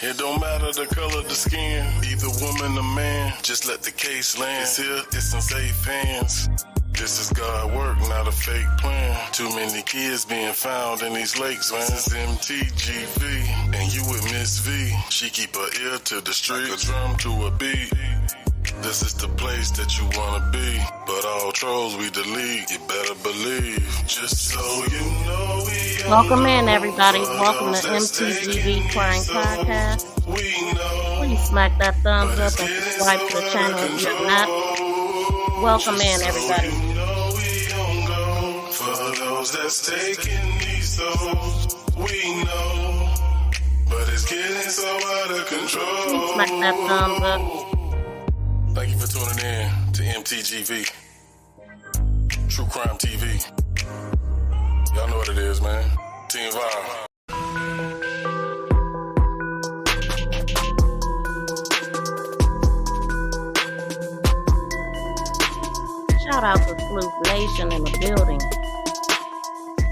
It don't matter the color of the skin, either woman or man. Just let the case land. It's here, it's in safe hands. This is God work, not a fake plan. Too many kids being found in these lakes, man. This is MTGV, and you with Miss V. She keep her ear to the street, like a drum to a beat. This is the place that you wanna be, but all trolls we delete. You better believe, just so you know we welcome in, everybody. Welcome to MTGV Crime Podcast. Please smack that thumbs up and subscribe to the channel if you're not. Welcome in, everybody. For those that's taking these souls, we know, but it's getting so out of control. Please smack that thumbs up. Thank you for tuning in to MTGV, True Crime TV. Y'all know what it is, man. Team Vibe. Shout out to Sleuth Nation in the building.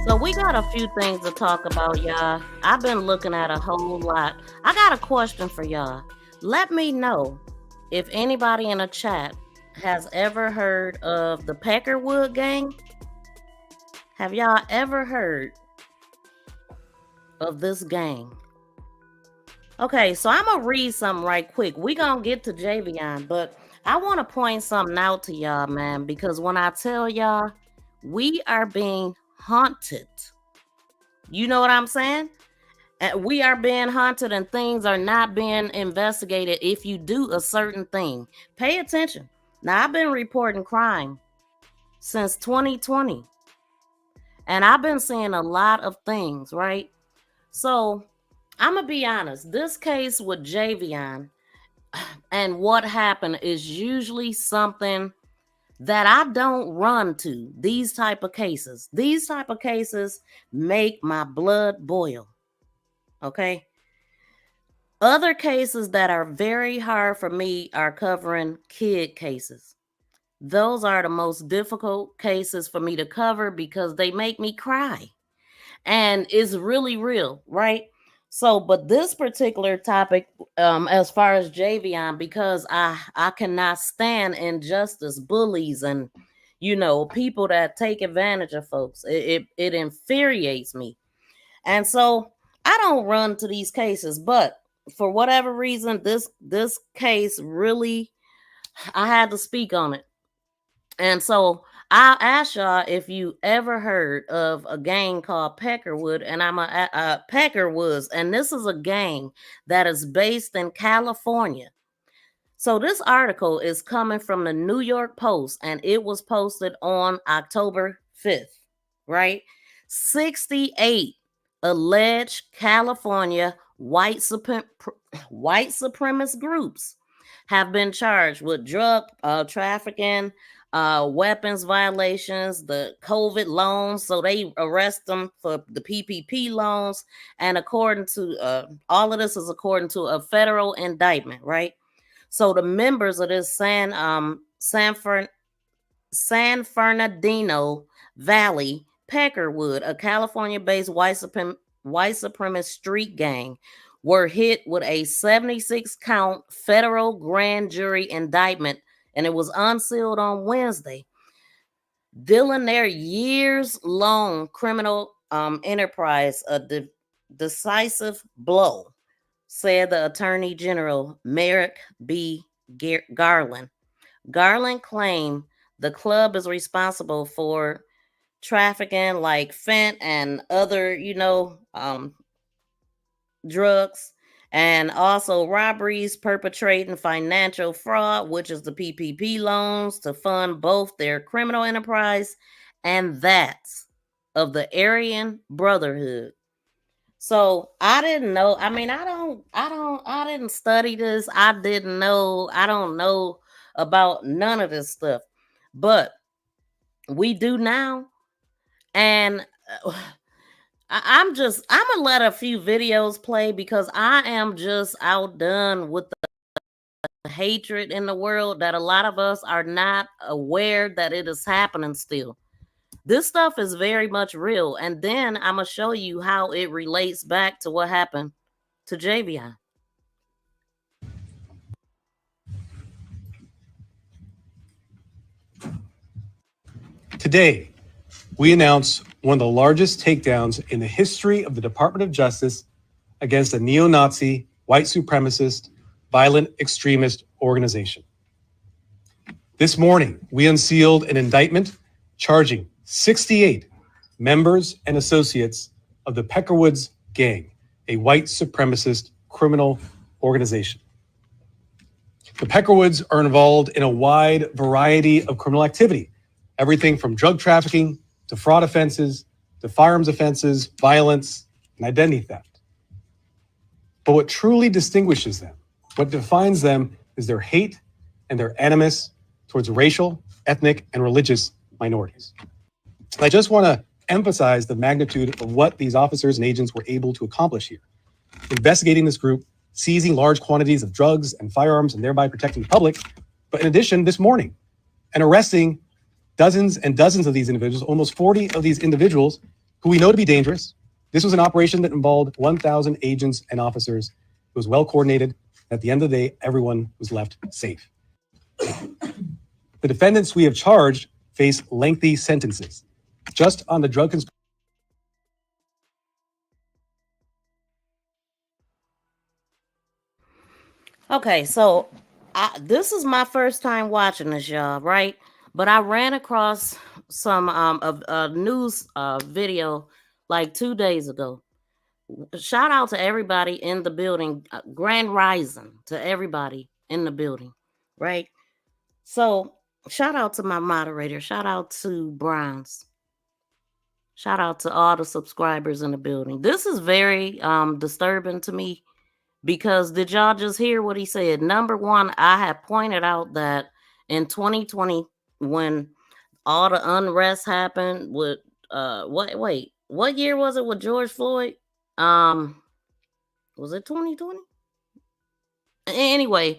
So we got a few things to talk about, y'all. I've been looking at a whole lot. I got a question for y'all. Let me know if anybody in the chat has ever heard of the Peckerwood gang. Have y'all ever heard of this gang? Okay, so I'm going to read something right quick. We're going to get to Javion, but I want to point something out to y'all, man, because when I tell y'all, we are being haunted. You know what I'm saying? We are being haunted and things are not being investigated if you do a certain thing. Pay attention. Now, I've been reporting crime since 2020. And I've been seeing a lot of things, right? So, I'm going to be honest. This case with Javion and what happened is usually something that I don't run to. These type of cases. These type of cases make my blood boil. Okay. Other cases that are very hard for me are covering kid cases. Those are the most difficult cases for me to cover because they make me cry. And it's really real, right? So, but this particular topic, as far as Javion, because I cannot stand injustice, bullies, and people that take advantage of folks. It infuriates me. And so I don't run to these cases, but for whatever reason, this case really, I had to speak on it. And so I'll ask y'all if you ever heard of a gang called Peckerwood, and I'm a Peckerwoods, and this is a gang that is based in California. So this article is coming from the New York Post, and it was posted on October 5th, right? 68 alleged California white supremacist groups have been charged with drug trafficking, weapons violations, the COVID loans. So they arrest them for the PPP loans. And according to all of this is according to a federal indictment, right? So the members of this San Fernandino Valley Peckerwood, a California-based white supremacist street gang, were hit with a 76-count federal grand jury indictment, and it was unsealed on Wednesday, dealing their years-long criminal enterprise a decisive blow, said the Attorney General Merrick B. Garland. Garland claimed the club is responsible for trafficking like fent and other, drugs, and also robberies, perpetrating financial fraud, which is the PPP loans, to fund both their criminal enterprise and that of the Aryan Brotherhood. So I didn't know. I mean, I didn't study this. I don't know about none of this stuff, but we do now. And I'm gonna let a few videos play because I am just outdone with the hatred in the world that a lot of us are not aware that it is happening still. This stuff is very much real. And then I'm gonna show you how it relates back to what happened to Javion. Today, we announce one of the largest takedowns in the history of the Department of Justice against a neo-Nazi, white supremacist, violent extremist organization. This morning, we unsealed an indictment charging 68 members and associates of the Peckerwood gang, a white supremacist criminal organization. The Peckerwoods are involved in a wide variety of criminal activity, everything from drug trafficking to fraud offenses to firearms offenses, violence, and identity theft. But what truly distinguishes them, what defines them, is their hate and their animus towards racial, ethnic, and religious minorities. And I just want to emphasize the magnitude of what these officers and agents were able to accomplish here. Investigating this group, seizing large quantities of drugs and firearms, and thereby protecting the public. But in addition, this morning, and arresting dozens and dozens of these individuals, almost 40 of these individuals who we know to be dangerous. This was an operation that involved 1,000 agents and officers. It was well coordinated. At the end of the day, everyone was left safe. The defendants we have charged face lengthy sentences. Just on the drug conspiracy. Okay, so this is my first time watching this, y'all, right? But I ran across some a news video like 2 days ago. Shout out to everybody in the building. Grand rising to everybody in the building, right? So shout out to my moderator. Shout out to Browns. Shout out to all the subscribers in the building. This is very disturbing to me because did y'all just hear what he said? Number one, I had pointed out that in 2020, when all the unrest happened with what year was it with George Floyd? Was it 2020? Anyway,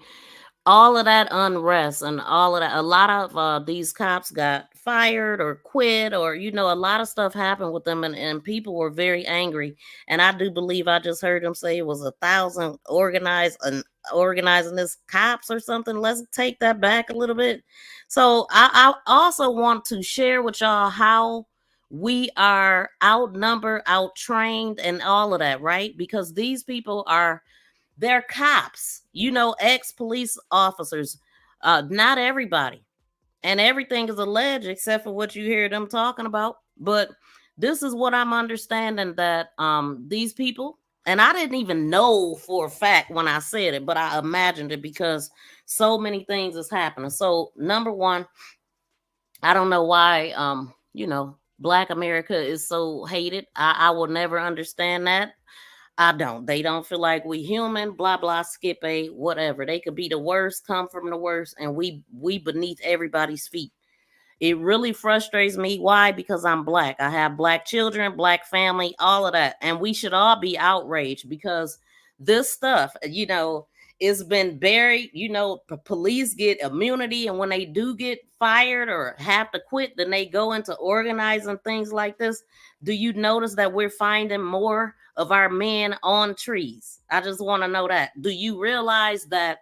all of that unrest and all of that, a lot of these cops got fired or quit, or a lot of stuff happened with them, and people were very angry. And I do believe I just heard him say it was 1,000 organizing this cops or something. Let's take that back a little bit. So I also want to share with y'all how we are outnumbered, outtrained, and all of that, right? Because these people they're cops, ex-police officers. Not everybody. And everything is alleged except for what you hear them talking about. But this is what I'm understanding, that these people, and I didn't even know for a fact when I said it, but I imagined it because so many things is happening. So number one, I don't know why Black America is so hated. I will never understand that. I don't. They don't feel like we human, blah, blah, skip a, whatever. They could be the worst, come from the worst, and we beneath everybody's feet. It really frustrates me. Why? Because I'm Black. I have Black children, Black family, all of that. And we should all be outraged because this stuff, it's been buried. Police get immunity, and when they do get fired or have to quit, then they go into organizing things like this. Do you notice that we're finding more of our men on trees? I just want to know that. Do you realize that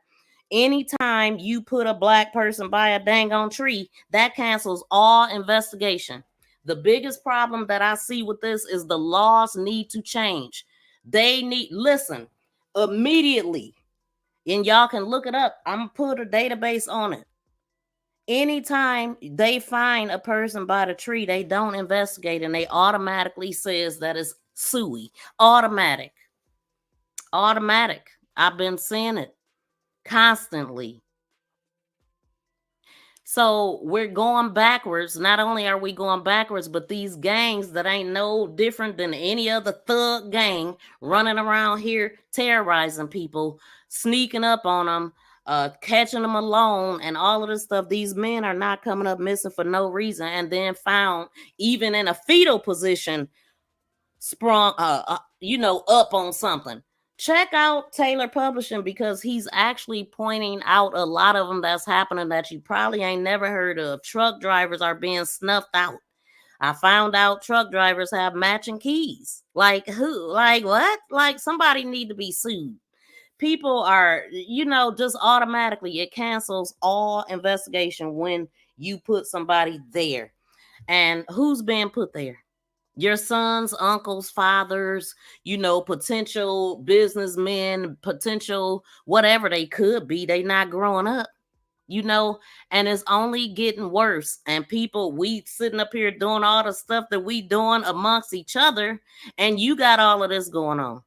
anytime you put a Black person by a dang on tree, that cancels all investigation? The biggest problem that I see with this is the laws need to change. They need, listen, immediately. And y'all can look it up. I'm put a database on it. Anytime they find a person by the tree, they don't investigate, and they automatically says that it's suey. Automatic. I've been seeing it constantly. So we're going backwards. Not only are we going backwards, but these gangs that ain't no different than any other thug gang running around here terrorizing people, sneaking up on them, catching them alone, and all of this stuff. These men are not coming up missing for no reason, and then found even in a fetal position, sprung up on something. Check out Taylor Publishing, because he's actually pointing out a lot of them that's happening that you probably ain't never heard of. Truck drivers are being snuffed out. I found out truck drivers have matching keys. Like who? Like what? Like somebody need to be sued. People are, just automatically, it cancels all investigation when you put somebody there. And who's being put there? Your sons, uncles, fathers, potential businessmen, potential whatever they could be. They not growing up, and it's only getting worse. And people, we sitting up here doing all the stuff that we doing amongst each other, and you got all of this going on.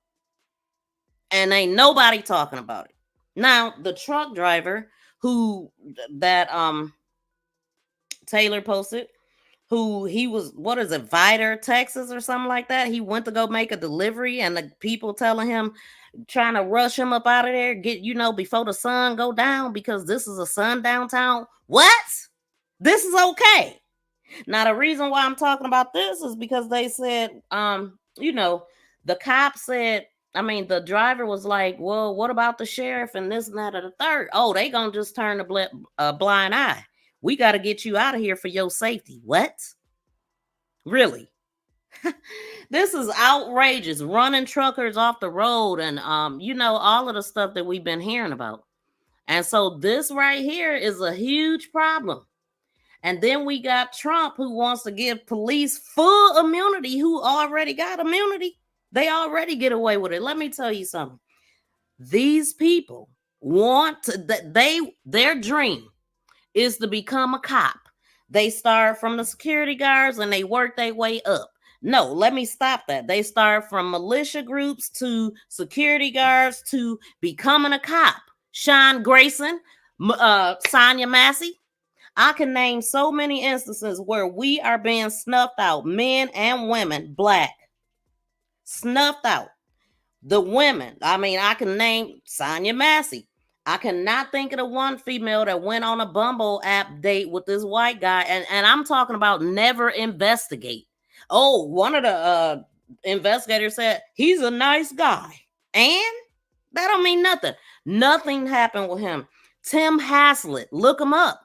And ain't nobody talking about it. Now, the truck driver that Taylor posted, who he was, what is it, Vidor, Texas or something like that. He went to go make a delivery, and the people telling him, trying to rush him up out of there, get, before the sun go down, because this is a sundown town. What? This is okay. Now, the reason why I'm talking about this is because they said, the cop said, the driver was like, well, what about the sheriff and this and that and the third? Oh, they gonna just turn a blind eye. We got to get you out of here for your safety. What? Really? This is outrageous. Running truckers off the road and, all of the stuff that we've been hearing about. And so this right here is a huge problem. And then we got Trump, who wants to give police full immunity, who already got immunity. They already get away with it. Let me tell you something. These people want to, their dream is to become a cop. They start from the security guards and they work their way up. No, let me stop that. They start from militia groups to security guards to becoming a cop. Sean Grayson, Sonia Massey. I can name so many instances where we are being snuffed out, men and women, black, snuffed out. The women, I can name Sonia Massey. I cannot think of the one female that went on a Bumble app date with this white guy, and I'm talking about never investigate. Oh, one of the investigators said he's a nice guy, and that don't mean nothing. Nothing happened with him. Tim Haslett, look him up.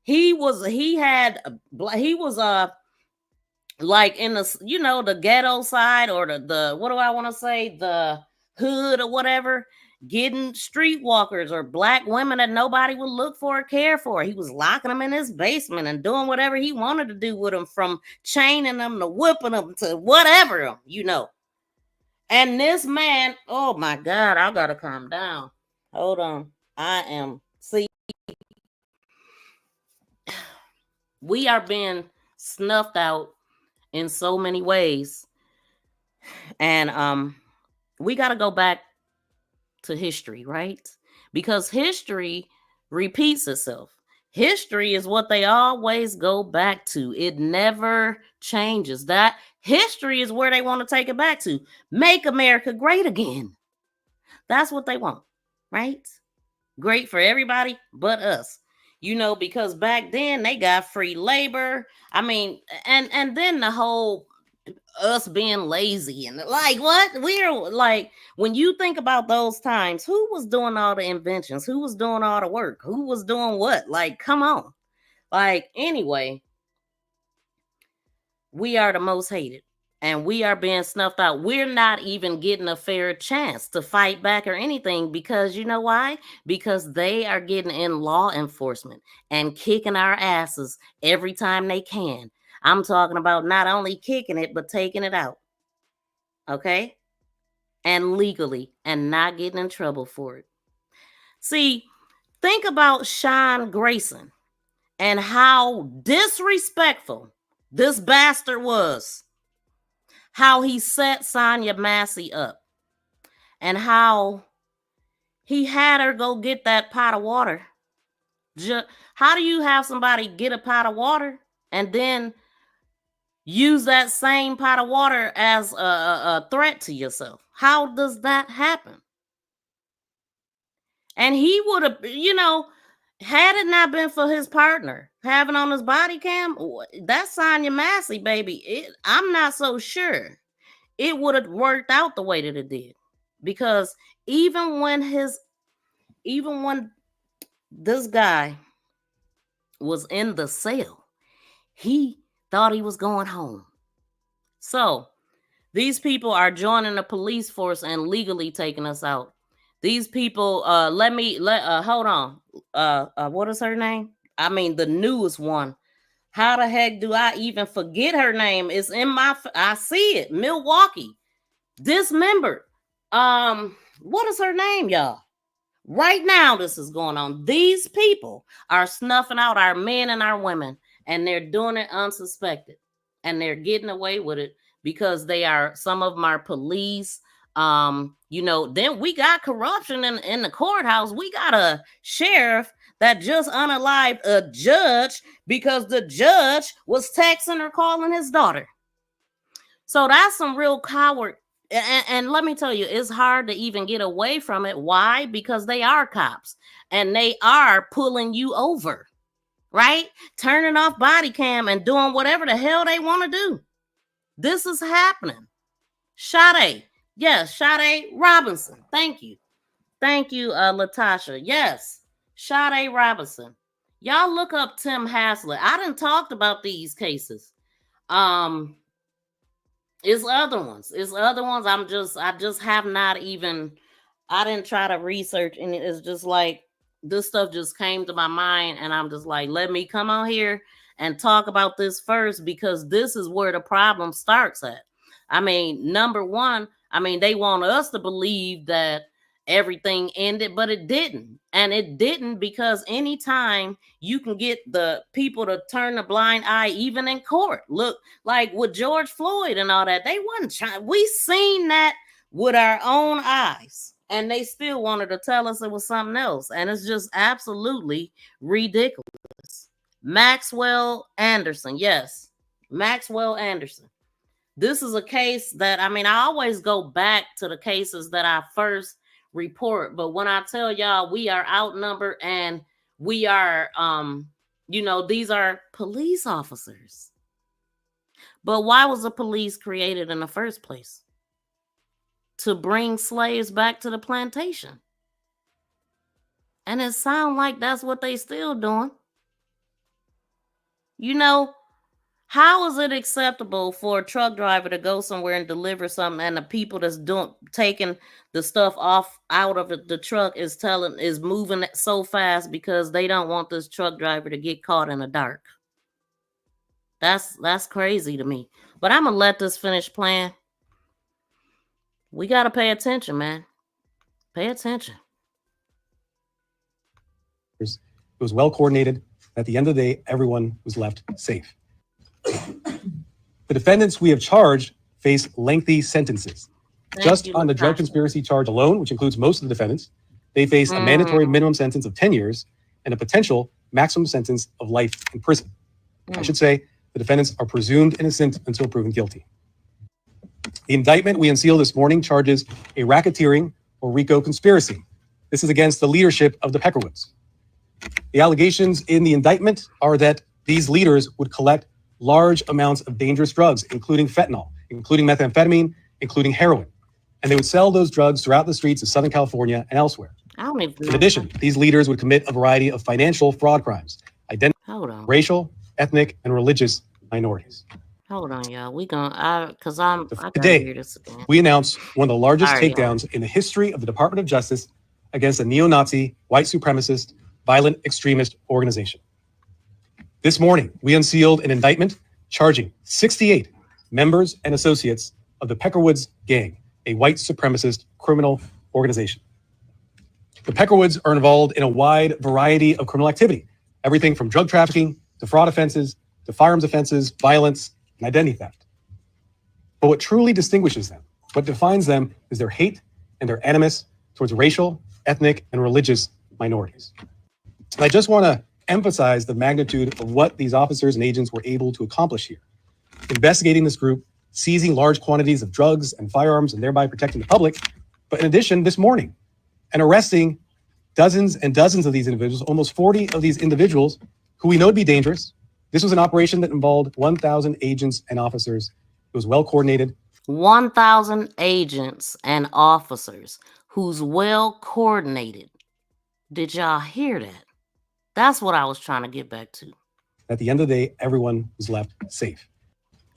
He was like in the, the ghetto side, or the what do I want to say, the hood or whatever, getting streetwalkers or black women that nobody would look for or care for. He was locking them in his basement and doing whatever he wanted to do with them, from chaining them to whipping them to whatever, And this man, oh my God, I gotta calm down. Hold on. We are being snuffed out in so many ways. And we got to go back to history, right? Because history repeats itself. History is what they always go back to. It never changes. That history is where they want to take it back to. Make America great again. That's what they want, right? Great for everybody but us. Because back then they got free labor. And then the whole us being lazy and like, what? We're like, when you think about those times, who was doing all the inventions? Who was doing all the work? Who was doing what? Like, come on. Like, anyway, we are the most hated. And we are being snuffed out. We're not even getting a fair chance to fight back or anything, because you know why? Because they are getting in law enforcement and kicking our asses every time they can. I'm talking about not only kicking it, but taking it out. Okay? And legally, and not getting in trouble for it. See, think about Sean Grayson and how disrespectful this bastard was. How he set Sonia Massey up, and how he had her go get that pot of water. How do you have somebody get a pot of water and then use that same pot of water as a threat to yourself? How does that happen? And he would have, had it not been for his partner having on his body cam, that's Sonia Massey, baby. I'm not so sure it would have worked out the way that it did. Because even when this guy was in the cell, he thought he was going home. So these people are joining the police force and legally taking us out. These people, hold on. What is her name? The newest one. How the heck do I even forget her name? It's in my, I see it. Milwaukee, dismembered. What is her name, y'all? Right now, this is going on. These people are snuffing out our men and our women, and they're doing it unsuspected, and they're getting away with it because they are, some of them are police. Then we got corruption in the courthouse. We got a sheriff that just unalived a judge because the judge was texting or calling his daughter. So that's some real coward. And let me tell you, it's hard to even get away from it. Why? Because they are cops and they are pulling you over, right? Turning off body cam and doing whatever the hell they want to do. This is happening. Sade. Yes, Sade Robinson. Thank you. Thank you, Latasha. Yes, Sade Robinson. Y'all look up Tim Haslett. I done talked about these cases. It's other ones. I just have not even, I didn't try to research, and it's just like this stuff just came to my mind, and I'm just like, let me come on here and talk about this first, because this is where the problem starts at. I mean, number one, they want us to believe that everything ended, but it didn't. And it didn't, because anytime you can get the people to turn a blind eye, even in court. Look, like with George Floyd and all that, they wasn't trying. We seen that with our own eyes, and they still wanted to tell us it was something else. And it's just absolutely ridiculous. Maxwell Anderson. Yes, Maxwell Anderson. This is a case that, I always go back to the cases that I first report, but when I tell y'all we are outnumbered, and we are, these are police officers. But why was the police created in the first place? To bring slaves back to the plantation. And it sounds like that's what they still doing. How is it acceptable for a truck driver to go somewhere and deliver something, and the people that's taking the stuff out of the truck is moving so fast because they don't want this truck driver to get caught in the dark? That's crazy to me. But I'm gonna let this finish playing. We gotta pay attention, man. Pay attention. It was well coordinated. At the end of the day, everyone was left safe. The defendants we have charged face lengthy sentences. Just on the drug conspiracy charge alone, which includes most of the defendants, they face a mandatory minimum sentence of 10 years and a potential maximum sentence of life in prison. I should say the defendants are presumed innocent until proven guilty. The indictment we unsealed this morning charges a racketeering or RICO conspiracy. This is against the leadership of the Peckerwoods. The allegations in the indictment are that these leaders would collect large amounts of dangerous drugs, including fentanyl, including methamphetamine, including heroin. And they would sell those drugs throughout the streets of Southern California and elsewhere. In addition, these leaders would commit a variety of financial fraud crimes, identifying racial, ethnic, and religious minorities. Hold on, y'all. We gonna, Today, we announce one of the largest takedowns in the history of the Department of Justice against a neo-Nazi, white supremacist, violent extremist organization. This morning, we unsealed an indictment charging 68 members and associates of the Peckerwoods gang, a white supremacist criminal organization. The Peckerwoods are involved in a wide variety of criminal activity, everything from drug trafficking to fraud offenses to firearms offenses, violence, and identity theft. But what truly distinguishes them, what defines them, is their hate and their animus towards racial, ethnic, and religious minorities. And I just want to emphasize the magnitude of what these officers and agents were able to accomplish here. Investigating this group, seizing large quantities of drugs and firearms, and thereby protecting the public. But in addition, this morning, and arresting dozens and dozens of these individuals, almost 40 of these individuals who we know to be dangerous. This was an operation that involved 1,000 agents and officers. It was well coordinated. 1,000 agents and officers who's well coordinated. Did y'all hear that? That's what I was trying to get back to. At the end of the day, everyone was left safe.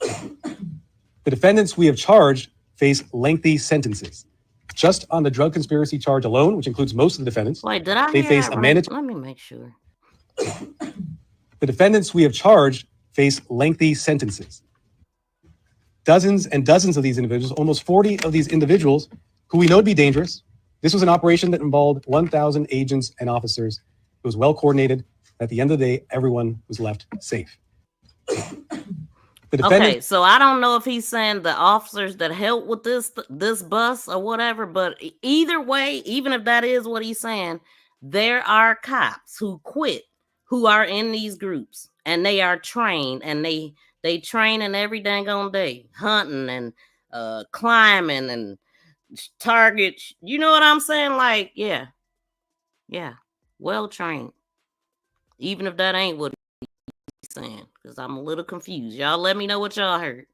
The defendants we have charged face lengthy sentences. Just on the drug conspiracy charge alone, which includes most of the defendants, wait, did I they face a mandatory. Let me make sure. The defendants we have charged face lengthy sentences. Dozens and dozens of these individuals, almost 40 of these individuals who we know to be dangerous. This was an operation that involved 1,000 agents and officers. It was well coordinated. At the end of the day, everyone was left safe. Okay, so I don't know if he's saying the officers that helped with this bus or whatever, but either way, even if that is what he's saying, there are cops who quit who are in these groups, and they are trained, and they training every dang on day, hunting and climbing and targets. You know what I'm saying? Like, yeah, well trained. Even if that ain't what saying, because I'm a little confused. Y'all let me know what y'all heard.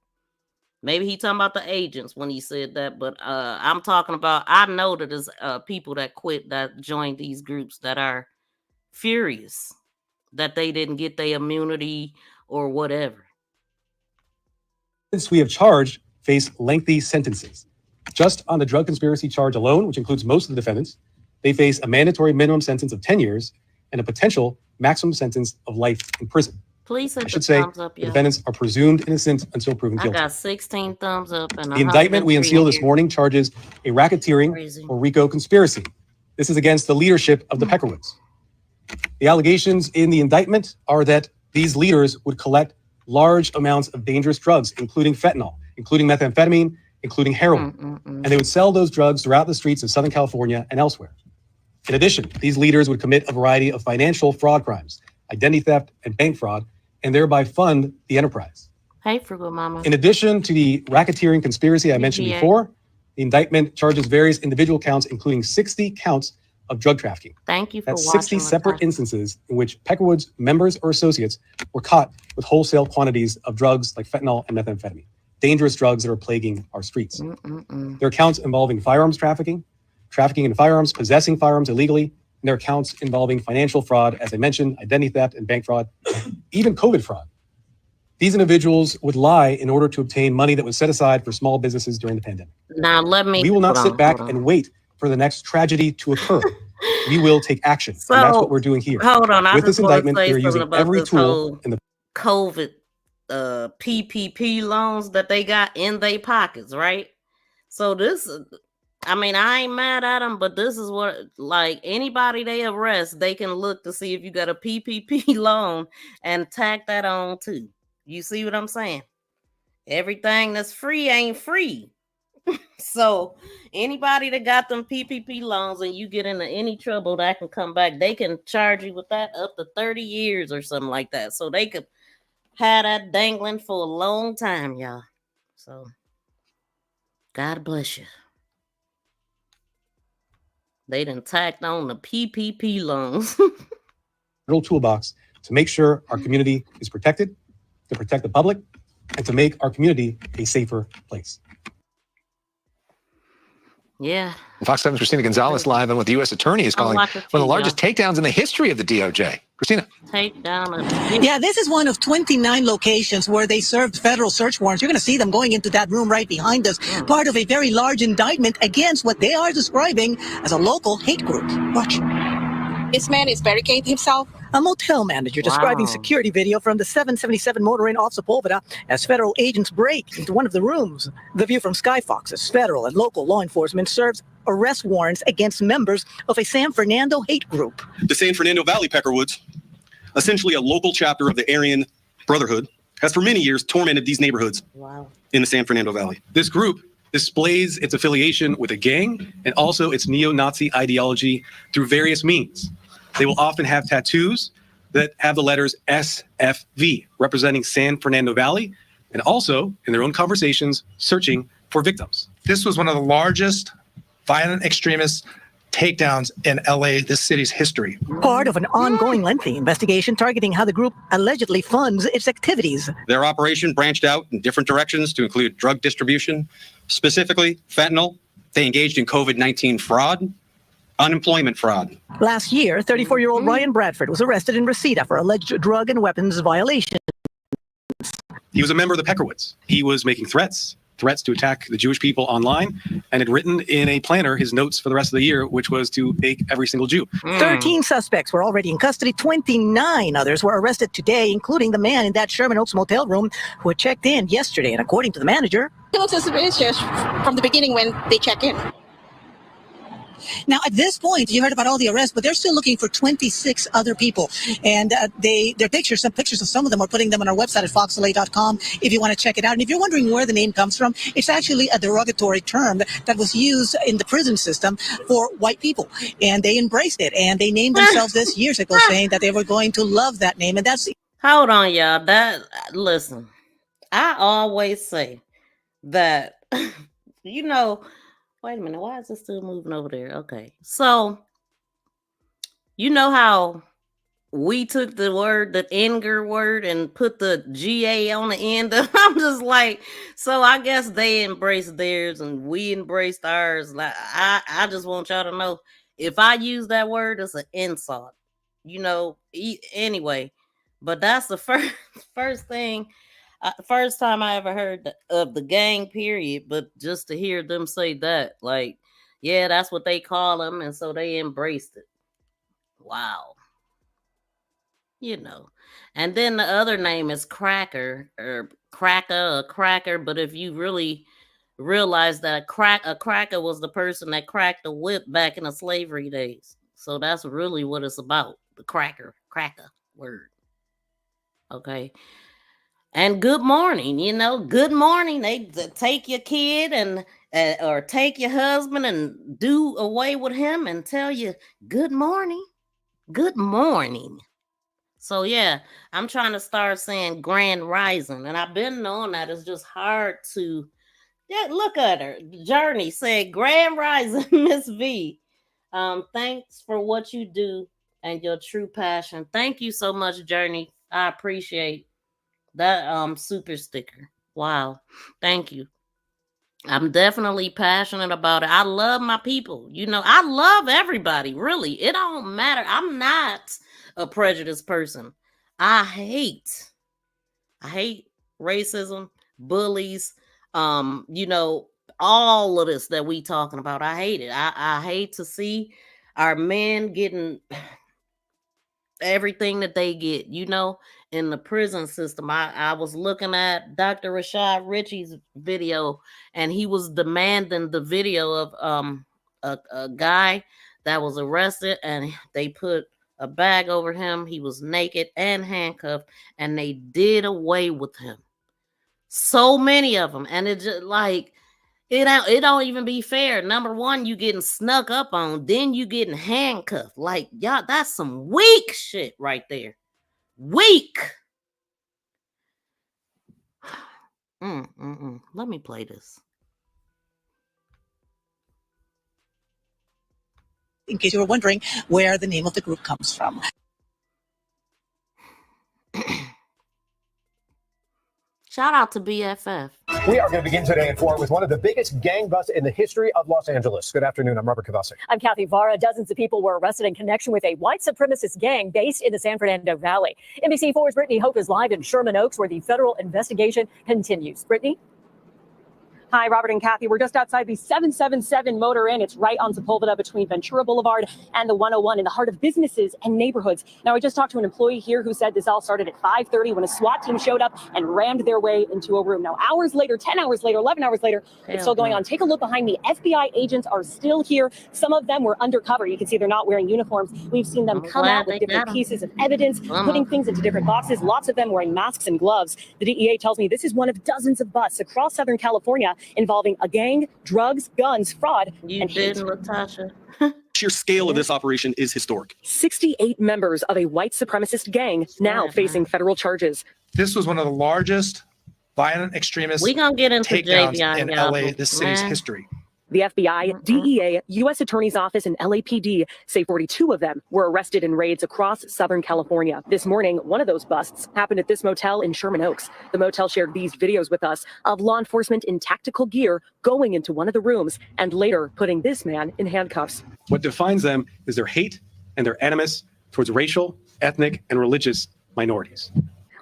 Maybe he talking about the agents when he said that, but I'm talking about, I know that there's people that quit, that joined these groups, that are furious that they didn't get their immunity or whatever. We have charged face lengthy sentences. Just on the drug conspiracy charge alone, which includes most of the defendants, they face a mandatory minimum sentence of 10 years and a potential maximum sentence of life in prison. Please hit I should the say thumbs up, the defendants are presumed innocent until proven guilty. I got 16 thumbs up. And the indictment we unsealed this morning charges a racketeering or RICO conspiracy. This is against the leadership of the Peckerwoods. The allegations in the indictment are that these leaders would collect large amounts of dangerous drugs, including fentanyl, including methamphetamine, including heroin, and they would sell those drugs throughout the streets of Southern California and elsewhere. In addition, these leaders would commit a variety of financial fraud crimes, identity theft and bank fraud, and thereby fund the enterprise. Hey, Frugal Mama. In addition to the racketeering conspiracy I mentioned before, the indictment charges various individual counts, including 60 counts of drug trafficking. Thank you for That's watching. 60 separate instances in which Peckerwood's members or associates were caught with wholesale quantities of drugs like fentanyl and methamphetamine, dangerous drugs that are plaguing our streets. There are counts involving firearms trafficking in firearms, possessing firearms illegally, and there are counts involving financial fraud, as I mentioned, identity theft and bank fraud, even COVID fraud. These individuals would lie in order to obtain money that was set aside for small businesses during the pandemic. Now, we will not sit back and wait for the next tragedy to occur. We will take action. And that's what we're doing here. Hold on. With this indictment, we're using every tool in the COVID PPP loans that they got in their pockets, right? So this, I mean, I ain't mad at them, but this is what, like, anybody they arrest, they can look to see if you got a PPP loan and tack that on too. You see what I'm saying? Everything that's free ain't free. So anybody that got them PPP loans and you get into any trouble, that can come back. They can charge you with that up to 30 years or something like that. So they could have that dangling for a long time, y'all. So God bless you. They done tacked on the PPP loans. little toolbox to make sure our community is protected, to protect the public, and to make our community a safer place. Yeah. Fox 7's Christina Gonzalez live on what the U.S. Attorney is calling one of the largest takedowns in the history of the DOJ. Christina. Yeah, this is one of 29 locations where they served federal search warrants. You're going to see them going into that room right behind us, part of a very large indictment against what they are describing as a local hate group. Watch. This man is barricading himself. A motel manager describing security video from the 777 motor inn off Sepulveda as federal agents break into one of the rooms. The view from Sky Fox's federal and local law enforcement serves arrest warrants against members of a San Fernando hate group. The San Fernando Valley Peckerwoods, essentially a local chapter of the Aryan Brotherhood, has for many years tormented these neighborhoods in the San Fernando Valley. This group displays its affiliation with a gang and also its neo-Nazi ideology through various means. They will often have tattoos that have the letters SFV, representing San Fernando Valley, and also, in their own conversations, searching for victims. This was one of the largest violent extremist takedowns in LA, this city's history. Part of an ongoing lengthy investigation targeting how the group allegedly funds its activities. Their operation branched out in different directions to include drug distribution, specifically fentanyl. They engaged in COVID-19 fraud, unemployment fraud. Last year, 34-year-old Ryan Bradford was arrested in Reseda for alleged drug and weapons violations. He was a member of the Peckerwoods. He was making threats, threats to attack the Jewish people online, and had written in a planner his notes for the rest of the year, which was to take every single Jew. 13 suspects were already in custody. 29 others were arrested today, including the man in that Sherman Oaks motel room who had checked in yesterday. And according to the manager, He looks suspicious from the beginning when they check in. Now, at this point, you heard about all the arrests, but they're still looking for 26 other people. And some pictures of some of them, are putting them on our website at foxla.com if you want to check it out. And if you're wondering where the name comes from, it's actually a derogatory term that was used in the prison system for white people. And they embraced it. And they named themselves this years ago, saying that they were going to love that name. And that's... Hold on, y'all. Listen, I always say that, you know... Wait a minute, why is it still moving over there? Okay, so you know how we took the Enger word, and put the GA on the end? I'm just like, so I guess they embraced theirs and we embraced ours. Like, I just want y'all to know, if I use that word, it's an insult, anyway. But that's the first thing. First time I ever heard of the gang, period, but just to hear them say that, like, yeah, that's what they call them, and so they embraced it. Wow. And then the other name is Cracker, or Cracker, but if you really realize that a cracker was the person that cracked the whip back in the slavery days. So that's really what it's about, the cracker word. Okay. And good morning, good morning. They take your kid and or take your husband and do away with him and tell you good morning. Good morning. So yeah, I'm trying to start saying Grand Rising, and I've been knowing that it's just hard to. Yeah, look at her. Journey said Grand Rising, Miss V. Thanks for what you do and your true passion. Thank you so much, Journey. I appreciate that super sticker. Wow. Thank you. I'm definitely passionate about it. I love my people. I love everybody, really. It don't matter. I'm not a prejudiced person. I hate racism, bullies, all of this that we talking about. I hate it. I hate to see our men getting everything that they get, in the prison system. I was looking at Dr. Rashad Ritchie's video, and he was demanding the video of a guy that was arrested, and they put a bag over him. He was naked and handcuffed, and they did away with him. So many of them, and it just like it don't even be fair. Number one, you getting snuck up on, then you getting handcuffed. Like, y'all, that's some weak shit right there. Weak. Let me play this. In case you were wondering where the name of the group comes from. Shout out to BFF. We are going to begin today at 4 with one of the biggest gang busts in the history of Los Angeles. Good afternoon. I'm Robert Kavasik. I'm Kathy Vara. Dozens of people were arrested in connection with a white supremacist gang based in the San Fernando Valley. NBC4's Brittany Hope is live in Sherman Oaks, where the federal investigation continues. Brittany? Hi, Robert and Kathy. We're just outside the 777 Motor Inn. It's right on Sepulveda between Ventura Boulevard and the 101 in the heart of businesses and neighborhoods. Now, I just talked to an employee here who said this all started at 5:30 when a SWAT team showed up and rammed their way into a room. Now, hours later, 10 hours later, 11 hours later, it's still going on. Take a look behind me. FBI agents are still here. Some of them were undercover. You can see they're not wearing uniforms. We've seen them come out with different pieces of evidence, putting things into different boxes. Lots of them wearing masks and gloves. The DEA tells me this is one of dozens of busts across Southern California involving a gang, drugs, guns, fraud, and hate. Latasha. Sheer scale of this operation is historic. 68 members of a white supremacist gang now facing federal charges. This was one of the largest violent extremist we gonna get into takedowns Javion, in LA, this city's history. The FBI, DEA, U.S. Attorney's Office, and LAPD say 42 of them were arrested in raids across Southern California. This morning, one of those busts happened at this motel in Sherman Oaks. The motel shared these videos with us of law enforcement in tactical gear going into one of the rooms and later putting this man in handcuffs. What defines them is their hate and their animus towards racial, ethnic, and religious minorities.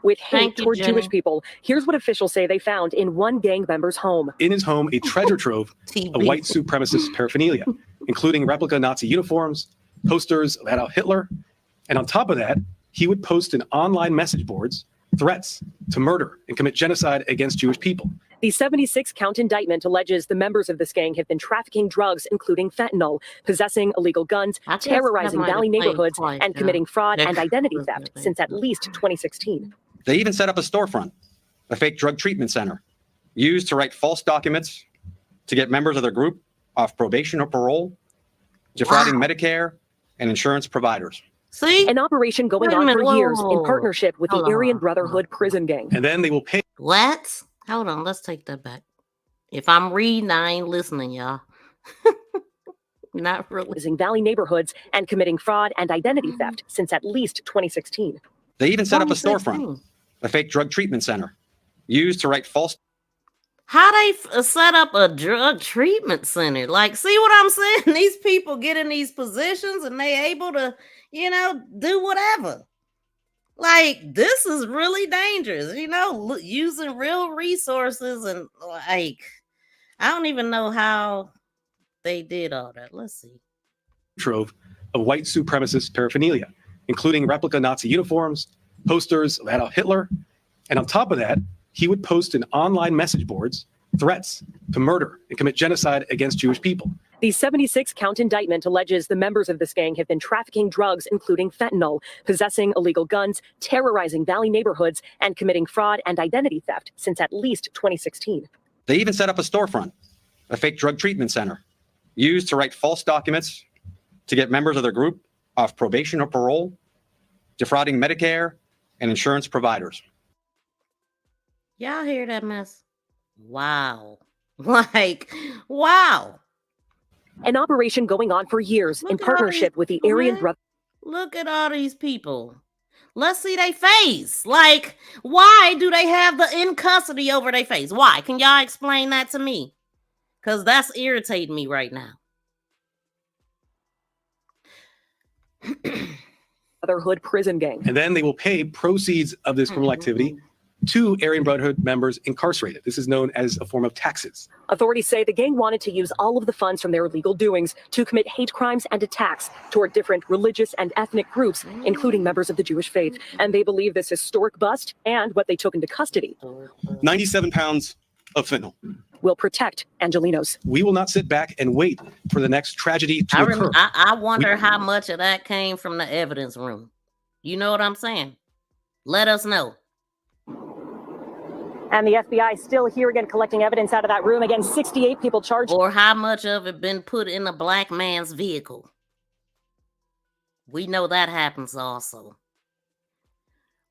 with hate toward Jewish people. Here's what officials say they found in one gang member's home. In his home, a treasure trove of white supremacist paraphernalia, including replica Nazi uniforms, posters of Adolf Hitler. And on top of that, he would post in online message boards threats to murder and commit genocide against Jewish people. The 76-count indictment alleges the members of this gang have been trafficking drugs, including fentanyl, possessing illegal guns, terrorizing Valley neighborhoods, and committing fraud and identity theft since at least 2016. They even set up a storefront, a fake drug treatment center, used to write false documents to get members of their group off probation or parole, defrauding Medicare and insurance providers. See? An operation going on for years in partnership with the Aryan Brotherhood prison gang. And then they will pay. What? Hold on, let's take that back. If I'm reading, I ain't listening, y'all. Not really. Using Valley neighborhoods and committing fraud and identity theft since at least 2016. They even set up a storefront, a fake drug treatment center, used to write false. How they set up a drug treatment center? Like, see what I'm saying? These people get in these positions and they able to, you know, do whatever. Like, this is really dangerous, you know, using real resources and like, I don't even know how they did all that. Let's see. Trove of white supremacist paraphernalia, including replica Nazi uniforms, posters of Adolf Hitler. And on top of that, he would post in online message boards threats to murder and commit genocide against Jewish people. The 76-count indictment alleges the members of this gang have been trafficking drugs, including fentanyl, possessing illegal guns, terrorizing Valley neighborhoods, and committing fraud and identity theft since at least 2016. They even set up a storefront, a fake drug treatment center, used to write false documents to get members of their group off probation or parole, defrauding Medicare and insurance providers. Y'all hear that mess? Wow. Like, wow. An operation going on for years in partnership with the Aryan Brotherhood. Look at all these people. Let's see their face. Like, why do they have the in custody over their face? Why? Can y'all explain that to me? Because that's irritating me right now. Brotherhood prison gang. And then they will pay proceeds of this criminal activity to Aryan Brotherhood members incarcerated. This is known as a form of taxes. Authorities say the gang wanted to use all of the funds from their illegal doings to commit hate crimes and attacks toward different religious and ethnic groups, including members of the Jewish faith. And they believe this historic bust and what they took into custody 97 pounds of fentanyl will protect Angelenos. We will not sit back and wait for the next tragedy to occur. I wonder how much of that came from the evidence room. You know what I'm saying? Let us know. And the FBI still here again collecting evidence out of that room. Again, 68 people charged. Or how much of it been put in a black man's vehicle. We know that happens also.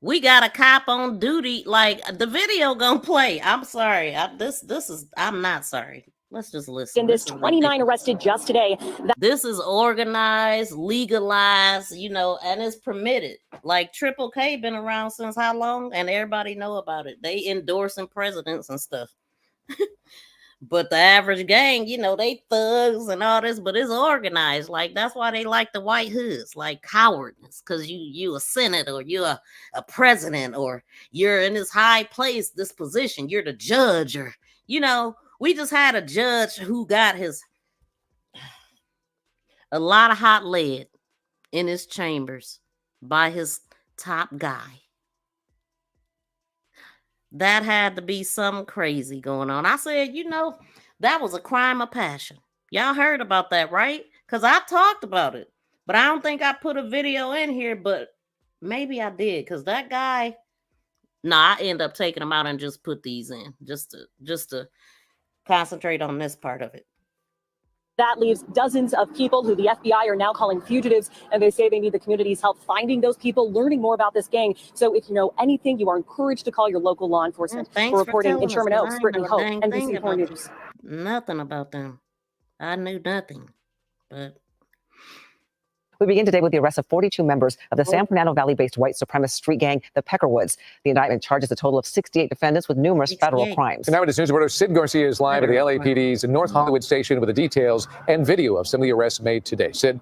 We got a cop on duty. Like, the video gonna play. I'm sorry. I'm not sorry. Let's just listen. In this 29 arrested just today. This is organized, legalized, you know, and it's permitted. Like Triple K been around since how long? And everybody know about it. They endorsing presidents and stuff. But the average gang, you know, they thugs and all this, but it's organized. Like, that's why they like the white hoods, like cowardness, because you a senator or you're a president or you're in this high place, this position, you're the judge or, you know, we just had a judge who got a lot of hot lead in his chambers by his top guy. That had to be something crazy going on. I said, you know, that was a crime of passion. Y'all heard about that, right? Because I talked about it, but I don't think I put a video in here, but maybe I did because that guy, I end up taking them out and just put these in just to concentrate on this part of it. That leaves dozens of people who the FBI are now calling fugitives, and they say they need the community's help finding those people, learning more about this gang. So if you know anything, you are encouraged to call your local law enforcement. For reporting in Sherman Oaks, Brittany Hope, NBC4 News. Nothing about them. I knew nothing, but... We begin today with the arrest of 42 members of the San Fernando Valley-based white supremacist street gang, the Peckerwoods. The indictment charges a total of 68 defendants with numerous federal crimes. And now with this news reporter Sid Garcia is live at the LAPD's North Hollywood station with the details and video of some of the arrests made today. Sid?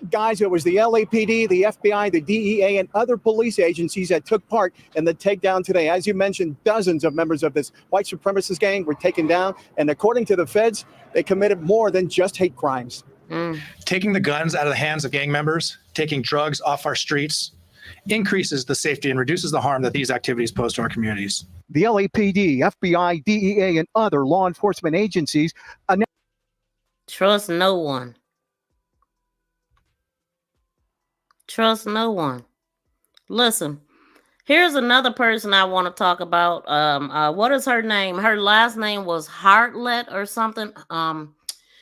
Guys, it was the LAPD, the FBI, the DEA, and other police agencies that took part in the takedown today. As you mentioned, dozens of members of this white supremacist gang were taken down. And according to the feds, they committed more than just hate crimes. Taking the guns out of the hands of gang members, taking drugs off our streets, increases the safety and reduces the harm that these activities pose to our communities. The LAPD, FBI, DEA, and other law enforcement agencies announced. Trust no one. Trust no one. Listen, here's another person I want to talk about. What is her name? Her last name was Hartlett or something.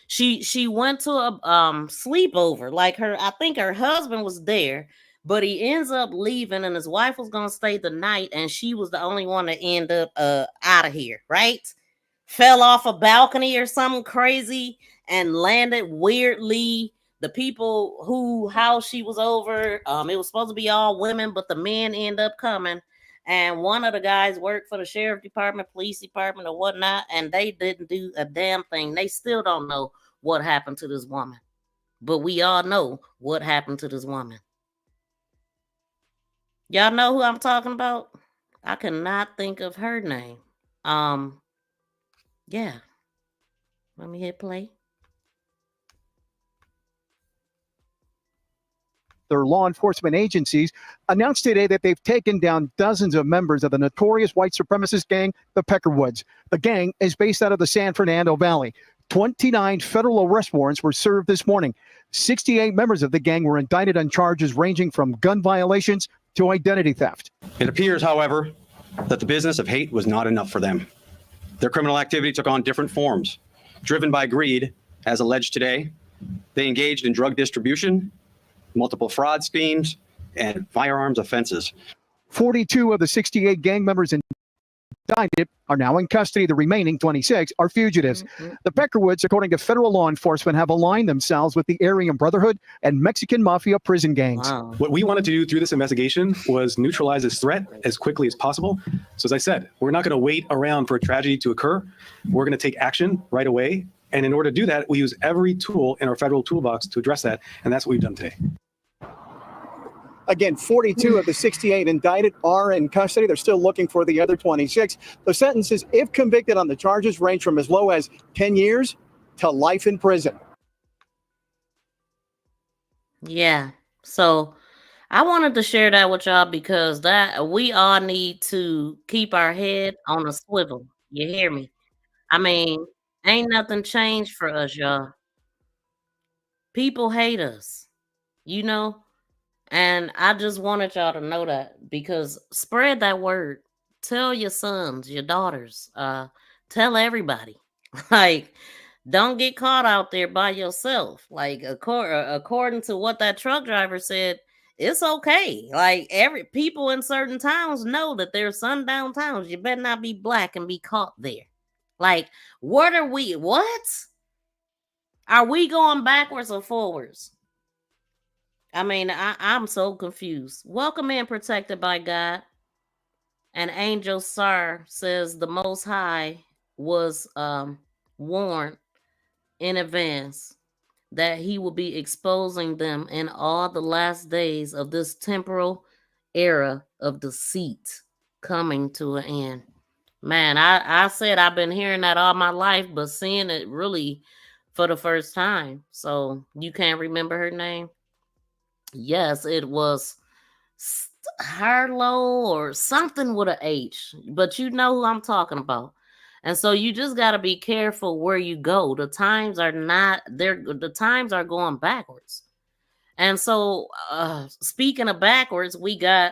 She went to a sleepover. Like I think her husband was there, but he ends up leaving, and his wife was gonna stay the night, and she was the only one to end up out of here. Right? Fell off a balcony or something crazy and landed weirdly. The people who house she was over, it was supposed to be all women, but the men end up coming. And one of the guys worked for the sheriff department, police department, or whatnot, and they didn't do a damn thing. They still don't know what happened to this woman. But we all know what happened to this woman. Y'all know who I'm talking about? I cannot think of her name. Yeah. Let me hit play. Their law enforcement agencies announced today that they've taken down dozens of members of the notorious white supremacist gang, the Peckerwoods. The gang is based out of the San Fernando Valley. 29 federal arrest warrants were served this morning. 68 members of the gang were indicted on charges ranging from gun violations to identity theft. It appears, however, that the business of hate was not enough for them. Their criminal activity took on different forms. Driven by greed, as alleged today, they engaged in drug distribution, multiple fraud schemes, and firearms offenses. 42 of the 68 gang members indicted are now in custody. The remaining 26 are fugitives. The Peckerwoods, according to federal law enforcement, have aligned themselves with the Aryan Brotherhood and Mexican Mafia prison gangs. Wow. What we wanted to do through this investigation was neutralize this threat as quickly as possible. So as I said, we're not going to wait around for a tragedy to occur. We're going to take action right away. And in order to do that, we use every tool in our federal toolbox to address that. And that's what we've done today. Again, 42 of the 68 indicted are in custody. They're still looking for the other 26. The sentences, if convicted on the charges, range from as low as 10 years to life in prison. Yeah. So I wanted to share that with y'all because that we all need to keep our head on a swivel. You hear me? I mean, ain't nothing changed for us, y'all. People hate us, you know? And I just wanted y'all to know that because spread that word. Tell your sons, your daughters, tell everybody. Like, don't get caught out there by yourself. Like, according to what that truck driver said, it's okay. Like, people in certain towns know that there's sundown towns. You better not be black and be caught there. Like, what? Are we going backwards or forwards? I mean, I'm so confused. Welcome in, protected by God. And Angel Sar says the Most High was warned in advance that he will be exposing them in all the last days of this temporal era of deceit coming to an end. Man, I said I've been hearing that all my life, but seeing it really for the first time. So you can't remember her name? Yes, it was Harlow or something with an H, but you know who I'm talking about. And so you just got to be careful where you go. The times are not there. The times are going backwards. And so speaking of backwards, we got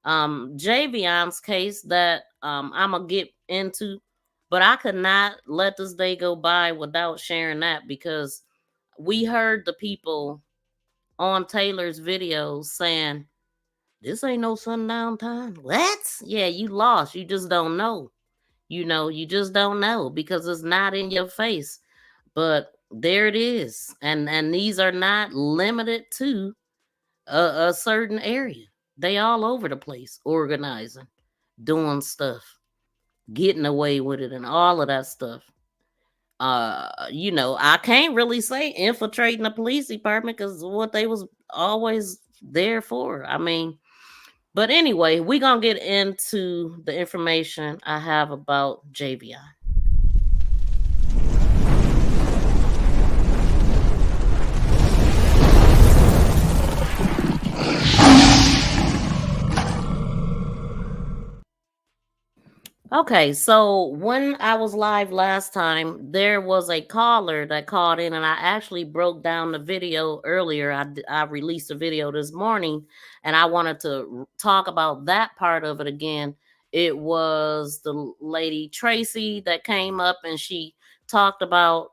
Javion's case that I'm going to get into, but I could not let this day go by without sharing that because we heard the people on Taylor's videos saying, this ain't no sundown time. What? Yeah, you lost. You just don't know. You know, you just don't know because it's not in your face. But there it is. And these are not limited to a certain area. They all over the place, organizing, doing stuff, getting away with it, and all of that stuff. you know, I can't really say infiltrating the police department because what they was always there for. I mean, but anyway, we're gonna get into the information I have about Javion. Okay, so when I was live last time, there was a caller that called in, and I actually broke down the video earlier. I released a video this morning, and I wanted to talk about that part of it again. It was the lady Tracy that came up, and she talked about,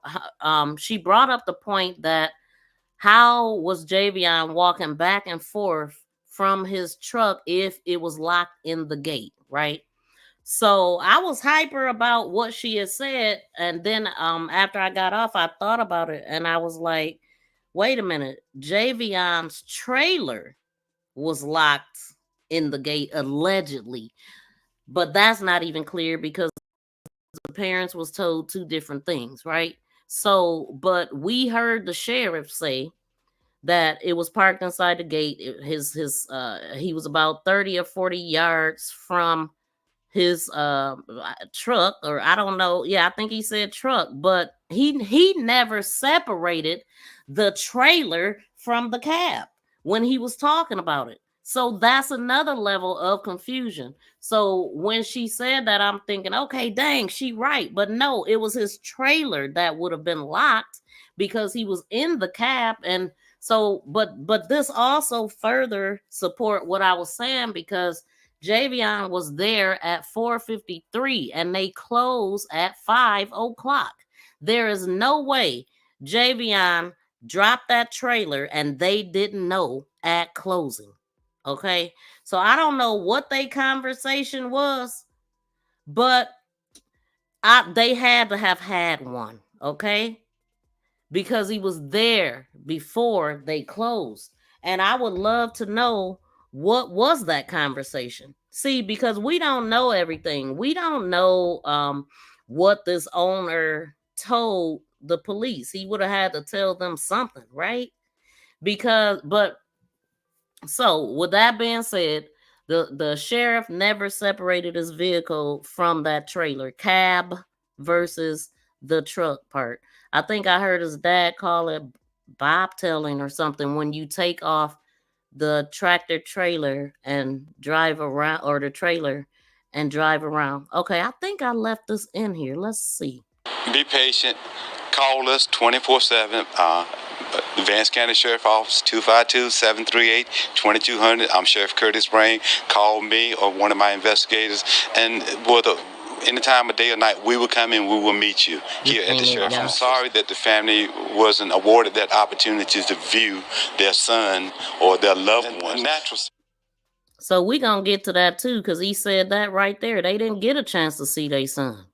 she brought up the point that how was Javion walking back and forth from his truck if it was locked in the gate, right? So I was hyper about what she had said, and then after I got off, I thought about it, and I was like, "Wait a minute, Javion's trailer was locked in the gate allegedly, but that's not even clear because the parents was told two different things, right?" So, but we heard the sheriff say that it was parked inside the gate. He was about 30 or 40 yards from his truck, or I don't know. Yeah, I think he said truck, but he never separated the trailer from the cab when he was talking about it. So that's another level of confusion. So when she said that, I'm thinking, okay, dang, she right. But no, it was his trailer that would have been locked because he was in the cab. And so, but this also further support what I was saying, because Javion was there at 4:53 and they close at 5 o'clock. There is no way Javion dropped that trailer and they didn't know at closing. Okay. So I don't know what their conversation was, but they had to have had one. Okay. Because he was there before they closed. And I would love to know what was that conversation. See, because we don't know everything. We don't know what this owner told the police. He would have had to tell them something, right? But so with that being said, the sheriff never separated his vehicle from that trailer, cab versus the truck part. I think I heard his dad call it bobtailing or something, when you take off the tractor trailer and drive around, or the trailer and drive around. Okay, I think I left this in here. Let's see. Be patient. Call us 24/7. Vance County Sheriff Office, 252-738-2200. I'm Sheriff Curtis Brain. Call me or one of my investigators, and any time of day or night, we will come in, we will meet you here at the sheriff. I'm sorry that the family wasn't awarded that opportunity to view their son or their loved one. Natural. So we gonna get to that too, because he said that right there. They didn't get a chance to see their son.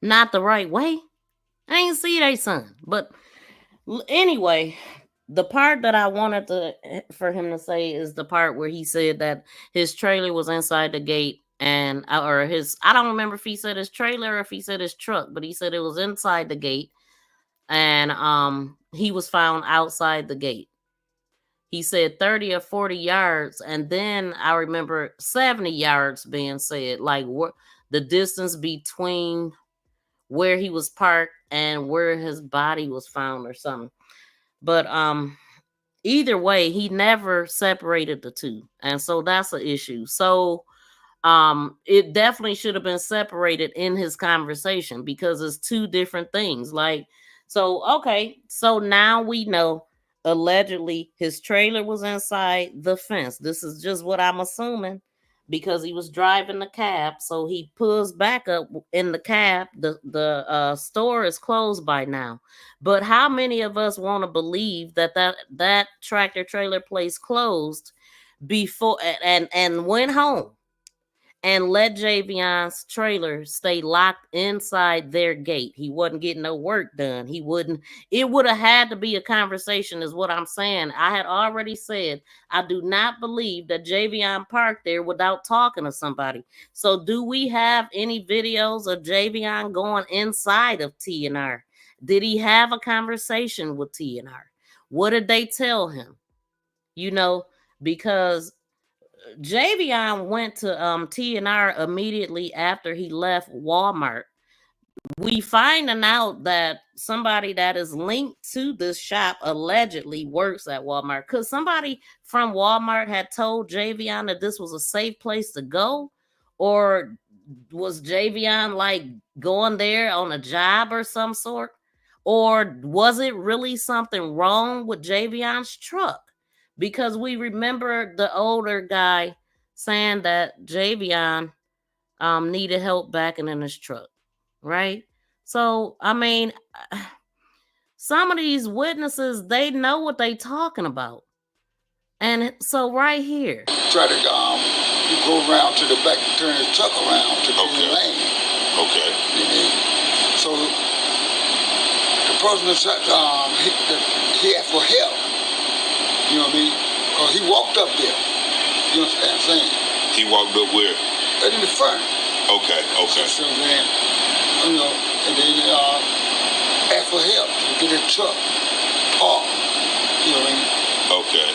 Not the right way. I ain't see their son. But anyway, the part that I wanted for him to say is the part where he said that his trailer was inside the gate, and I don't remember if he said his trailer or if he said his truck, but he said it was inside the gate, and he was found outside the gate. He said 30 or 40 yards, and then I remember 70 yards being said, like the distance between where he was parked and where his body was found or something. But either way, he never separated the two, and so that's an issue. So it definitely should have been separated in his conversation, because it's two different things. Like, so okay, so now we know allegedly his trailer was inside the fence. This is just what I'm assuming, because he was driving the cab. So he pulls back up in the cab. The store is closed by now. But how many of us want to believe that tractor trailer place closed before and went home and let Javion's trailer stay locked inside their gate? He wasn't getting no work done. It would have had to be a conversation, is what I'm saying. I had already said, I do not believe that Javion parked there without talking to somebody. So do we have any videos of Javion going inside of T&R? Did he have a conversation with TNR? What did they tell him? You know, because Javion went to TNR immediately after he left Walmart. We finding out that somebody that is linked to this shop allegedly works at Walmart, because somebody from Walmart had told Javion that this was a safe place to go, or was Javion like going there on a job or some sort, or was it really something wrong with Javion's truck? Because we remember the older guy saying that Javion needed help backing in his truck, right? So, I mean, some of these witnesses, they know what they talking about. And so right here. Try to go around to the back and turn his truck around to the lane. Okay. You know? So the person that he asked for help. You know what I mean? Because he walked up there. You understand what I'm saying? He walked up where? In the front. Okay. So then, you know, and then asked for help to get his truck parked. You know what I mean? Okay.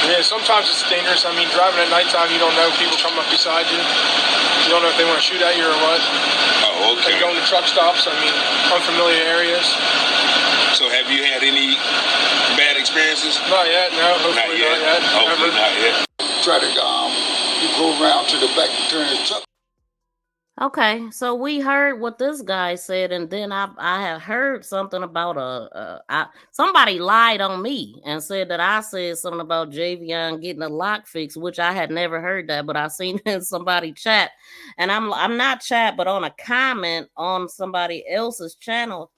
Yeah, sometimes it's dangerous. I mean, driving at nighttime, you don't know people coming up beside you. You don't know if they want to shoot at you or what. Oh, okay. And going to truck stops, I mean, unfamiliar areas. So have you had any bad experiences? Not yet, no. Hopefully not yet. Hopefully not yet. Try to go around to the back and turn his truck. Okay, so we heard what this guy said, and then I have heard something about somebody lied on me and said that I said something about Javion getting a lock fix, which I had never heard that, but I seen in somebody chat, and I'm not chat, but on a comment on somebody else's channel,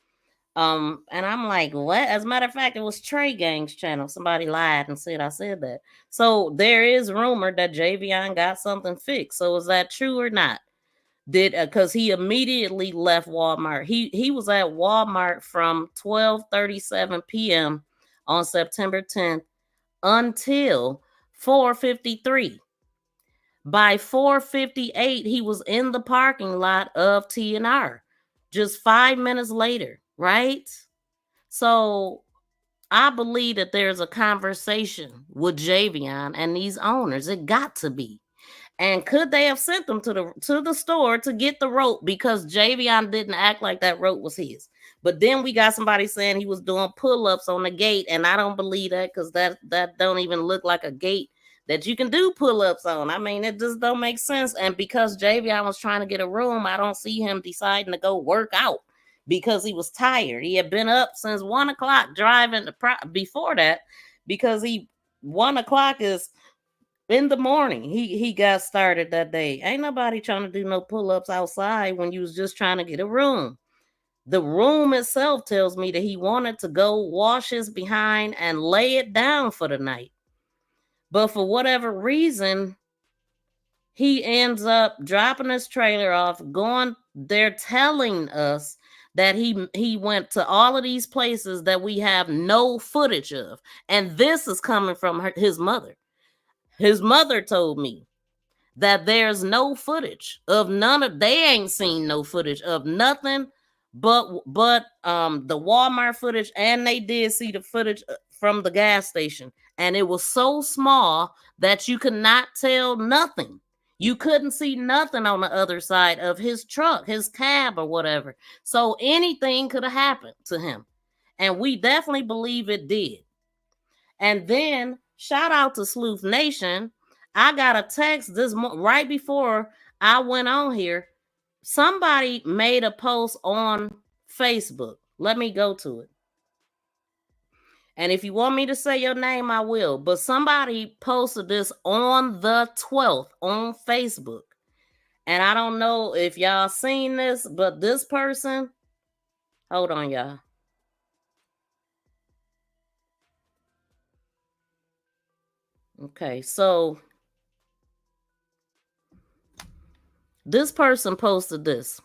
and I'm like, what? As a matter of fact, it was Trey Gang's channel. Somebody lied and said I said that. So there is rumor that Javion got something fixed. So is that true or not? Because he immediately left Walmart. He was at Walmart from 12:37 p.m. on September 10th until 4:53. By 4:58, he was in the parking lot of TNR. Just 5 minutes later, right? So I believe that there's a conversation with Javion and these owners. It got to be. And could they have sent them to the store to get the rope, because Javion didn't act like that rope was his? But then we got somebody saying he was doing pull-ups on the gate, and I don't believe that, because that don't even look like a gate that you can do pull-ups on. I mean, it just don't make sense. And because Javion was trying to get a room, I don't see him deciding to go work out because he was tired. He had been up since 1 o'clock driving before that, because 1 o'clock is in the morning. He got started that day. Ain't nobody trying to do no pull-ups outside when you was just trying to get a room. The room itself tells me that he wanted to go wash his behind and lay it down for the night. But for whatever reason, he ends up dropping his trailer off, going there, telling us that he went to all of these places that we have no footage of. And this is coming from his mother. His mother told me that there's no footage of they ain't seen no footage of nothing but the Walmart footage, and they did see the footage from the gas station, and it was so small that you could not tell nothing. You couldn't see nothing on the other side of his truck, his cab or whatever. So anything could have happened to him, and we definitely believe it did. And then shout out to Sleuth Nation. I got a text right before I went on here. Somebody made a post on Facebook. Let me go to it. And if you want me to say your name, I will. But somebody posted this on the 12th on Facebook. And I don't know if y'all seen this, but this person, hold on, y'all. Okay, so this person posted this.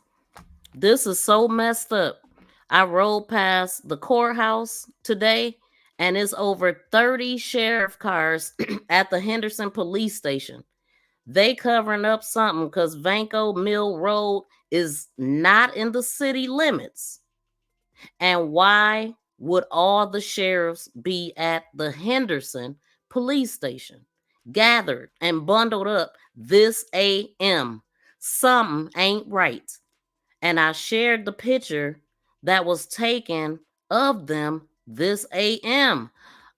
This is so messed up. I rode past the courthouse today, and it's over 30 sheriff cars at the Henderson police station. They covering up something because Vanco Mill Road is not in the city limits. And why would all the sheriffs be at the Henderson police station, gathered and bundled up this AM? Something ain't right. And I shared the picture that was taken of them this AM.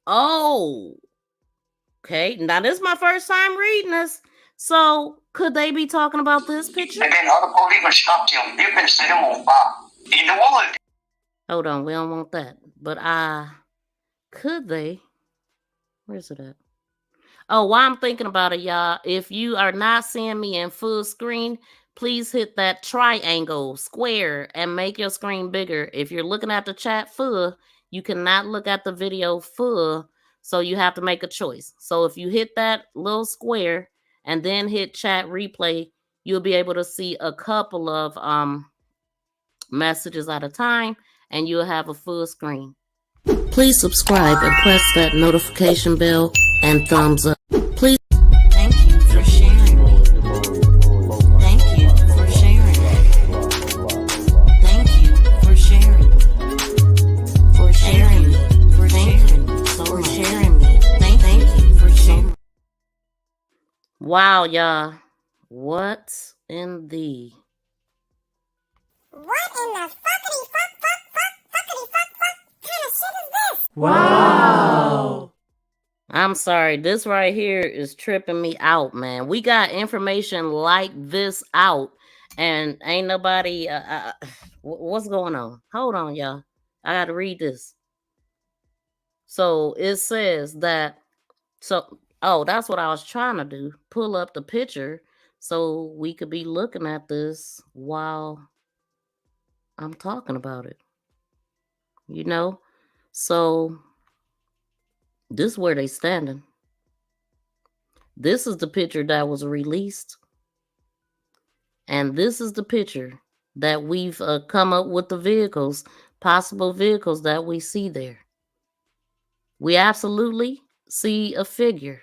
Oh, okay. Now, this is my first time reading this. So, could they be talking about this picture? Hold on, we don't want that. But could they? Where's it at? Oh, while I'm thinking about it, y'all, if you are not seeing me in full screen, please hit that triangle, square, and make your screen bigger. If you're looking at the chat full, you cannot look at the video full, so you have to make a choice. So if you hit that little square and then hit chat replay, you'll be able to see a couple of messages at a time, and you'll have a full screen. Please subscribe and press that notification bell and thumbs up. Please. Thank you for sharing me. Thank you for sharing me. Thank you for sharing me. For sharing me. For sharing me. For sharing me. Thank you for sharing. Wow, y'all. What in the... Wow. I'm sorry. This right here is tripping me out, man. We got information like this out and ain't nobody... what's going on? Hold on, y'all. I got to read this. So it says that... Oh, that's what I was trying to do. Pull up the picture so we could be looking at this while I'm talking about it. You know? So... this is where they standing. This is the picture that was released. And this is the picture that we've come up with the vehicles, possible vehicles that we see there. We absolutely see a figure.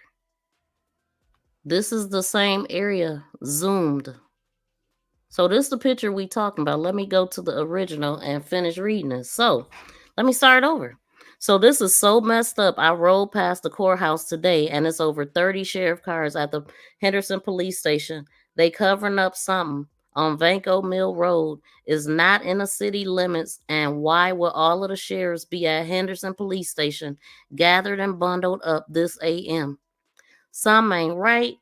This is the same area zoomed. So this is the picture we talking about. Let me go to the original and finish reading this. So let me start over. So this is so messed up. I rode past the courthouse today and it's over 30 sheriff cars at the Henderson police station. They covering up something on Vanco Mill Road. Is not in the city limits. And why will all of the sheriffs be at Henderson police station gathered and bundled up this AM? Some ain't right.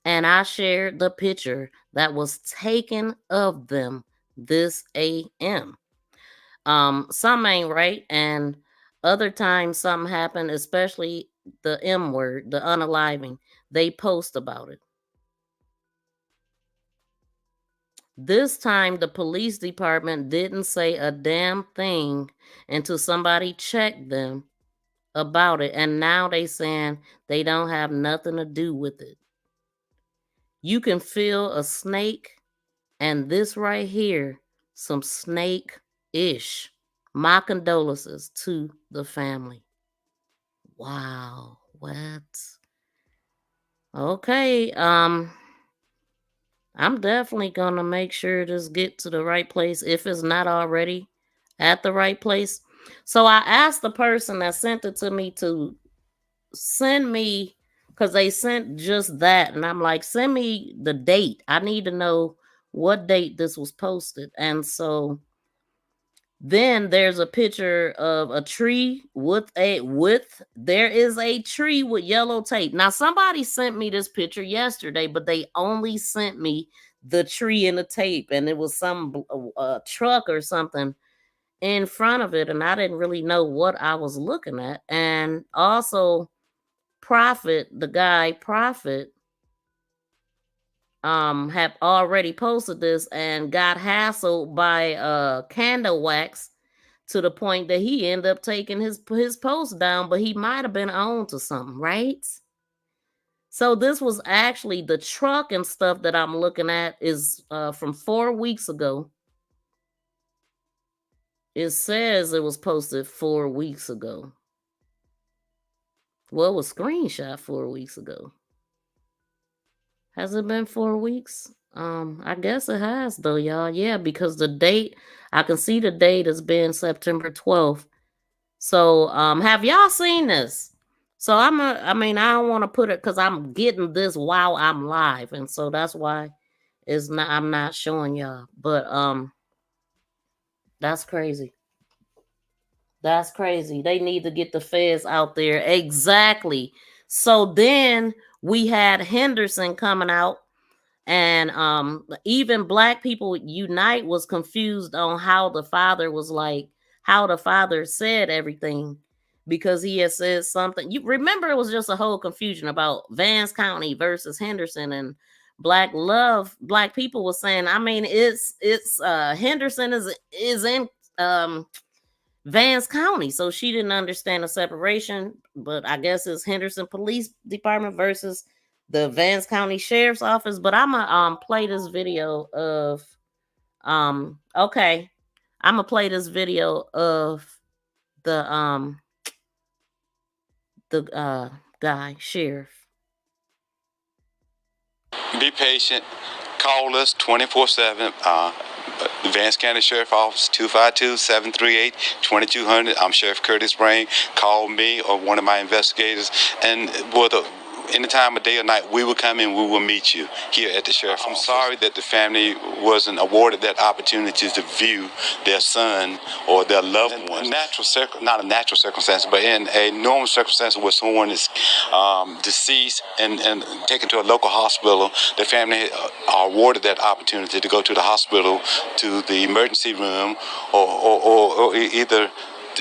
And I shared the picture that was taken of them this AM. Some ain't right, and other times something happened, especially the M word, the unaliving. They post about it. This time, the police department didn't say a damn thing until somebody checked them about it, and now they saying they don't have nothing to do with it. You can feel a snake, and this right here, some snake-ish. My condolences to the family. Wow, what? Okay, I'm definitely gonna make sure this get to the right place if it's not already at the right place. So I asked the person that sent it to me to send me, because they sent just that, and I'm like, send me the date. I need to know what date this was posted. And so then there's a picture of a tree there is a tree with yellow tape. Now somebody sent me this picture yesterday, but they only sent me the tree and the tape, and it was some truck or something in front of it, and I didn't really know what I was looking at. And also the guy Prophet have already posted this and got hassled by candle wax to the point that he ended up taking his post down, but he might have been on to something, right? So this was actually the truck and stuff that I'm looking at is from 4 weeks ago. It says it was posted 4 weeks ago. Well, it was screenshot 4 weeks ago. Has it been 4 weeks? I guess it has though, y'all. Yeah, because the date, I can see the date has been September 12th. So, have y'all seen this? So I don't want to put it because I'm getting this while I'm live, and so that's why I'm not showing y'all. But that's crazy. That's crazy. They need to get the feds out there. Exactly. So then we had Henderson coming out, and even Black People Unite was confused on how the father said everything, because he had said something. You remember, it was just a whole confusion about Vance County versus Henderson, and Black People was saying, I mean, it's Henderson is in Vance County, so she didn't understand the separation. But I guess it's Henderson Police Department versus the Vance County Sheriff's Office. But I'm gonna play this video of okay, I'm gonna play this video of the guy sheriff. Be patient. Call us 24/7. The Vance County Sheriff Office, 252-738-2200. I'm Sheriff Curtis Brain. Call me or one of my investigators, and any time of day or night, we will come in, we will meet you here at the Sheriff's Office. I'm sorry that the family wasn't awarded that opportunity to view their son or their loved one. Not a natural circumstance, but in a normal circumstance where someone is deceased and taken to a local hospital, the family are awarded that opportunity to go to the hospital, to the emergency room, or either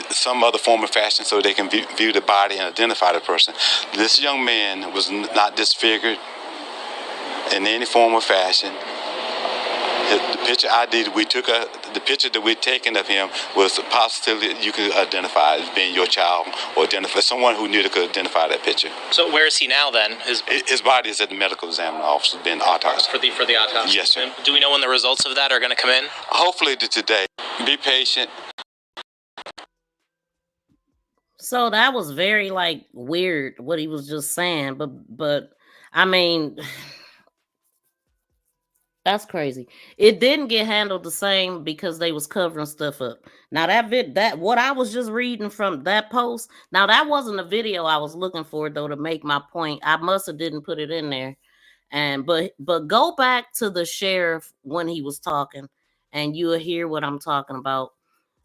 some other form of fashion so they can view the body and identify the person. This young man was not disfigured in any form or fashion. The picture ID that we took, the picture that we'd taken of him was a possibility you could identify as being your child, or identify someone who knew that could identify that picture. So where is he now then? His body is at the medical examiner's office being autopsied. For the autopsy? Yes, sir. Do we know when the results of that are going to come in? Hopefully today. Be patient. So that was very weird what he was just saying, but I mean, that's crazy. It didn't get handled the same because they was covering stuff up. Now that what I was just reading from that post, now that wasn't a video I was looking for though to make my point. I must have didn't put it in there. And but go back to the sheriff when he was talking, and you'll hear what I'm talking about.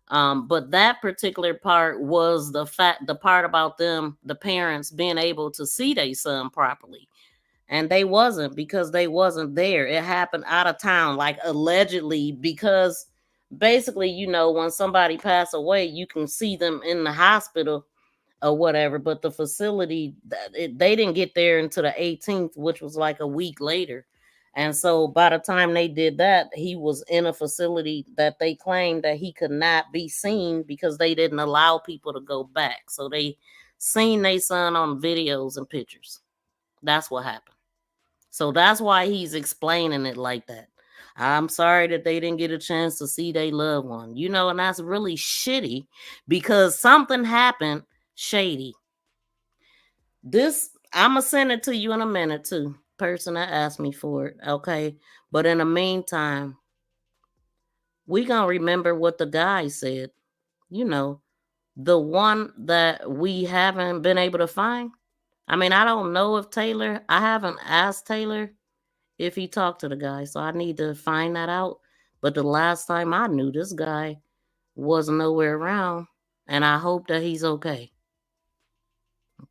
But that particular part was the part about them, the parents being able to see their son properly. And they wasn't, because they wasn't there. It happened out of town, allegedly, because basically, when somebody passed away, you can see them in the hospital or whatever. But the facility, they didn't get there until the 18th, which was a week later. And so by the time they did that, he was in a facility that they claimed that he could not be seen because they didn't allow people to go back. So they seen their son on videos and pictures. That's what happened. So that's why he's explaining it like that. I'm sorry that they didn't get a chance to see their loved one, and that's really shitty because something happened shady. I'm going to send it to you in a minute too. Person that asked me for it, okay? But in the meantime, we gonna remember what the guy said. The one that we haven't been able to find. I mean, I don't know if I haven't asked Taylor if he talked to the guy, so I need to find that out. But the last time I knew, this guy was nowhere around, and I hope that he's okay.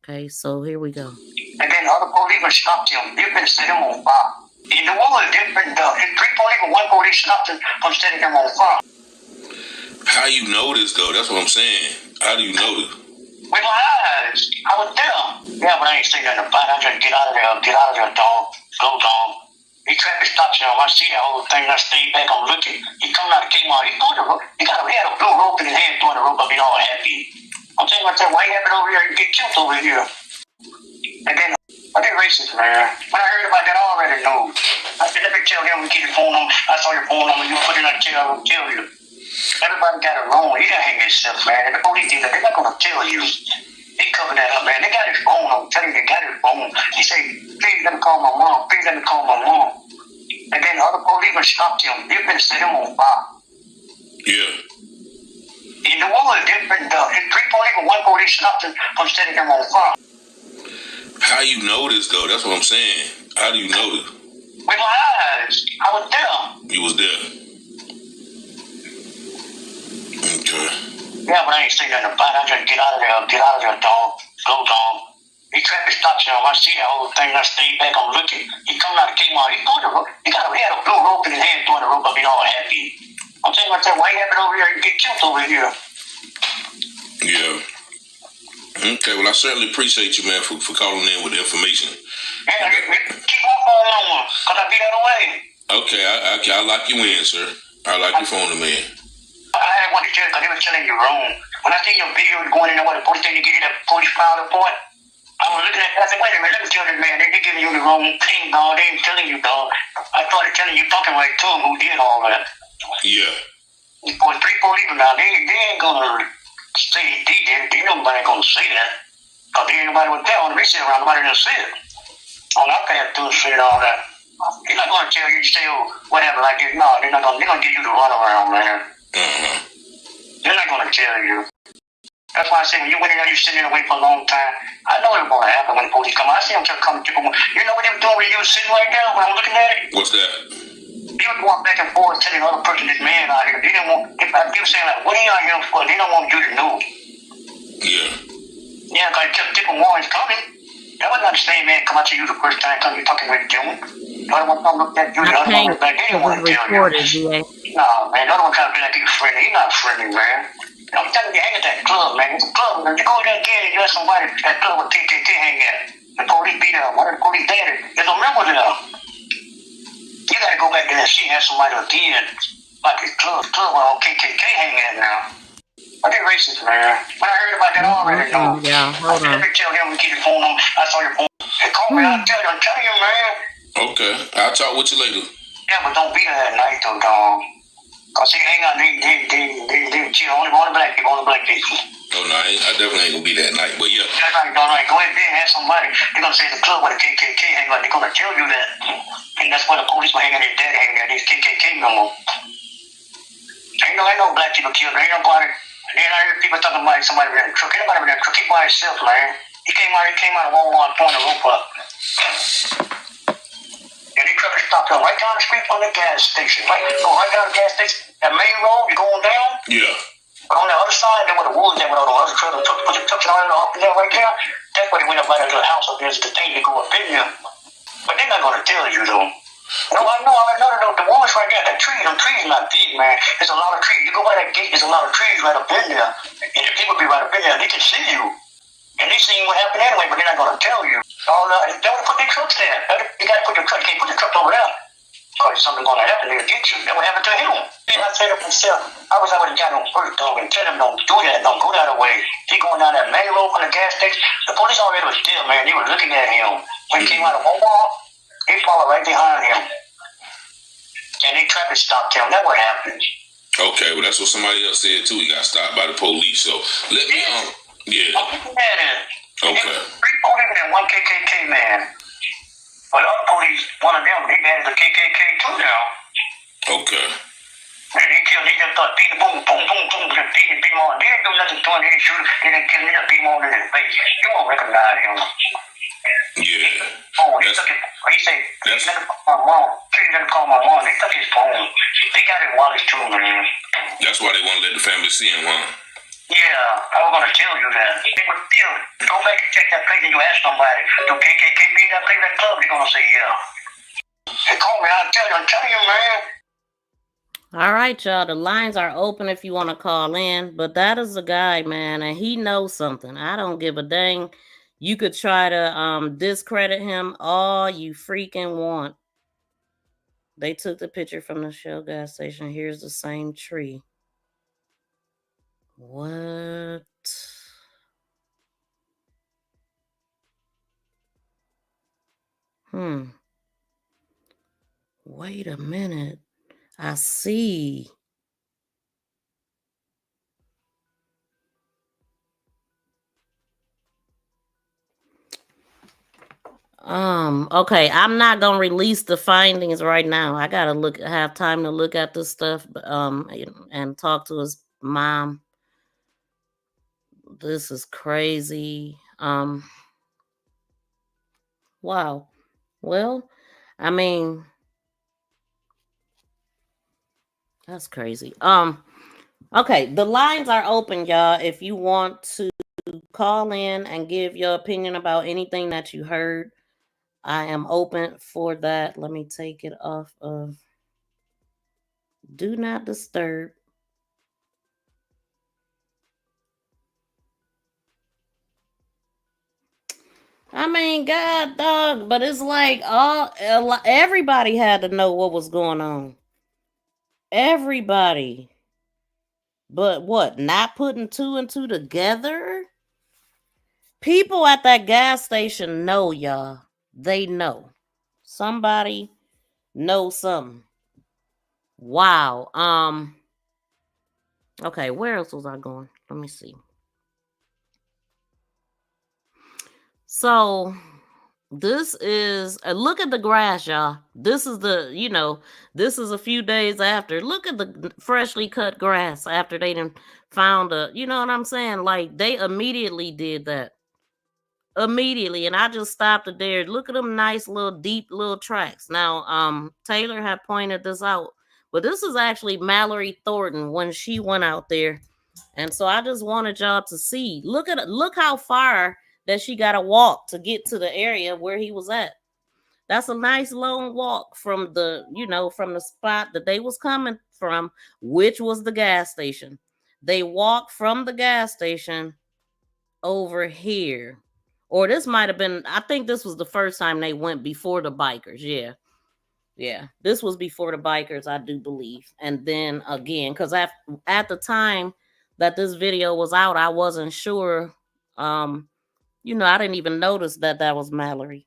Okay, so here we go. And then other policemen stopped him. They've been setting him on fire. In the woods, they've been 3 police, 1 police stopped him from setting him on fire. How you know this, though? That's what I'm saying. How do you know this? With my eyes. I was there. Yeah, but I ain't seen nothing about it. I just get out of there, dog. Go, dog. He tried to stop him. I see that whole thing. I stayed back. I'm looking. He come out, came out. He had a blue rope in his hand, throwing the rope up. He all happy. I'm saying myself, why you happen over here and get killed over here? And then I get racist, man. When I heard about that, I already knew. I said, let me tell him, get your phone on. I saw your phone on, and you put it in a tail, I will tell you. Everybody got it wrong. He didn't hang himself, man. And the police did that. They're not going to tell you. They covered that up, man. They got his phone. I'm telling you, they got his phone. He said, please let me call my mom. Please let me call my mom. And then other policemen stopped him. They've been set him on fire. Yeah. In the woods, there's been 3 police and 1 police stopped him from setting him on fire. How you know this though? That's what I'm saying. How do you know this? With my eyes. I was there. You was there. Okay. Yeah, but I ain't saying nothing about it. I just get out of there, dog. Go, dog. He traffic stops him. I see that whole thing. I stayed back. I'm looking. He coming out of Kmart. He had a blue rope in his hand, throwing the rope up. He all happy. I'm saying myself, why you happen over here and get killed over here? Yeah. Okay, well, I certainly appreciate you, man, for calling in with the information. Yeah, keep my phone number, because I'll be out of the way. Okay, I lock you in, sir. I lock your phone number in. I had one to tell because they were telling you wrong. When I seen your video going in there with the police station to give you that police file report, I was looking at it, I said, wait a minute, let me tell this man, they giving you the wrong thing, dog. They ain't telling you, dog. I started telling you, talking right to him who did all that. Yeah. Boy, 3 police now, they ain't gonna say he did it. They nobody gonna say that. Because there ain't nobody with that on the research around, nobody done say it. On our path to say all that. They're not gonna tell you to say whatever like this. No, they're gonna give you the runaround, man. They're not gonna tell you. That's why I say when you went in there, you sitting there waiting for a long time. I know it was gonna happen when the police come. I see them come. You know what they were doing when you were sitting right there when I was looking at it? What's that? They would walk back and forth telling the other person, this man out here. They didn't want. They were saying like, what are you out here for? They don't want you to know. Yeah. Yeah, because they kept different warrants coming. That was not the same man come out to you the first time you talking with June. The other one come look at you. The other one look back. They didn't want to tell you. No, man. The other one trying to be like he's friendly. He's not friendly, man. I'm telling you, hang at that club, man. It's a club. If you go there again and you let somebody at that club with KKK hang at, the police be there. One of the police there. There's no members there. You gotta go back there and see have somebody again. Like this club where all KKK hang at now. I get racist, man. When I heard about that already, though. Yeah, hold on. Let me tell him we keep your phone on. I saw your phone. Hey, call me. I'm telling you, man. Okay, I'll talk with you later. Yeah, but don't be there at night, though, dog. Cause they hang out, they cheat only on the black people, Oh, no, I definitely ain't gonna be that night, but yeah. That's right, all right. Go ahead and have somebody. They're gonna say the club where the KKK hang out. They're gonna tell you that. And that's where the police were hanging their dad hanging there. These KKK no more. Ain't no black people killed. Ain't nobody. Then I hear people talking about somebody in a truck. Ain't nobody in a truck. He by himself, man. He came out of Walmart, pouring the rope up. And they truck stopped him right down the street from the gas station. Right down the gas station. That main road, you going down? Yeah. But on the other side, there were the woods there with all the other trucks. Put the trucks all up in there right there. That's where they went up by that little house up there. There's the thing to go up in there. But they're not going to tell you, though. No, I know. The woods right there, them trees not big, man. There's a lot of trees. You go by that gate, there's a lot of trees right up in there. And the people be right up in there. They can see you. And they seen what happened anyway, but they're not going to tell you. They want to put their trucks there. You got to put your truck. You can't put your truck over there. Because something going to happen, they'll get you. That would happen to him. And I said to myself, I was able to get on first, dog, and tell him don't do that. Don't go that way. He going down that main road from the gas station. The police already was still, man. They were looking at him. When he came out of Walmart, they followed right behind him. And they traffic stopped him. That's what happened. Okay, well, that's what somebody else said, too. He got stopped by the police. So, let me, yeah. Okay. 3 police and 1 KKK man. But the other police, one of them, they bad as a KKK too now. Okay. And they just start beating, boom, just beat him on. They didn't do nothing to him. They didn't shoot him. They didn't kill him. They just beat him on in his face. You won't recognize him. Yeah. He took it. He said, please let him call my mom. Please let him call my mom. They took his phone. They got his wallet too, man. That's why they want to let the family see him, huh? Yeah, I was going to tell you that. They would still go back and check that place and you ask somebody, do KKK be in that place, that club? They're going to say, yeah. Hey, call me. I'm telling you, man. All right, y'all. The lines are open if you want to call in, but that is a guy, man, and he knows something. I don't give a dang. You could try to discredit him all you freaking want. They took the picture from the Shell gas station. Here's the same tree. What? Wait a minute. I see. Okay, I'm not gonna release the findings right now. I gotta have time to look at this stuff, and talk to his mom. This is crazy. Wow. Well, I mean, that's crazy. Okay, the lines are open, y'all. If you want to call in and give your opinion about anything that you heard, I am open for that. Let me take it off of Do Not Disturb. I mean, God, dog, but it's like everybody had to know what was going on. Everybody. But what? Not putting two and two together? People at that gas station know, y'all. They know. Somebody knows something. Wow. Okay, where else was I going? Let me see. So this is look at the grass, y'all. This is this is a few days after. Look at the freshly cut grass after they done found you know what I'm saying? Like they immediately did that. Immediately, and I just stopped it there. Look at them nice little deep little tracks. Now, Taylor had pointed this out, but this is actually Mallory Thornton when she went out there. And so I just wanted y'all to see. Look how far that she got to walk to get to the area where he was at. That's a nice long walk from from the spot that they was coming from, which was the gas station. They walked from the gas station over here. Or this might have been, I think this was the first time they went before the bikers. Yeah. Yeah. This was before the bikers, I do believe. And then again, because at the time that this video was out, I wasn't sure. I didn't even notice that was Mallory.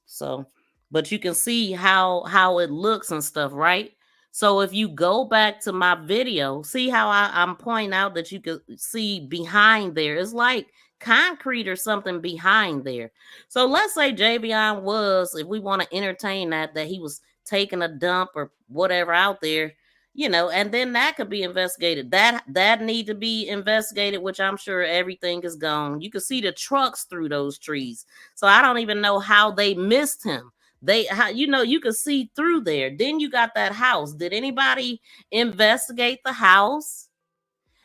So, but you can see how it looks and stuff, right? So if you go back to my video, see how I'm pointing out that you can see behind there. It's like concrete or something behind there. So let's say Javion was, if we want to entertain that he was taking a dump or whatever out there, and then that could be investigated. That need to be investigated, which I'm sure everything is gone. You can see the trucks through those trees. So I don't even know how they missed him. You could see through there. Then you got that house. Did anybody investigate the house?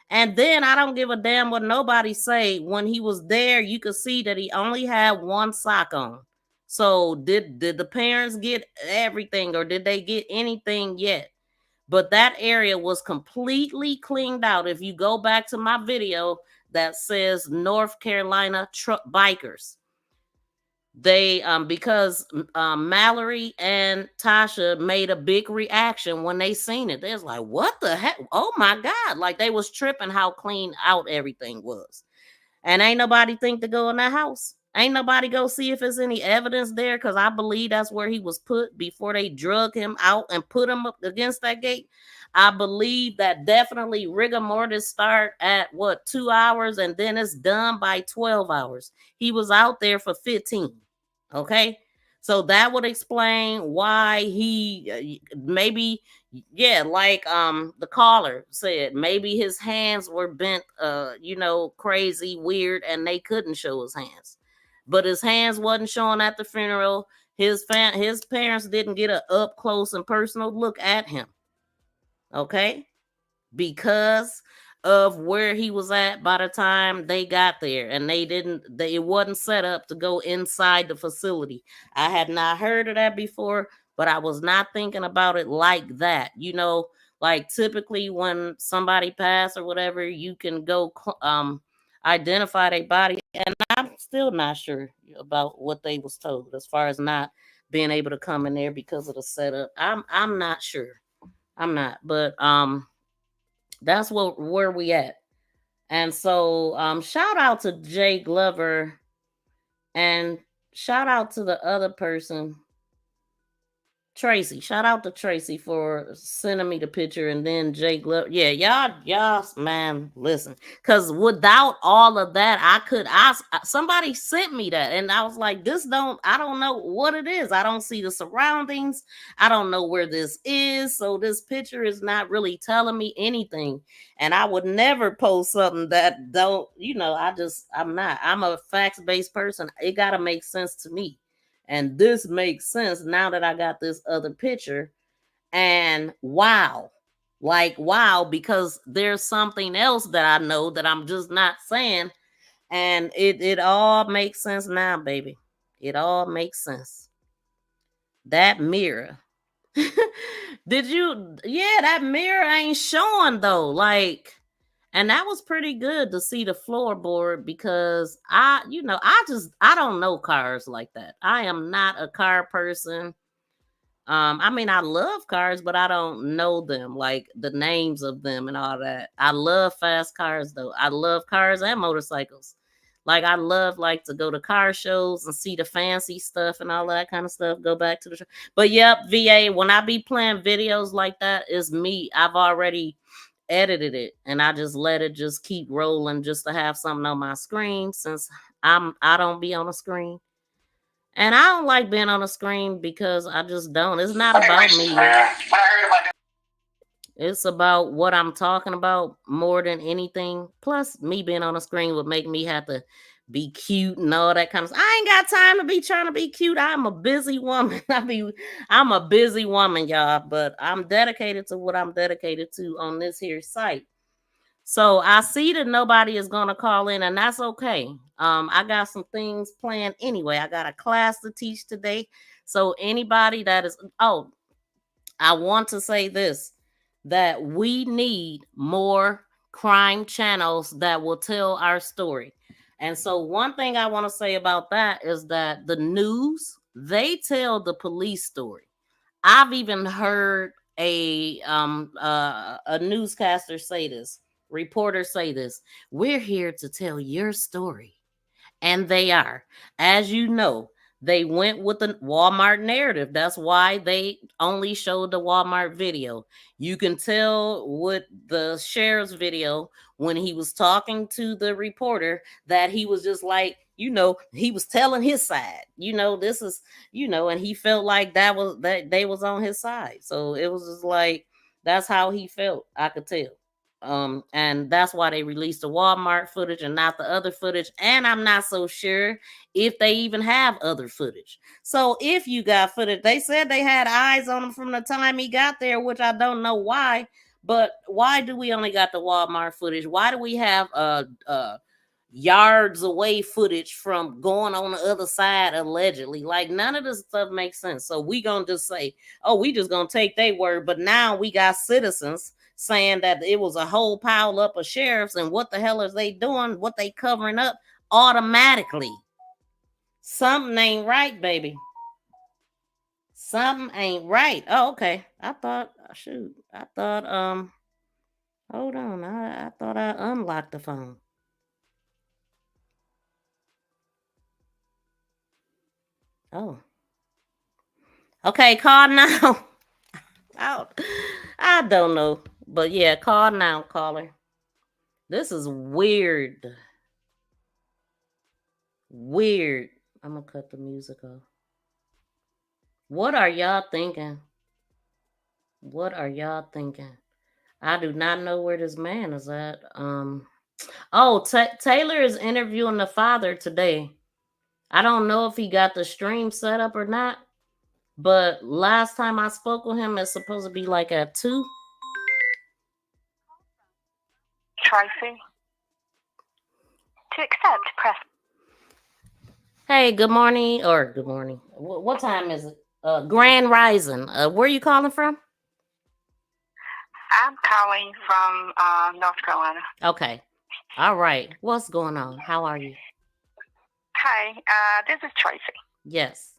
And then I don't give a damn what nobody say. When he was there, you could see that he only had one sock on. So did the parents get everything, or did they get anything yet? But that area was completely cleaned out. If you go back to my video that says North Carolina truck bikers, they because Mallory and Tasha made a big reaction when they seen it. They was like, what the heck? Oh my God. Like they was tripping how clean out everything was. And ain't nobody think to go in that house. Ain't nobody go see if there's any evidence there, because I believe that's where he was put before they drug him out and put him up against that gate. I believe that definitely rigor mortis start at 2 hours, and then it's done by 12 hours. He was out there for 15. Okay. So that would explain why he maybe, like the caller said, maybe his hands were bent crazy, weird, and they couldn't show his hands. But his hands wasn't showing at the funeral. His parents didn't get an up close and personal look at him. Okay? Because of where he was at by the time they got there, and it wasn't set up to go inside the facility. I had not heard of that before, but I was not thinking about it like that. Like typically when somebody passed or whatever, you can go identify their body, and I'm still not sure about what they was told as far as not being able to come in there because of the setup. I'm not sure. I'm not, but that's where we at. And so shout out to Jay Glover, and shout out to the other person. Tracy, shout out to Tracy for sending me the picture, and then Jake. Yeah, y'all, man, listen, because without all of that, somebody sent me that, and I was like, I don't know what it is. I don't see the surroundings. I don't know where this is, so this picture is not really telling me anything. And I would never post something that don't, I'm a facts-based person. It gotta make sense to me. And this makes sense now that I got this other picture. And wow, because there's something else that I know that I'm just not saying. And it all makes sense now, baby. It all makes sense. That mirror. That mirror ain't showing though. And that was pretty good to see the floorboard, because I don't know cars like that. I am not a car person. I love cars, but I don't know them, like the names of them and all that. I love fast cars though. I love cars and motorcycles. I love to go to car shows and see the fancy stuff and all that kind of stuff. Go back to the show. But yep, VA, when I be playing videos like that, it's me. I've already edited it and I just let it just keep rolling just to have something on my screen, since I don't be on the screen. And I don't like being on the screen because I just don't. It's not about me. It's about what I'm talking about more than anything. Plus, me being on the screen would make me have to be cute and all that kind of stuff. I ain't got time to be trying to be cute. I'm a busy woman. I'm a busy woman, y'all. But I'm dedicated to what I'm dedicated to on this here site. So I see that nobody is going to call in, and that's okay. I got some things planned anyway. I got a class to teach today. So anybody that is, I want to say this, that we need more crime channels that will tell our story. And so one thing I want to say about that is that the news, they tell the police story. I've even heard a newscaster say this, reporter say this: we're here to tell your story. And they are. As you know, they went with the Walmart narrative. That's why they only showed the Walmart video. You can tell with the sheriff's video, when he was talking to the reporter, that he was just he was telling his side. This is, and he felt like that they was on his side. So it was just that's how he felt. I could tell. And that's why they released the Walmart footage and not the other footage. And I'm not so sure if they even have other footage. So if you got footage, they said they had eyes on him from the time he got there, which I don't know why. But why do we only got the Walmart footage? Why do we have yards away footage from going on the other side allegedly? None of this stuff makes sense. So we gonna just say, we just gonna take their word. But now we got citizens saying that it was a whole pile up of sheriffs, and what the hell is they doing? What they covering up automatically? Something ain't right, baby. Something ain't right. Oh, okay. I thought, hold on. I thought I unlocked the phone. Oh. Okay, call now. I don't know. But yeah, call now, caller. This is weird. Weird. I'm gonna cut the music off. What are y'all thinking? What are y'all thinking? I do not know where this man is at. Taylor is interviewing the father today. I don't know if he got the stream set up or not, but last time I spoke with him, it's supposed to be at 2. Tracy. To accept, press. Hey, good morning. What time is it? Grand Rising. Where are you calling from? I'm calling from North Carolina. Okay. All right. What's going on? How are you? Hi, this is Tracy. Yes.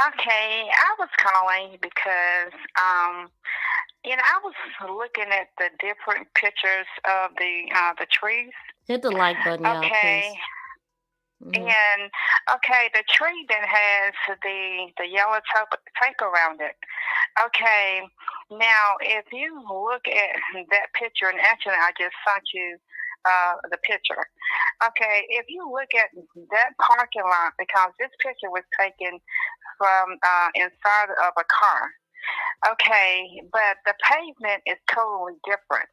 Okay, I was calling because, I was looking at the different pictures of the trees. Hit the like button, y'all, okay. please. And okay, the tree that has the yellow tape around it. Okay, now if you look at that picture, and actually I just sent you the picture. Okay, if you look at that parking lot, because this picture was taken from inside of a car. Okay, but the pavement is totally different.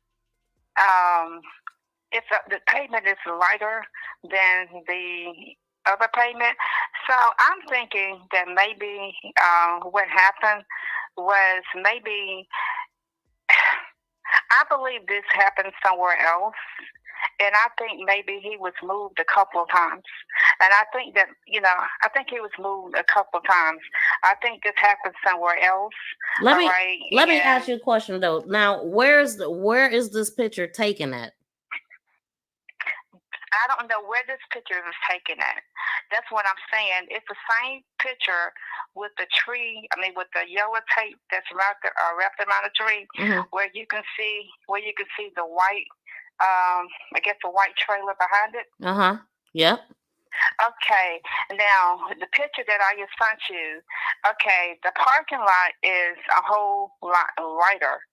The pavement is lighter than the other pavement. So I'm thinking that maybe what happened was maybe, I believe this happened somewhere else. And I think maybe he was moved a couple of times. And I think that, I think he was moved a couple of times. I think this happened somewhere else. Let me ask you a question though. Now, where is this picture taken at? I don't know where this picture was taken at. That's what I'm saying. It's the same picture with the tree. I mean, with the yellow tape that's wrapped around the tree, where you can see the white. I guess the white trailer behind it. Yep. Okay. Now the picture that I just sent you. Okay, the parking lot is a whole lot wider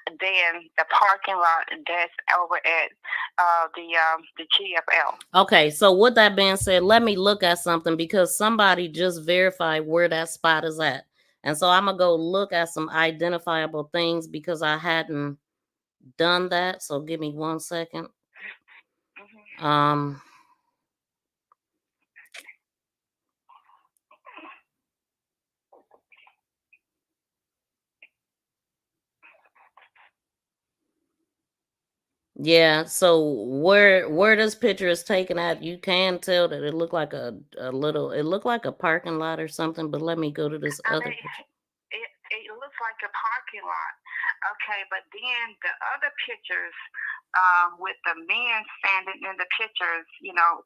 than the parking lot that's over at the GFL. Okay, so with that being said, let me look at something because somebody just verified where that spot is at. And so I'm going to go look at some identifiable things because I hadn't done that. So give me 1 second. Yeah, so where this picture is taken at, you can tell that it looked like it looked like a parking lot or something, but let me go to this other picture. It looks like a parking lot. Okay, but then the other pictures with the men standing in the pictures,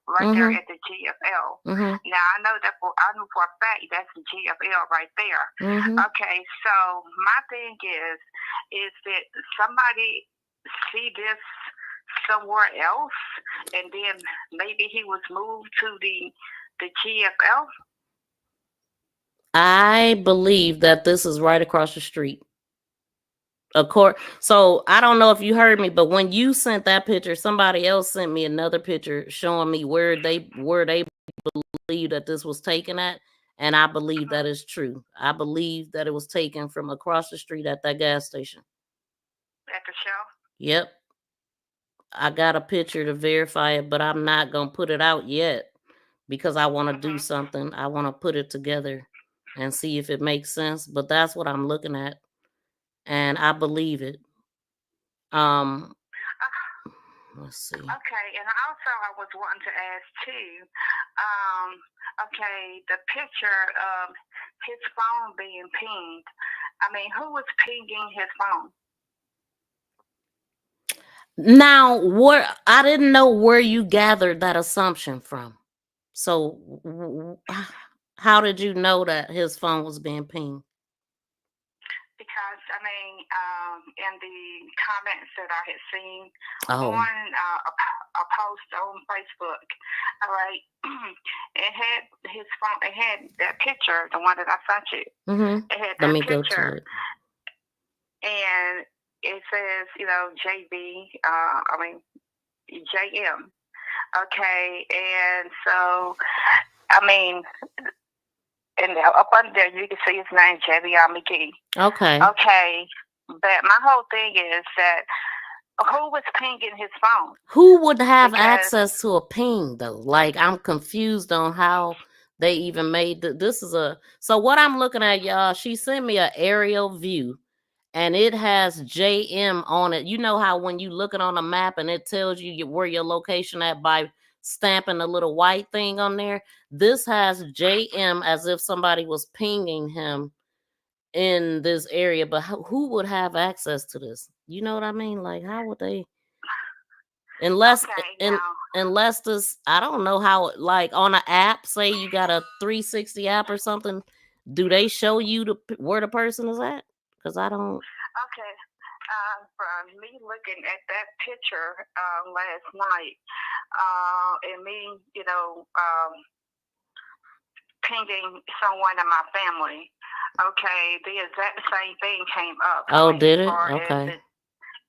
right there at the GFL. Now I know for a fact that's the GFL right there. Okay, so my thing is that somebody see this somewhere else, and then maybe he was moved to the GFL. I believe that this is right across the street. So I don't know if you heard me, but when you sent that picture, somebody else sent me another picture showing me where they believe that this was taken at, and I believe that is true. I believe that it was taken from across the street at that gas station. At the Shell? Yep. I got a picture to verify it, but I'm not gonna put it out yet because I want to do something. I want to put it together and see if it makes sense. But that's what I'm looking at, and I believe it. Let's see. Okay, and also I was wanting to ask too. Okay, the picture of his phone being pinged. I mean, who was pinging his phone? Now, I didn't know where you gathered that assumption from. So, how did you know that his phone was being pinged? Because I mean, in the comments that I had seen on a post on Facebook, all right, it had his phone. It had that picture, the one that I sent you. It had that Let me picture, go to it. And it says, JB. JM. Okay, and so I mean. And up under there, you can see his name, Javion Magee. Okay. Okay. But my whole thing is that who was pinging his phone? Who would have access to a ping, though? Like, I'm confused on how they even made this is so what I'm looking at, y'all, she sent me an aerial view, and it has JM on it. You know how when you look it on a map and it tells you where your location at by stamping a little white thing on there. This has JM as if somebody was pinging him in this area, but who would have access to this? You know what I mean? Like, how would they? Unless this, I don't know how. Like on an app, say you got a 360 app or something. Do they show you where the person is at? Because I don't. Okay. from me looking at that picture last night, and me, pinging someone in my family. Okay, the exact same thing came up. Oh, did it? As far Okay.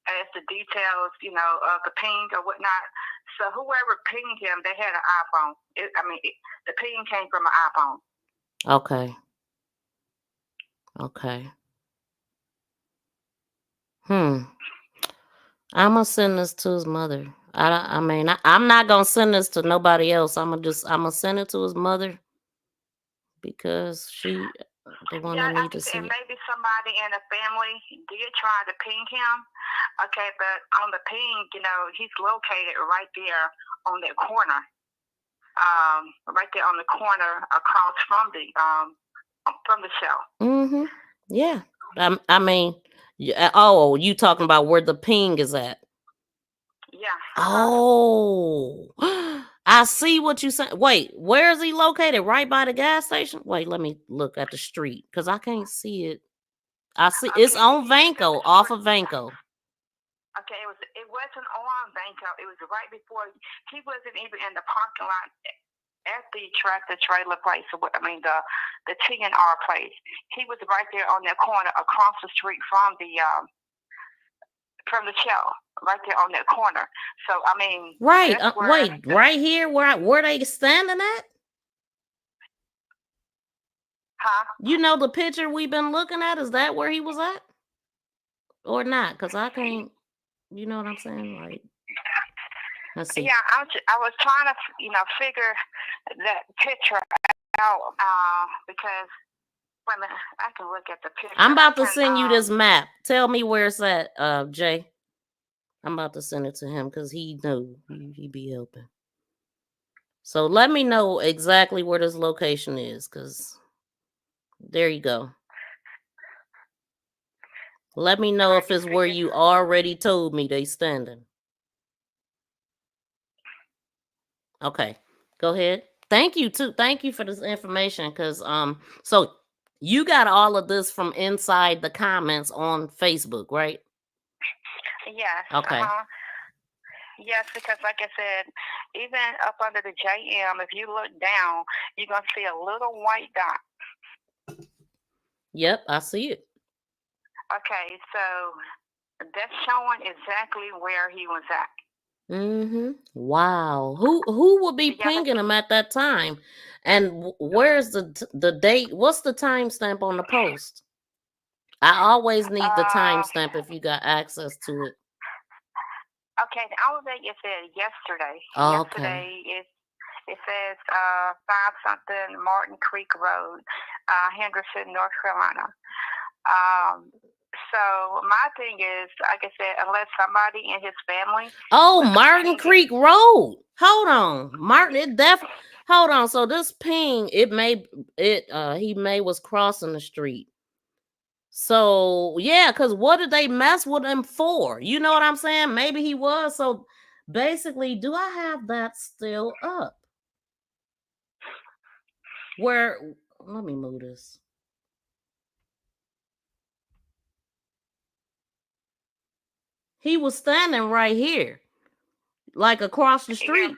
as the details, of the ping or whatnot. So whoever pinged him, they had an iPhone. The ping came from an iPhone. Okay. Okay. I'm gonna send this to his mother. I'm not gonna send this to nobody else. I'm gonna send it to his mother because she the one that need to see And it. maybe somebody in the family did try to ping him. Okay, but on the ping, he's located right there on that corner. Right there on the corner across from the show. Yeah. Oh, you talking about where the ping is at? Yeah. Oh, I see what you saying. Wait, where is he located? Right by the gas station? Wait, let me look at the street because I can't see it. I see it's on Vanco, off of Vanco. Okay, it wasn't on Vanco. It was right before. He wasn't even in the parking lot at the tractor trailer place. The T&R place. He was right there on that corner across the street from the show, right there on that corner. So right. Wait, right here where they standing at? Huh? You know the picture we've been looking at? Is that where he was at, or not? Because I can't. You know what I'm saying? Like, let's see. Yeah, I was trying to figure that picture out because when I can look at the picture. I'm about to send you this map. Tell me where it's at, Jay. I'm about to send it to him because he knew he be helping. So let me know exactly where this location is, because there you go. Let me know if it's where you already told me they standing. Okay, go ahead. Thank you too. Thank you for this information, because so you got all of this from inside the comments on Facebook, right? Yes. Okay. Yes, because like I said, even up under the JM, if you look down, you're going to see a little white dot. Yep, I see it. Okay, so that's showing exactly where he was at. Wow. Who would be pinging him at that time? And where's the date? What's the timestamp on the post? I always need the timestamp if you got access to it. Okay, the only thing it said yesterday. Oh, yesterday it says 5-something Martin Creek Road, Henderson, North Carolina. So my thing is, like I said, unless somebody in his family. Oh, Martin Creek Road. Hold on, Martin. Hold on. So this ping, he was crossing the street. So yeah, because what did they mess with him for? You know what I'm saying? Maybe he was. So basically, do I have that still up? Let me move this. He was standing right here, like across the street.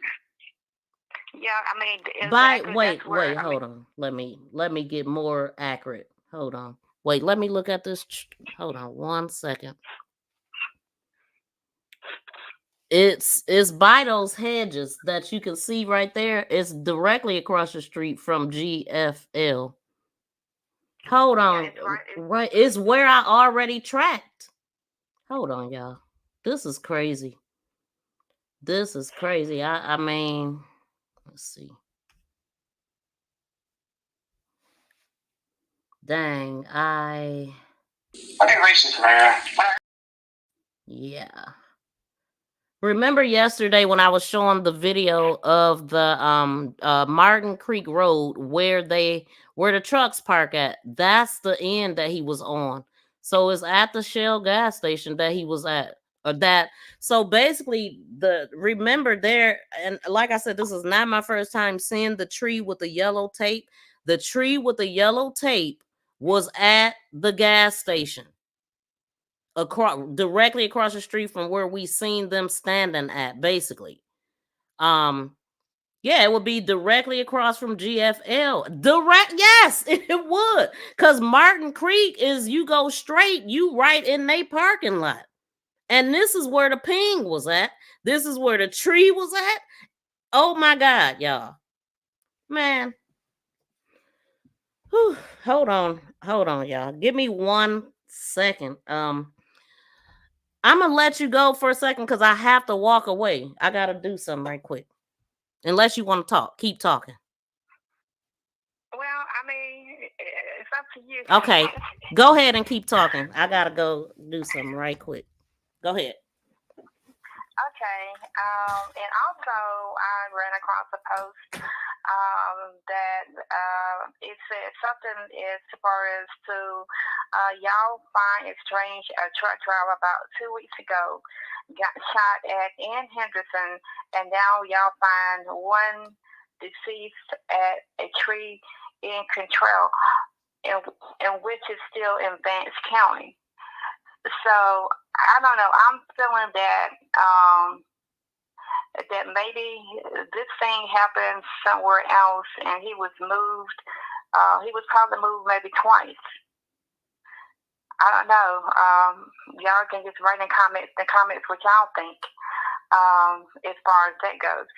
Yeah, wait, hold on. Let me get more accurate. Hold on. Wait, let me look at this. Hold on 1 second. It's by those hedges that you can see right there. It's directly across the street from GFL. Hold on. Right, it's where I already tracked. Hold on, y'all. This is crazy. This is crazy. I mean, let's see. Dang, I did racist, man. Yeah. Remember yesterday when I was showing the video of the Martin Creek Road where the trucks park at? That's the end that he was on. So it's at the Shell gas station that he was at. So basically remember there, and like I said, this is not my first time seeing the tree with the yellow tape. The tree with the yellow tape was at the gas station. directly across the street from where we seen them standing at, basically. Yeah, it would be directly across from GFL. Yes, it would. Because Martin Creek is, you go straight, you right in their parking lot. And this is where the ping was at. This is where the tree was at. Oh my God, y'all. Man. Whew. Hold on, y'all. Give me 1 second. I'm gonna let you go for a second because I have to walk away. I gotta do something right quick. Unless you want to talk, keep talking. Well, I mean, it's up to you. Okay, go ahead and keep talking. I gotta go do something right quick. Go ahead. Okay, and also I ran across a post that it said something as far as to y'all find it strange a truck driver about 2 weeks ago got shot at in Henderson, and now y'all find one deceased at a tree in Contrell, and which is still in Vance County. So I don't know. I'm feeling that that maybe this thing happened somewhere else, and he was moved. He was probably moved maybe twice. I don't know. Y'all can just write in the comments what y'all think as far as that goes.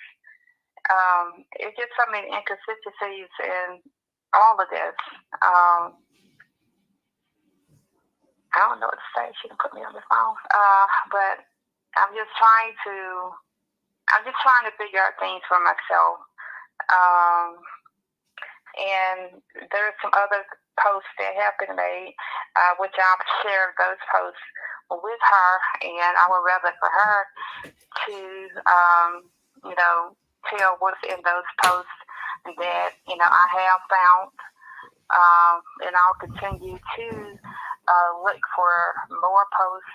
It's just so many inconsistencies in all of this. I don't know what to say. She can put me on the phone. But I'm just trying to figure out things for myself. And there's some other posts that have been made, which I've shared those posts with her, and I would rather for her to, tell what's in those posts that, I have found, and I'll continue to look for more posts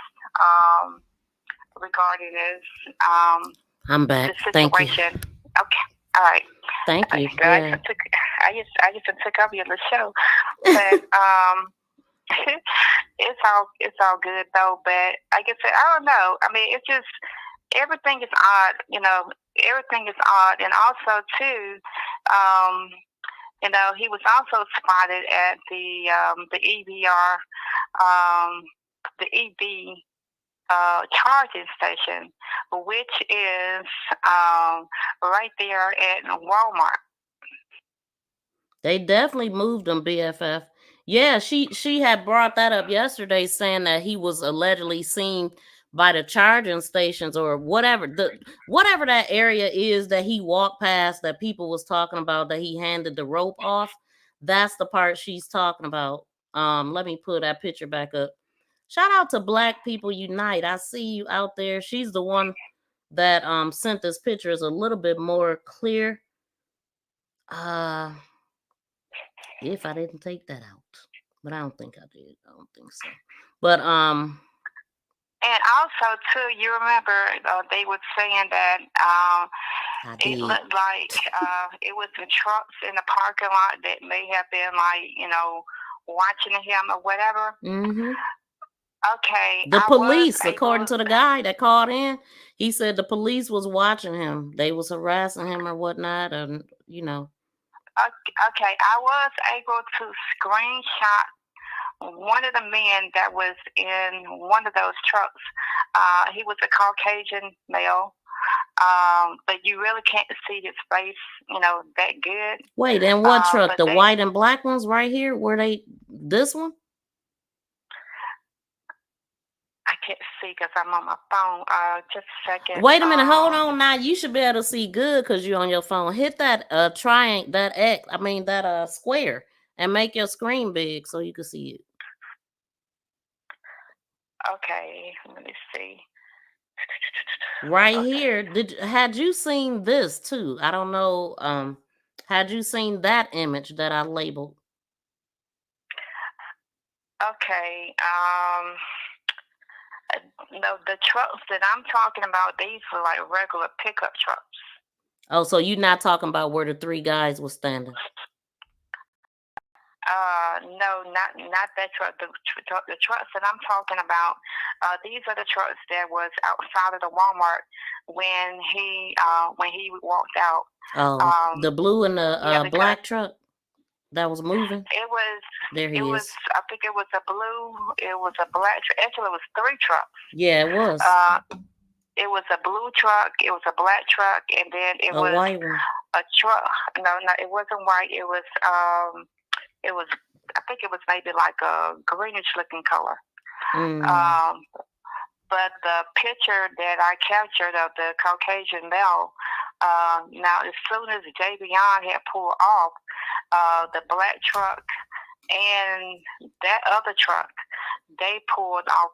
regarding this. I'm back. Thank you. Okay. All right. Thank you. Yeah. I just took over your little show, but it's all good though. But like I said, I don't know. I mean, it's just everything is odd. Everything is odd, and also too, he was also spotted at the EVR, the EV charging station, which is right there at Walmart. They definitely moved him, BFF. Yeah, she had brought that up yesterday, saying that he was allegedly seen by the charging stations or whatever that area is that he walked past that people was talking about, that he handed the rope off. That's the part she's talking about. Let me put that picture back up. Shout out to Black People Unite. I see you out there. She's the one that sent this picture. Is a little bit more clear. If I didn't take that out. But I don't think I did. I don't think so. But and also too, you remember they were saying that it looked like it was the trucks in the parking lot that may have been watching him or whatever. Mm-hmm. Okay. The police, according to the guy that called in, he said the police was watching him. They was harassing him or whatnot, and Okay, I was able to screenshot one of the men that was in one of those trucks. He was a Caucasian male, but you really can't see his face, that good. Wait, and what truck? The white and black ones right here? Were they this one? I can't see because I'm on my phone. Just a second. Wait a minute. Hold on now. You should be able to see good because you're on your phone. Hit that triangle, that X. I mean that square, and make your screen big so you can see it. Okay, let me see. Right here. Had you seen this too? I don't know. Had you seen that image that I labeled? Okay. No, the trucks that I'm talking about, these were like regular pickup trucks. Oh, so you're not talking about where the three guys were standing? No, not that truck. The trucks that I'm talking about, these are the trucks that was outside of the Walmart when he walked out. The blue and the black truck that was moving. It was. There he is. I think it was a blue. It was a black truck. Actually, it was 3 trucks. Yeah, it was. It was a blue truck. It was a black truck, and then it was white one. A truck. No, it wasn't white. It was. I think it was maybe like a greenish looking color. But the picture that I captured of the Caucasian male, now as soon as Javion had pulled off, the black truck and that other truck, they pulled off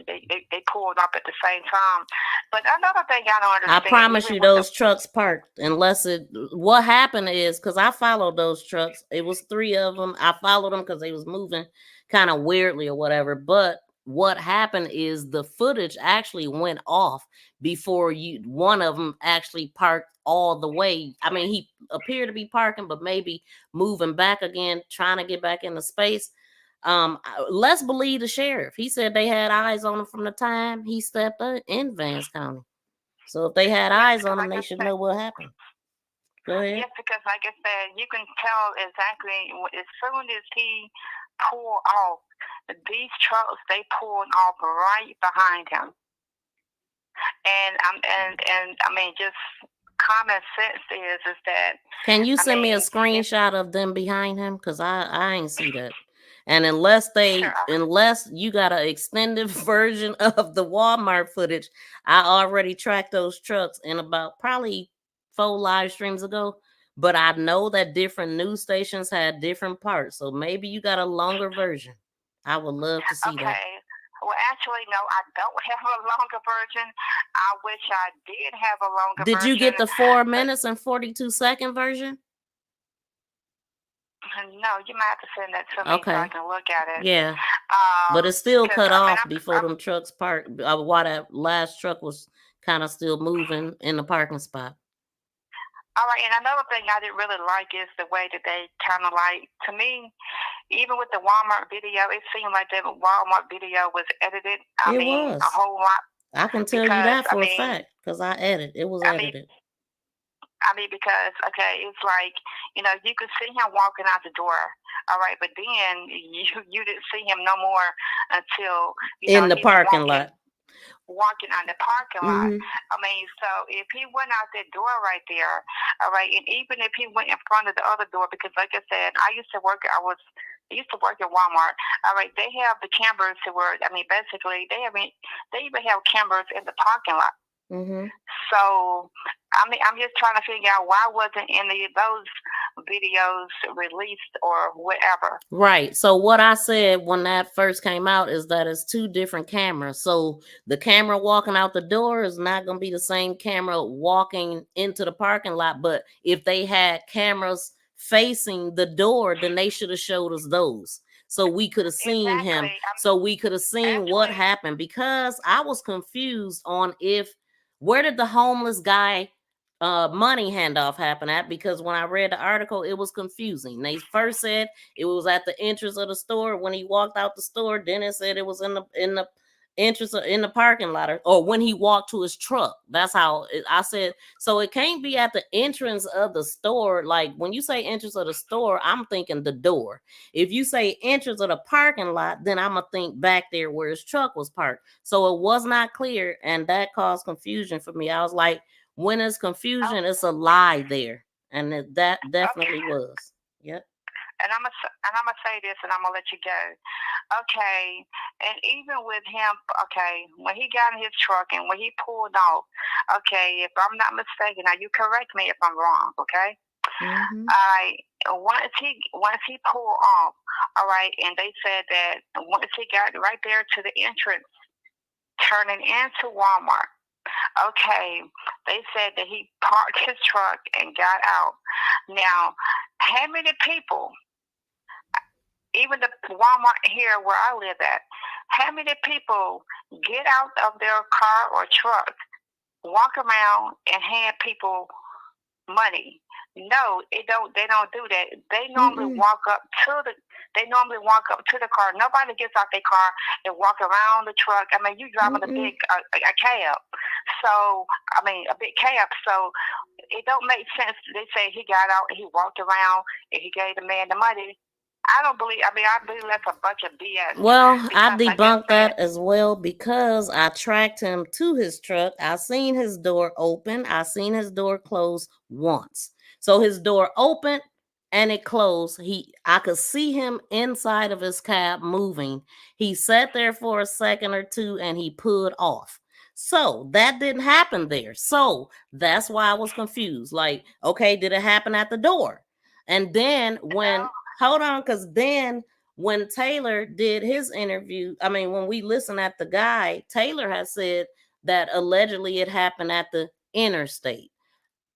they pulled off at the same time. But another thing I don't understand. I promise you those trucks parked what happened is, because I followed those trucks. It was 3 of them. I followed them because they was moving kind of weirdly or whatever. But what happened is the footage actually went off before one of them actually parked all the way. I mean, he appeared to be parking, but maybe moving back again, trying to get back into space. Let's believe the sheriff. He said they had eyes on him from the time he stepped in Vance County. So if they had eyes on him, they should know what happened. Go ahead. Yes, because like I said, you can tell exactly as soon as he pulled off, these trucks, they pulled off right behind him. And I mean, just common sense is that. Can you send me a screenshot of them behind him? Because I ain't see that. And unless you got an extended version of the Walmart footage, I already tracked those trucks in about probably 4 live streams ago. But I know that different news stations had different parts. So maybe you got a longer version. I would love to see that. Well, actually, no, I don't have a longer version. I wish I did have a longer version. Did you get the 4 minutes and 42-second version? No, you might have to send that to me so I can look at it. Yeah. But it's still cut off before them trucks parked. While that last truck was kind of still moving in the parking spot. All right, and another thing I didn't really like is the way that they kind of like, to me, even with the Walmart video, it seemed like the Walmart video was edited. I mean, a whole lot. I can tell you that for a fact because I edited. It was edited. Because, it's like, you could see him walking out the door, all right, but then you didn't see him no more until, in the parking lot. Walking on the parking lot. I mean, so if he went out that door right there, all right, and even if he went in front of the other door, because like I said, I used to work at Walmart. All right, they have the cameras basically they even have cameras in the parking lot. So I'm just trying to figure out why wasn't any of those videos released or whatever. Right. So what I said when that first came out is that it's 2 different cameras. So the camera walking out the door is not going to be the same camera walking into the parking lot. But if they had cameras facing the door, then they should have showed us those. So we could have seen him. So we could have seen what happened, because I was confused on where did the homeless guy money handoff happen at? Because when I read the article, it was confusing. They first said it was at the entrance of the store when he walked out the store. Then it said it was in the entrance in the parking lot, or when he walked to his truck. That's how I said. So it can't be at the entrance of the store. Like when you say entrance of the store, I'm thinking the door. If you say entrance of the parking lot, then I'm gonna think back there where his truck was parked. So it was not clear, and that caused confusion for me. I was like, when it's confusion, it's a lie there, and that definitely was. Yep. And I'm gonna say this, and I'm gonna let you go. Okay, and even with him, when he got in his truck and when he pulled off, if I'm not mistaken, now you correct me if I'm wrong, okay? Once he pulled off, all right, and they said that once he got right there to the entrance, turning into Walmart. Okay, they said that he parked his truck and got out. Now, how many people, even the Walmart here where I live at, how many people get out of their car or truck, walk around and hand people money. No, they don't do that. They normally walk up to the car. Nobody gets out their car and walk around the truck. I mean, you driving a big a cab. So, I mean, a big cab. So, it don't make sense. They say he got out and he walked around and he gave the man the money. I believe that's a bunch of BS. Well, I debunked that as well because I tracked him to his truck. I seen his door open. I seen his door close once. So his door opened and it closed. I could see him inside of his cab moving. He sat there for a second or two and he pulled off. So that didn't happen there. So that's why I was confused. Like, okay, did it happen at the door? And then hold on, because then when Taylor did his interview, I mean, when we listen at the guy, Taylor has said that allegedly it happened at the interstate.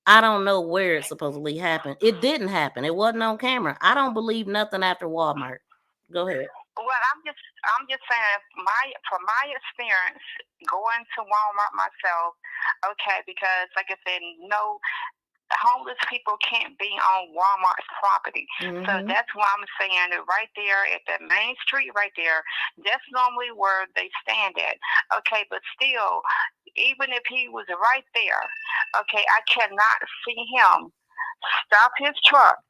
I don't know where it supposedly happened. It didn't happen. It wasn't on camera. I don't believe nothing after Walmart. Go ahead. Well, I'm just saying, from my experience going to Walmart myself, okay, because like I said, no. Homeless people can't be on Walmart's property. So that's why I'm saying that right there at the main street right there, that's normally where they stand at. Okay, but still, even if he was right there, okay, I cannot see him stop his truck,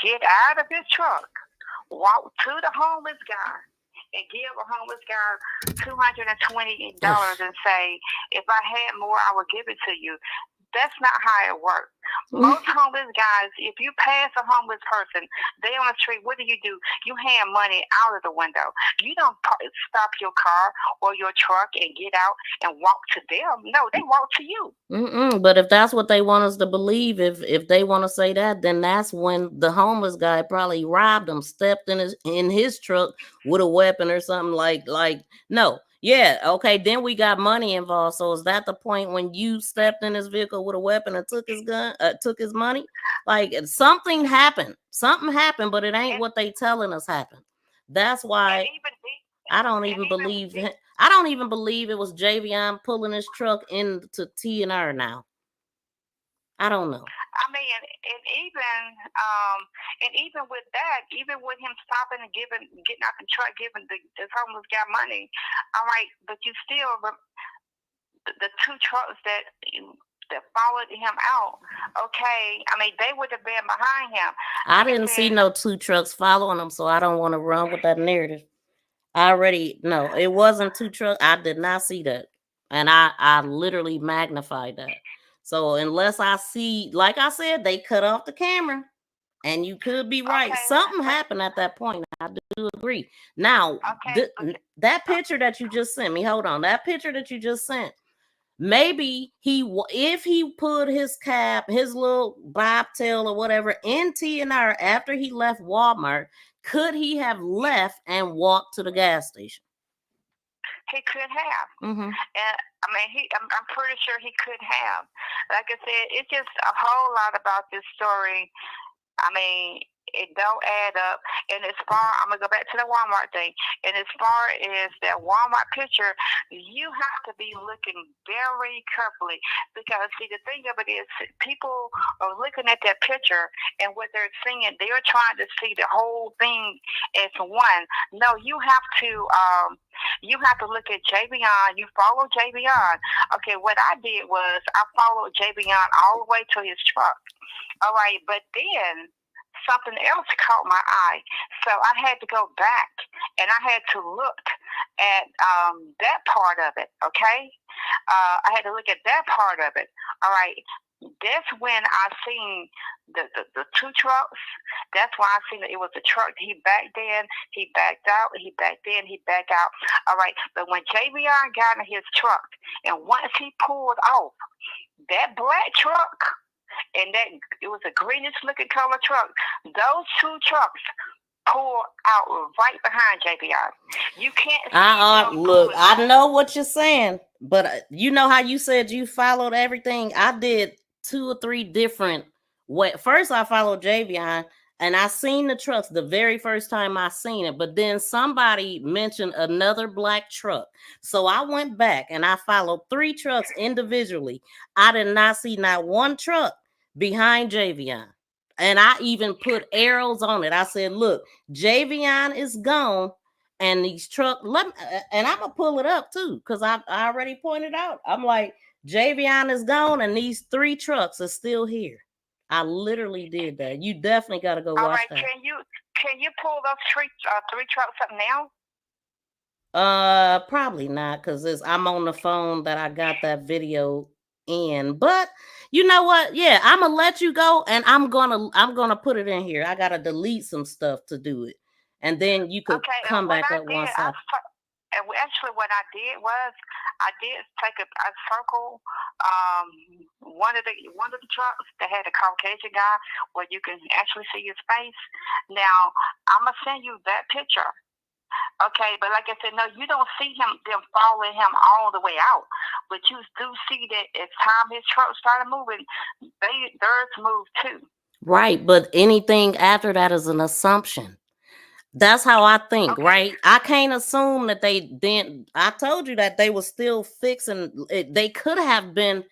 get out of his truck, walk to the homeless guy, and give a homeless guy $220 and say, if I had more, I would give it to you. That's not how it works. Most homeless guys, if you pass a homeless person, they on the street, what do? You hand money out of the window. You don't stop your car or your truck and get out and walk to them. No, they walk to you. But if that's what they want us to believe, if they want to say that, then that's when the homeless guy probably robbed him, stepped in his truck with a weapon or something like no. Yeah, okay, then we got money involved. So is that the point when you stepped in his vehicle with a weapon and took his gun, took his money? Like something happened. Something happened, but it ain't what they telling us happened. That's why I don't even believe it. I don't even believe it was Javion pulling his truck into TNR now. I don't know. I mean, and even with that, even with him stopping and getting out the truck, giving the homeless guy money, all right, but you still the two trucks that followed him out. Okay, I mean they would have been behind him. I didn't see no two trucks following him, so I don't want to run with that narrative. No, it wasn't two trucks. I did not see that, and I literally magnified that. So unless I see, like I said, they cut off the camera, and you could be right. Something happened at that point. I do agree. Now, that picture that you just sent me, hold on, that picture that you just sent, maybe if he put his cap, his little bobtail or whatever in TNR after he left Walmart, could he have left and walked to the gas station? He could have. And I mean, I'm pretty sure he could have. Like I said, it's just a whole lot about this story. I mean, it don't add up. And as far, I'm going to go back to the Walmart thing. And as far as that Walmart picture, you have to be looking very carefully. Because, see, the thing of it is, people are looking at that picture and what they're seeing, they're trying to see the whole thing as one. No, you have to look at Javion. You follow Javion. Okay, what I did was I followed Javion all the way to his truck. All right, but then something else caught my eye. So I had to go back and I had to look at that part of it, okay? I had to look at that part of it. All right. That's when I seen the two trucks. That's why I seen that it was a truck. He backed in, he backed out, he backed in, he backed out. All right. But when Javion got in his truck and once he pulled off, that black truck, and that it was a greenish looking color truck. Those two trucks pulled out right behind Javion. You can't look, I know what you're saying, but you know how you said you followed everything? I did 2 or 3 different ways. First, I followed Javion, and I seen the trucks the very first time I seen it, but then somebody mentioned another black truck. So I went back and I followed 3 trucks individually. I did not see not one truck behind Javion. And I even put arrows on it. I said, look, Javion is gone. And these trucks, and I'm gonna pull it up too, because I already pointed out. I'm like, Javion is gone, and these 3 trucks are still here. I literally did that. You definitely got to go watch that. Can you pull those 3 trucks up now? Probably not, because I'm on the phone that I got that video in. But you know what? Yeah, I'm gonna let you go, and I'm gonna put it in here. I gotta delete some stuff to do it. And then you could come back up once and actually what I did was I circle one of the trucks that had a Caucasian guy where you can actually see his face. Now I'm gonna send you that picture. Okay, but like I said, no, you don't see them following him all the way out, but you do see that as time his truck started moving, theirs moved too. Right, but anything after that is an assumption. That's how I think, right? I can't assume that I told you that they were still fixing it. They could have been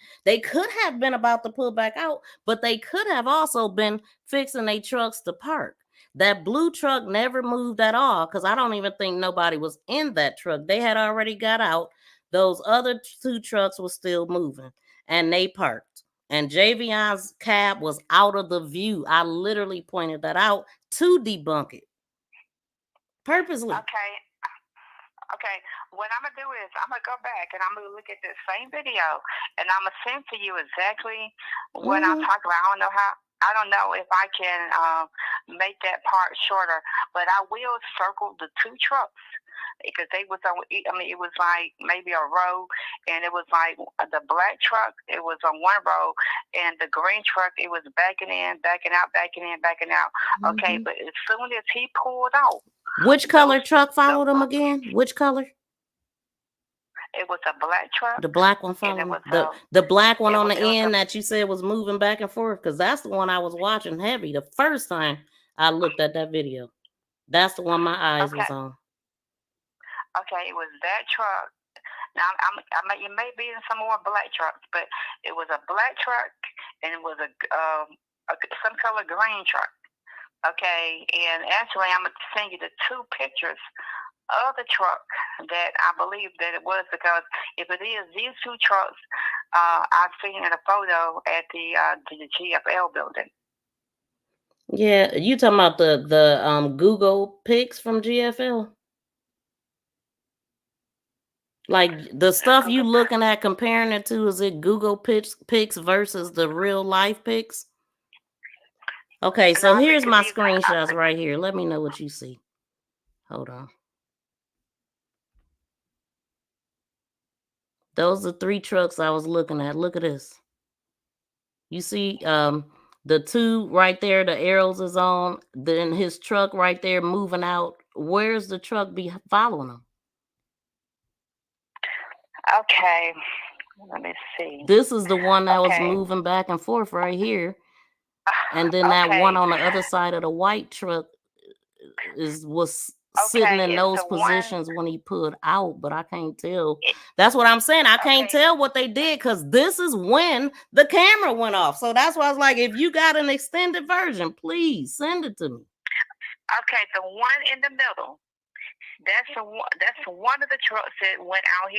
about to pull back out, but they could have also been fixing their trucks to park. That blue truck never moved at all, because I don't even think nobody was in that truck. They had already got out. Those other 2 trucks were still moving, and they parked. And Javion's cab was out of the view. I literally pointed that out to debunk it. Purposely. Okay. What I'm gonna do is I'm gonna go back and I'm gonna look at this same video and I'm gonna send to you exactly what I'm talking about. I don't know if I can make that part shorter, but I will circle the 2 trucks because they was on. I mean, it was like maybe a row, and it was like the black truck. It was on one row, and the green truck. It was backing in, backing out, backing in, backing out. Okay, but as soon as he pulled out. Which color truck followed him again? Which color? It was a black truck. The black one followed him. The black one on the end that you said was moving back and forth, because that's the one I was watching heavy the first time I looked at that video. That's the one my eyes was on. Okay, it was that truck. Now it may be in some more black trucks, but it was a black truck and it was a some color green truck. Okay, and actually I'm gonna send you the 2 pictures of the truck that I believe that it was, because if it is these 2 trucks, I've seen in a photo at the GFL building. Yeah, you talking about the Google pics from GFL? Like the stuff you looking at comparing it to, is it Google pics versus the real life pics? Okay, so here's my screenshots right here. Let me know what you see. Hold on. Those are 3 trucks I was looking at. Look at this. You see the 2 right there, the arrows is on. Then his truck right there moving out. Where's the truck be following him? Okay, let me see. This is the one that was moving back and forth right here. And then that one on the other side of the white truck was sitting in those positions when he pulled out, but I can't tell. That's what I'm saying. I can't tell what they did, because this is when the camera went off. So that's why I was like, if you got an extended version, please send it to me. Okay, the one in the middle. That's one of the trucks that went out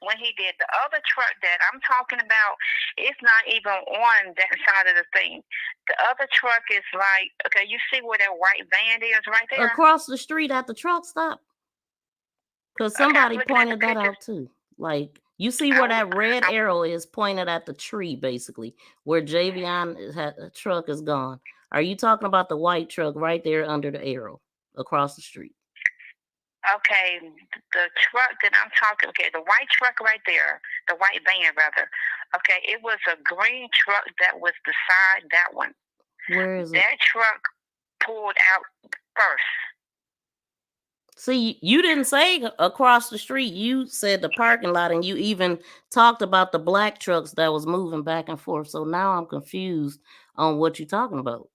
when he did. The other truck that I'm talking about, it's not even on that side of the thing. The other truck is like, okay, you see where that white van is right there? Across the street at the truck stop. Because somebody pointed that out too. Like, you see where that red arrow is pointed at the tree, basically, where Javion's truck is gone. Are you talking about the white truck right there under the arrow across the street? Okay, the truck that I'm talking, the white truck right there, the white van rather. Okay, it was a green truck that was beside that one. Where is it? That truck pulled out first. See, you didn't say across the street. You said the parking lot, and you even talked about the black trucks that was moving back and forth. So now I'm confused on what you're talking about.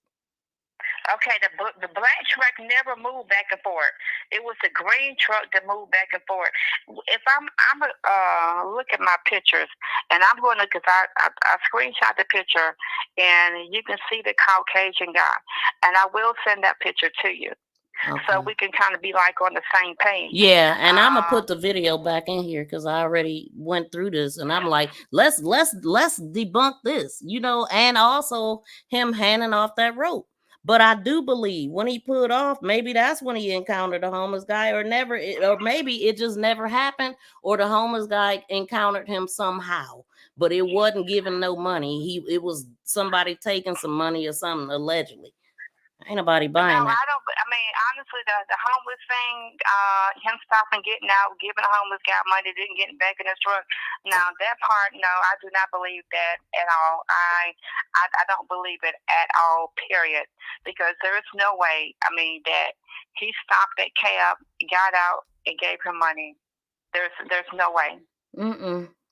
Okay, the black truck never moved back and forth. It was the green truck that moved back and forth. If I'm look at my pictures, and I'm going to, because I screenshot the picture, and you can see the Caucasian guy, and I will send that picture to you. Okay. So we can kind of be like on the same page. Yeah, and I'm gonna put the video back in here because I already went through this, and I'm like, let's debunk this, you know, and also him handing off that rope. But I do believe when he pulled off, maybe that's when he encountered a homeless guy, or maybe it just never happened, or the homeless guy encountered him somehow, but it wasn't giving no money. It was somebody taking some money or something, allegedly. Ain't nobody buying that. I mean, honestly, the homeless thing, him stopping, getting out, giving a homeless guy money, then getting back in his truck. Now, that part, no, I do not believe that at all. I don't believe it at all, period. Because there is no way, I mean, that he stopped that cab, got out, and gave him money. There's no way.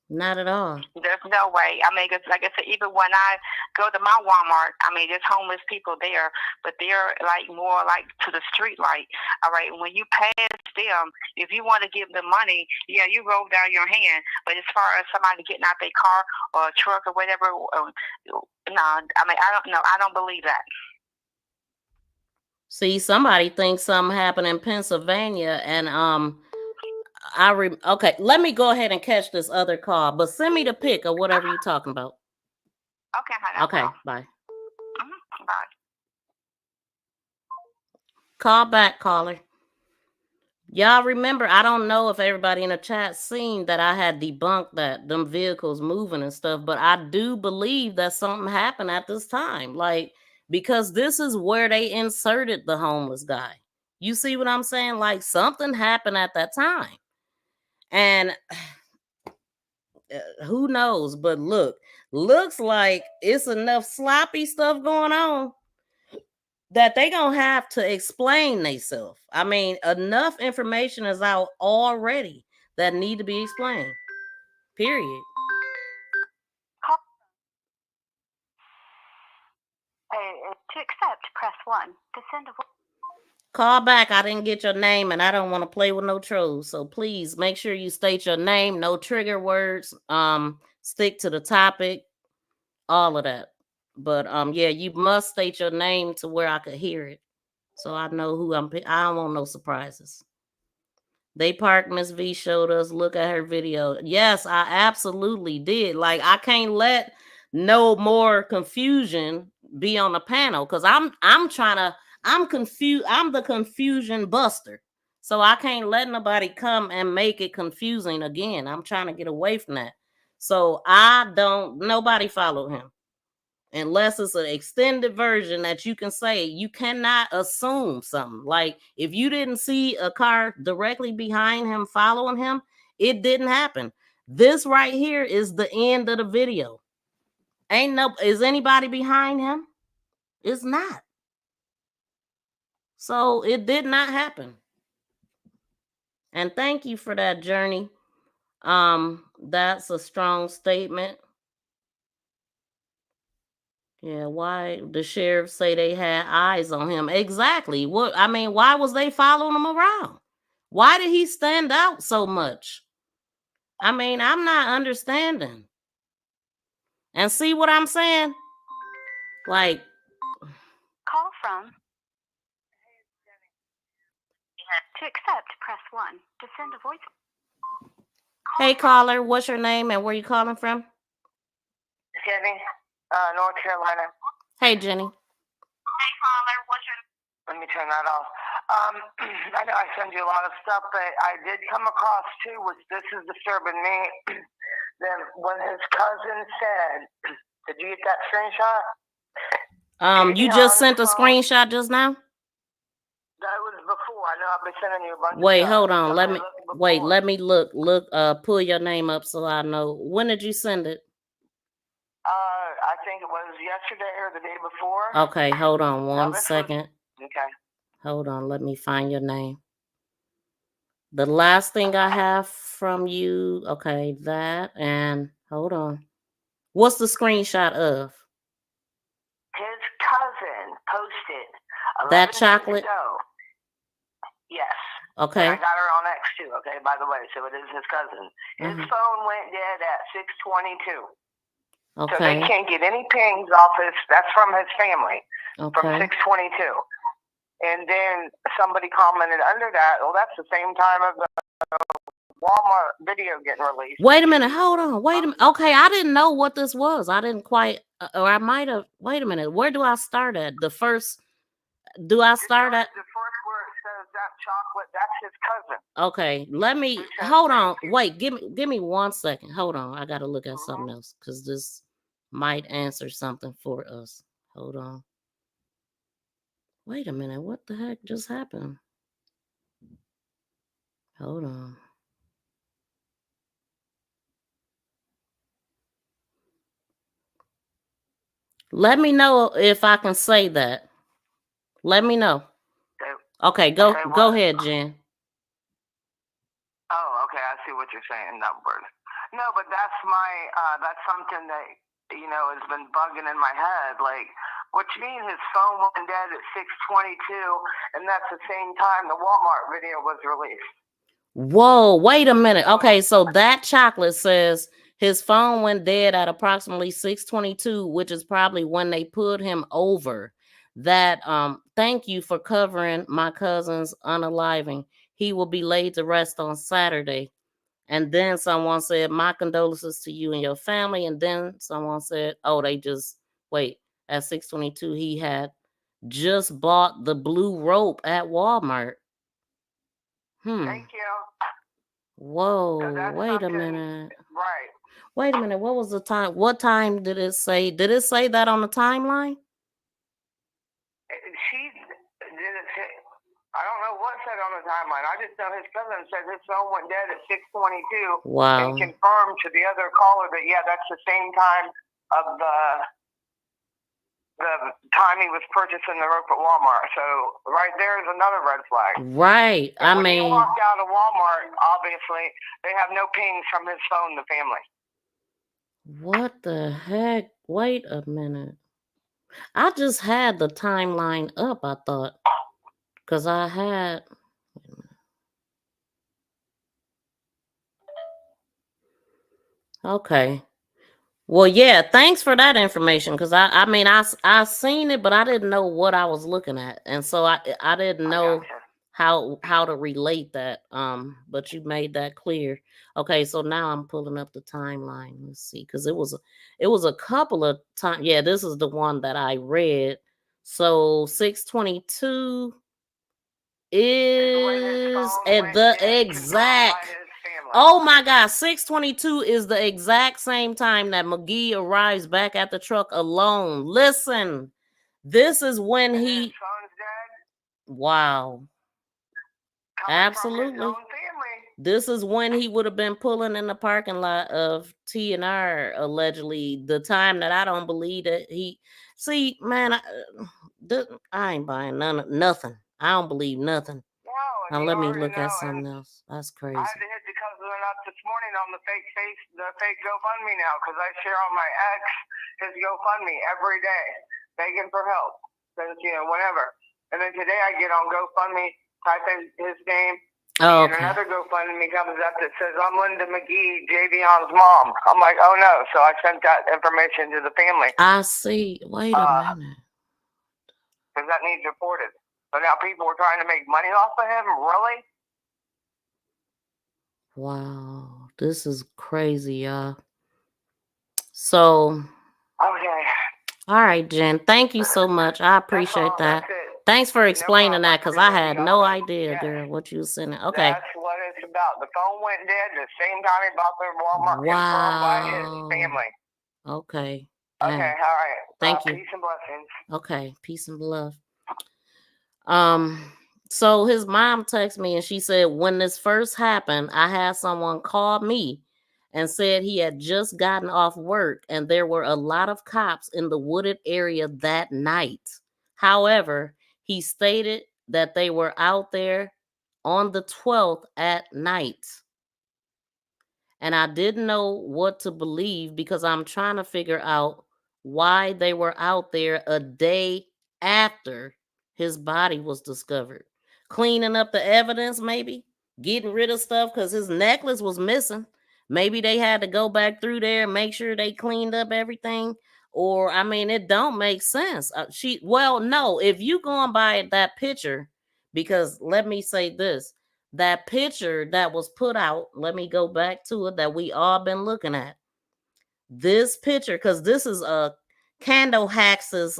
Not at all. There's no way. I mean, 'cause like I said, even when I go to my Walmart, I mean, there's homeless people there, but they're like more like to the street light. All right, when you pass them, if you want to give them money, yeah, you roll down your hand. But as far as somebody getting out their car or a truck or whatever, no. I mean, I don't know. I don't believe that. See, somebody thinks something happened in Pennsylvania, and okay, let me go ahead and catch this other call, but send me the pic of whatever you're talking about. Okay, honey. Okay, bye. Bye. Call back, caller. Y'all remember, I don't know if everybody in the chat seen that I had debunked that them vehicles moving and stuff, but I do believe that something happened at this time. Like, because this is where they inserted the homeless guy. You see what I'm saying? Like, something happened at that time. And who knows? But looks like it's enough sloppy stuff going on that they gonna have to explain themselves. I mean, enough information is out already that need to be explained. Period. To accept, press 1. To send a Call back. I didn't get your name, and I don't want to play with no trolls. So please make sure you state your name, no trigger words. Stick to the topic, all of that. But yeah, you must state your name to where I could hear it, so I know who I'm. I don't want no surprises. They parked Miss V showed us. Look at her video. Yes, I absolutely did. Like, I can't let no more confusion be on the panel because I'm confused. I'm the confusion buster. So I can't let nobody come and make it confusing again. I'm trying to get away from that. So nobody follow him. Unless it's an extended version that you can say, you cannot assume something. Like, if you didn't see a car directly behind him following him, it didn't happen. This right here is the end of the video. Is anybody behind him? It's not. So it did not happen. And thank you for that, Journey. That's a strong statement. Yeah, why the sheriff say they had eyes on him? Exactly. Why was they following him around? Why did he stand out so much? I mean, I'm not understanding. And see what I'm saying? Like, call from. To accept, press 1. To send a voice. Hey, caller, what's your name and where you calling from? Jenny, North Carolina. Hey, Jenny. Hey, caller, what's your... Let me turn that off. I know I send you a lot of stuff, but I did come across too, which this is disturbing me. Then when his cousin said, did you get that screenshot? You just sent a screenshot just now? That was before. I know I've been sending you a bunch of Wait, stuff. hold on. Let me look. Pull your name up so I know. When did you send it? I think it was yesterday or the day before. Okay, hold on one second. Okay. Hold on, let me find your name. The last thing I have from you, okay, that, and hold on. What's the screenshot of? His cousin posted That chocolate? Yes. Okay. And I got her on X too, okay, by the way, so it is his cousin. His phone went dead at 6:22. Okay. So they can't get any pings off that's from his family, from 6:22. And then somebody commented under that, well, that's the same time of the Walmart video getting released. Wait a minute, hold on, wait a minute. Okay, I didn't know what this was. I didn't quite, or I might have, wait a minute, where do I start at? The first, do I start at? The first where it says that chocolate, that's his cousin. Okay, let me, hold on, wait, give me 1 second. Hold on, I gotta look at something else, because this might answer something for us. Hold on. Wait a minute, what the heck just happened? Hold on. Let me know if I can say that. Let me know. Okay, go ahead, Jen. Oh, okay, I see what you're saying, numbered. No, but that's that's something that, has been bugging in my head. Like, what you mean his phone went dead at 6:22, and that's the same time the Walmart video was released? Whoa, wait a minute. Okay, so that chocolate says his phone went dead at approximately 6:22, which is probably when they put him over. That thank you for covering my cousin's unaliving. He will be laid to rest on Saturday. And then someone said, my condolences to you and your family. And then someone said, oh, they just wait. At 6:22, he had just bought the blue rope at Walmart. Thank you. Whoa, wait a minute. Right. Wait a minute. What was the time? What time did it say? Did it say that on the timeline? I don't know what said on the timeline. I just know his cousin said his phone went dead at 6:22. Wow. And confirmed to the other caller that, yeah, that's the same time of the time he was purchasing the rope at Walmart. So right there is another red flag. Right. And when he walked out of Walmart, obviously, they have no pings from his phone, the family. What the heck? Wait a minute. I just had the timeline up, I thought. Because I had... Okay. Well, yeah, thanks for that information. Because I seen it, but I didn't know what I was looking at. And so I didn't know how to relate that. But you made that clear. Okay, so now I'm pulling up the timeline. Let's see, because it was a couple of times. Yeah, this is the one that I read. So 6:22 is at the exact. Oh my God, 6:22 is the exact same time that Magee arrives back at the truck alone. Listen, this is when he. Wow. Absolutely. This is when he would have been pulling in the parking lot of T&R, allegedly. The time that I don't believe that he. See, man, I ain't buying nothing. I don't believe nothing. Now let me look at something else. That's crazy. I had to hit the cousin up this morning on the fake GoFundMe now, because I share on my ex his GoFundMe every day, begging for help since whenever. And then today I get on GoFundMe, type in his name, and another GoFundMe comes up that says, I'm Linda Magee, Javion's mom. I'm like, oh no. So I sent that information to the family. I see. Wait a minute. Because that needs reported. So now people are trying to make money off of him? Really? Wow. This is crazy, y'all. So. Okay. All right, Jen. Thank you so much. I appreciate that. Thanks for explaining that, because I had no idea, girl, what you was saying. Okay. That's what it's about. The phone went dead the same time he bought the Walmart. Confirmed by his family. Okay. Okay, all right. Thank you. Peace and blessings. Okay, peace and love. So his mom texted me and she said, when this first happened, I had someone call me and said he had just gotten off work and there were a lot of cops in the wooded area that night. However, he stated that they were out there on the 12th at night. And I didn't know what to believe because I'm trying to figure out why they were out there a day after his body was discovered. Cleaning up the evidence, maybe getting rid of stuff because his necklace was missing. Maybe they had to go back through there and make sure they cleaned up everything. Or I mean, it don't make sense. No, if you going by that picture, because let me say this, that picture that was put out, let me go back to it, that we all been looking at. This picture, because this is Candle Hacks's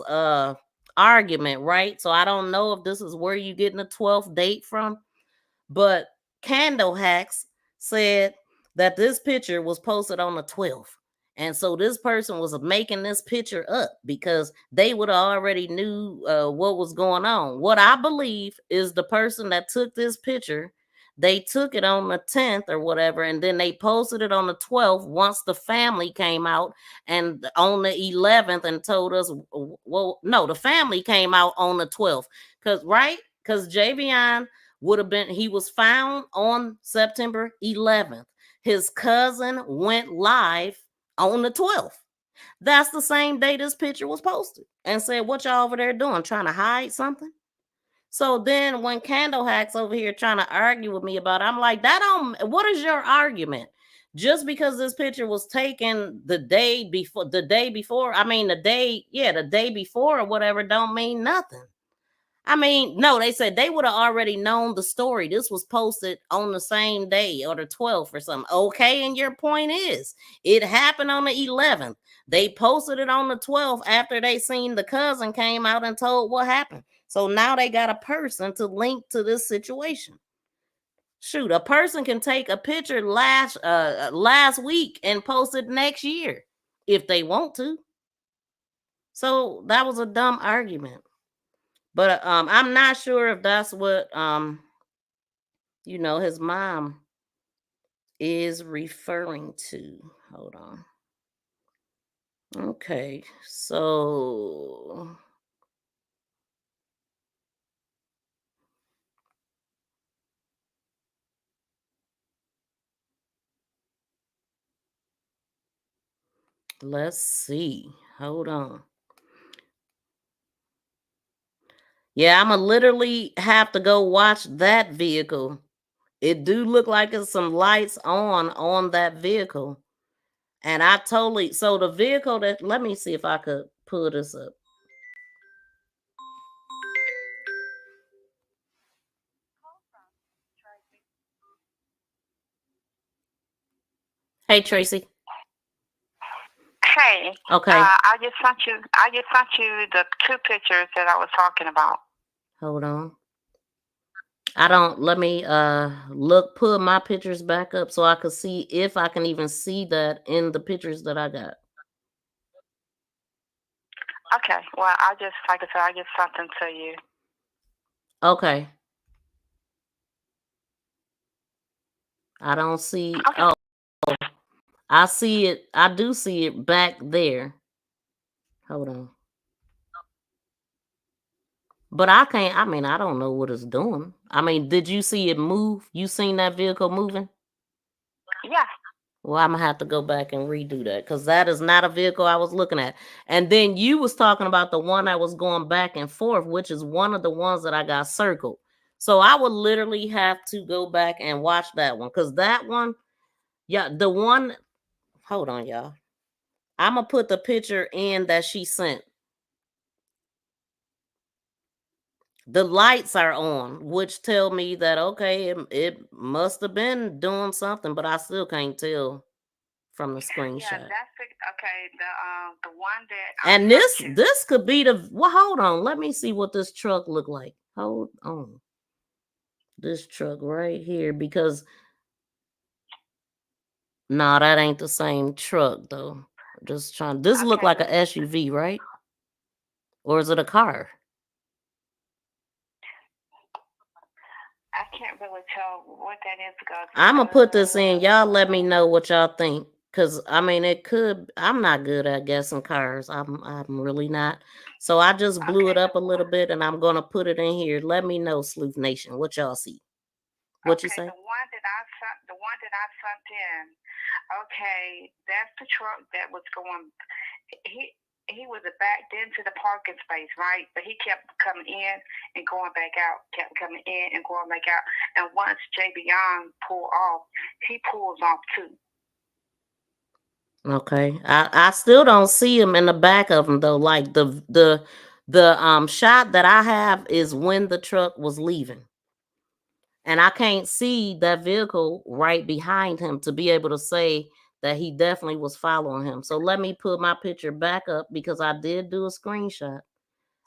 argument, right? So I don't know if this is where you getting the 12th date from, but Candle Hacks said that this picture was posted on the 12th. And so this person was making this picture up because they would have already knew what was going on. What I believe is the person that took this picture, they took it on the 10th or whatever, and then they posted it on the 12th once the family came out, and on the 11th and told us, well, no, the family came out on the 12th. Because Javion he was found on September 11th. His cousin went live on the 12th. That's the same day this picture was posted and said, what y'all over there doing? Trying to hide something? So then when Candle Hacks over here trying to argue with me about it, I'm like, what is your argument? Just because this picture was taken the day before, the day before or whatever, don't mean nothing. I mean, no, they said they would have already known the story. This was posted on the same day or the 12th or something. Okay, and your point is, it happened on the 11th. They posted it on the 12th after they seen the cousin came out and told what happened. So now they got a person to link to this situation. Shoot, a person can take a picture last week and post it next year if they want to. So that was a dumb argument. But I'm not sure if that's what his mom is referring to. Hold on. Okay, so let's see. Hold on. Yeah, I'm gonna literally have to go watch that vehicle. It do look like there's some lights on that vehicle. And so the vehicle let me see if I could pull this up. Hey, Tracy. Hey. Okay. I just sent you the two pictures that I was talking about. Hold on. Let me pull my pictures back up so I could see if I can even see that in the pictures that I got. Okay. Well, I just sent them to you. Okay. I don't see. Okay. Oh, I see it. I do see it back there. Hold on. But I can't. I mean, I don't know what it's doing. I mean, did you see it move? You seen that vehicle moving? Yeah. Well, I'm gonna have to go back and redo that because that is not a vehicle I was looking at. And then you was talking about the one that was going back and forth, which is one of the ones that I got circled. So I would literally have to go back and watch that one because that one, yeah, the one. Hold on, y'all. I'm gonna put the picture in that she sent. The lights are on, which tell me that okay, it must have been doing something, but I still can't tell from the screenshot. Yeah, that's the one that. And this could be the. Well, hold on. Let me see what this truck look like. Hold on. This truck right here, because nah, that ain't the same truck though. Just trying. This look like a SUV, right? Or is it a car? I can't really tell what that is because I'm gonna put this in. Y'all let me know what y'all think. Cause I mean it could. I'm not good at guessing cars. I'm really not. So I just blew it up a little bit and I'm gonna put it in here. Let me know, Sleuth Nation, what y'all see. What you say? The one that I sent in. Okay, that's the truck that was going. he was backed into the parking space, right? But he kept coming in and going back out, kept coming in and going back out. And once Javion pulled off, he pulls off too. Okay. I still don't see him in the back of him though. Like the shot that I have is when the truck was leaving. And I can't see that vehicle right behind him to be able to say that he definitely was following him. So let me put my picture back up because I did do a screenshot.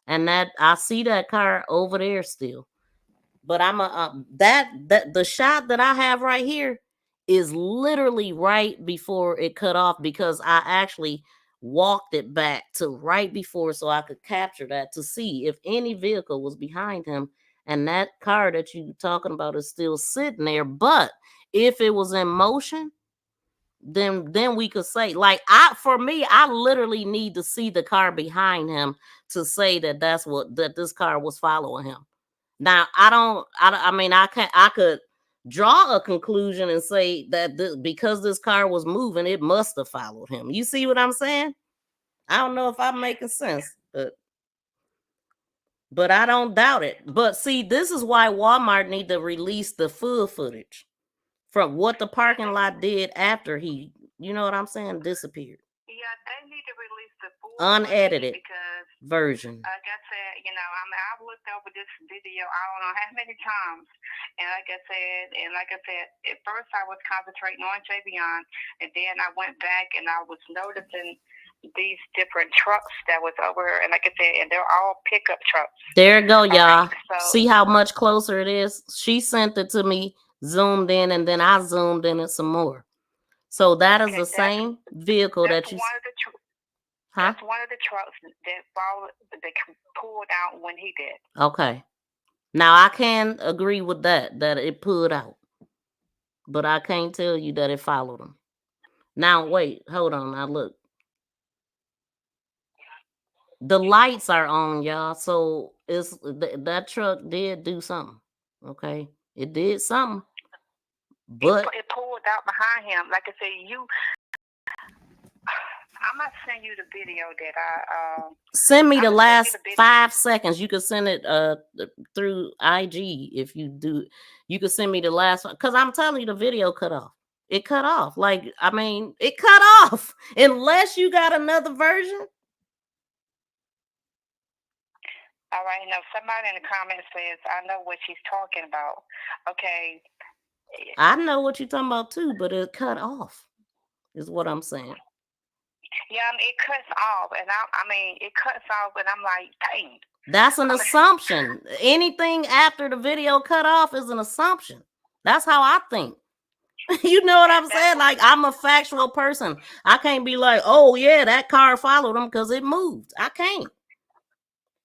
And that I see that car over there still. But I'm that the shot that I have right here is literally right before it cut off because I actually walked it back to right before so I could capture that to see if any vehicle was behind him. And that car that you talking about is still sitting there. But if it was in motion, then we could say, like, I literally need to see the car behind him to say that that this car was following him. Now I could draw a conclusion and say that because this car was moving, it must have followed him. You see what I'm saying? I don't know if I'm making sense, but I don't doubt it. But see, this is why Walmart need to release the full footage from what the parking lot did after he, you know what I'm saying, disappeared. Yeah, they need to release the full unedited because, version. like I said, I've looked over this video I don't know how many times, and like I said, at first I was concentrating on Javion, and then I went back and I was noticing these different trucks that was over, and like I said, and they're all pickup trucks. There you go, y'all. So, see how much closer it is? She sent it to me, zoomed in, and then I zoomed in it some more. So that is the same vehicle that you. That's one of the trucks that pulled out when he did. Okay. Now I can agree with that it pulled out. But I can't tell you that it followed him. Now wait, hold on. Now look. The lights are on, y'all. So that truck did do something. Okay. It did something. But it pulled out behind him. Like I said, I'm not sending you the video that I send me the last 5 seconds. You can send it through IG if you do. You can send me the last one because I'm telling you the video cut off. It cut off. Like, I mean, it cut off unless you got another version. All right, now somebody in the comments says, I know what she's talking about. Okay. I know what you're talking about too, but it cut off is what I'm saying. Yeah, it cuts off, and it cuts off, and I'm like, dang. That's an assumption. Anything after the video cut off is an assumption. That's how I think. You know what I'm saying? Like, I'm a factual person. I can't be like, oh yeah, that car followed him because it moved. I can't.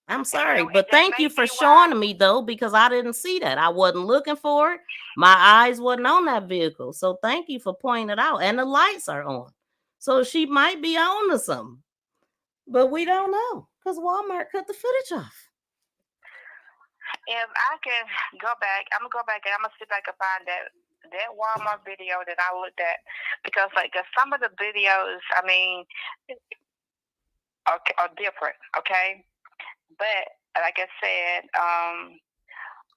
I'm sorry, but thank you for showing me though, because I didn't see that. I wasn't looking for it. My eyes wasn't on that vehicle. So thank you for pointing it out. And the lights are on. So she might be on to something. But we don't know because Walmart cut the footage off. If I can go back, I'm gonna go back and I'm gonna see if I can find that Walmart video that I looked at, because like some of the videos, are different, okay? But like I said,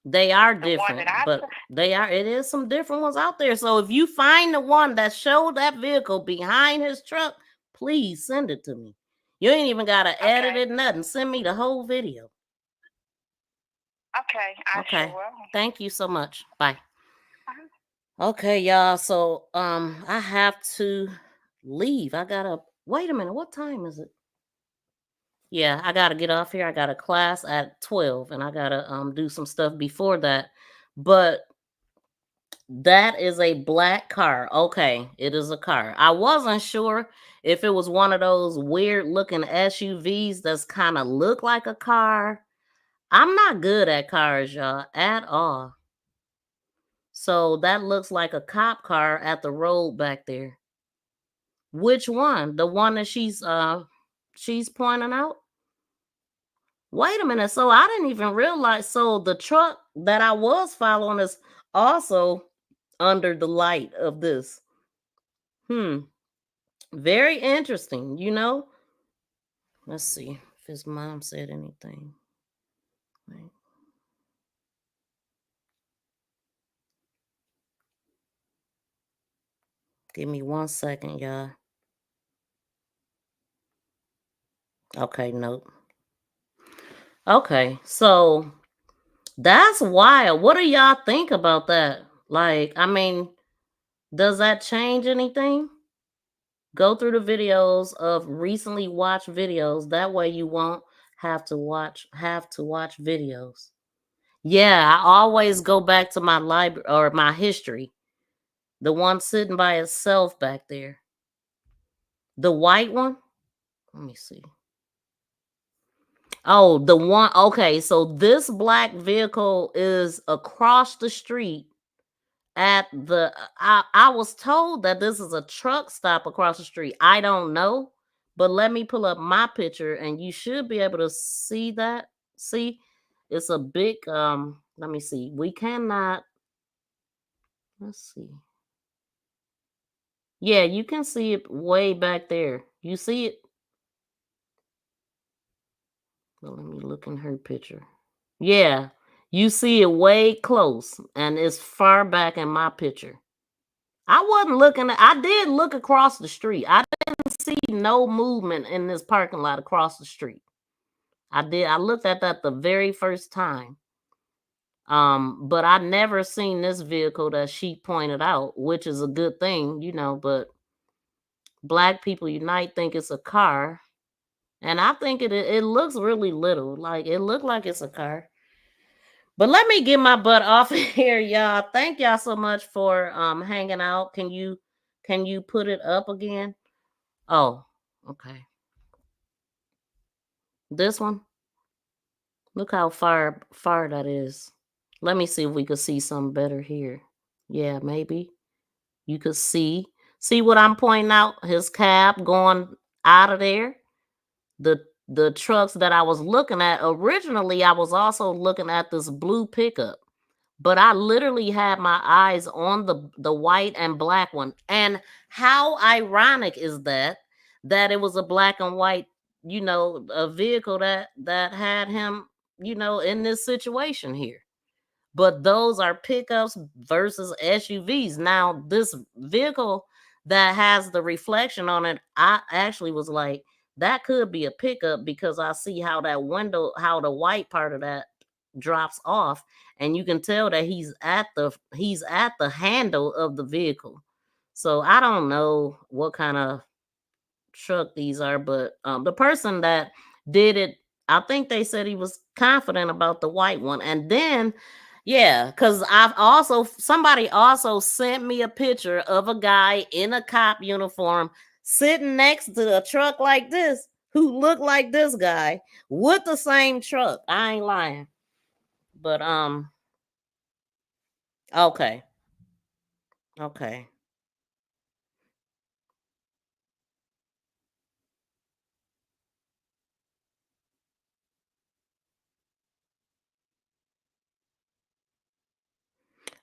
they are different, but it is some different ones out there. So if you find the one that showed that vehicle behind his truck, please send it to me. You ain't even gotta edit it, nothing. Send me the whole video. Okay, I sure will. Thank you so much. Bye. Okay, y'all. So I have to leave. I gotta wait a minute. What time is it? Yeah, I gotta get off here. I got a class at 12, and I gotta do some stuff before that. But that is a black car. Okay, it is a car. I wasn't sure if it was one of those weird looking SUVs that's kind of look like a car. I'm not good at cars, y'all, at all. So that looks like a cop car at the road back there. Which one? The one that she's pointing out? Wait a minute. So I didn't even realize. So the truck that I was following is also under the light of this. Very interesting, Let's see if his mom said anything. Right. Give me 1 second, y'all. Okay, nope. Okay, so that's wild. What do y'all think about that? Like, I mean, does that change anything? Go through the videos of recently watched videos. That way you won't have to watch videos. Yeah, I always go back to my library or my history. The one sitting by itself back there. The white one? Let me see. Oh, the one. Okay, so this black vehicle is across the street at the. I was told that this is a truck stop across the street. I don't know, but let me pull up my picture, and you should be able to see that. See, it's a big. Let me see. We cannot. Let's see. Yeah, you can see it way back there. You see it? Well, let me look in her picture. Yeah, you see it way close, and it's far back in my picture. I wasn't looking at, I did look across the street. I didn't see no movement in this parking lot across the street. I looked at that the very first time. But I never seen this vehicle that she pointed out, which is a good thing, but Black People Unite think it's a car. And I think it looks really little. Like it looked like it's a car. But let me get my butt off of here, y'all. Thank y'all so much for hanging out. Can you put it up again? Oh, okay. This one. Look how far that is. Let me see if we could see something better here. Yeah, maybe. You could see what I'm pointing out? His cab going out of there. The trucks that I was looking at originally, I was also looking at this blue pickup. But I literally had my eyes on the white and black one. And how ironic is that it was a black and white, a vehicle that had him, in this situation here. But those are pickups versus SUVs. Now, this vehicle that has the reflection on it, I actually was like, that could be a pickup because I see how that window, how the white part of that drops off, and you can tell that he's at the handle of the vehicle. So I don't know what kind of truck these are, but the person that did it, I think they said he was confident about the white one. And then yeah, because somebody also sent me a picture of a guy in a cop uniform sitting next to a truck like this who looked like this guy with the same truck. I ain't lying. But okay. Okay.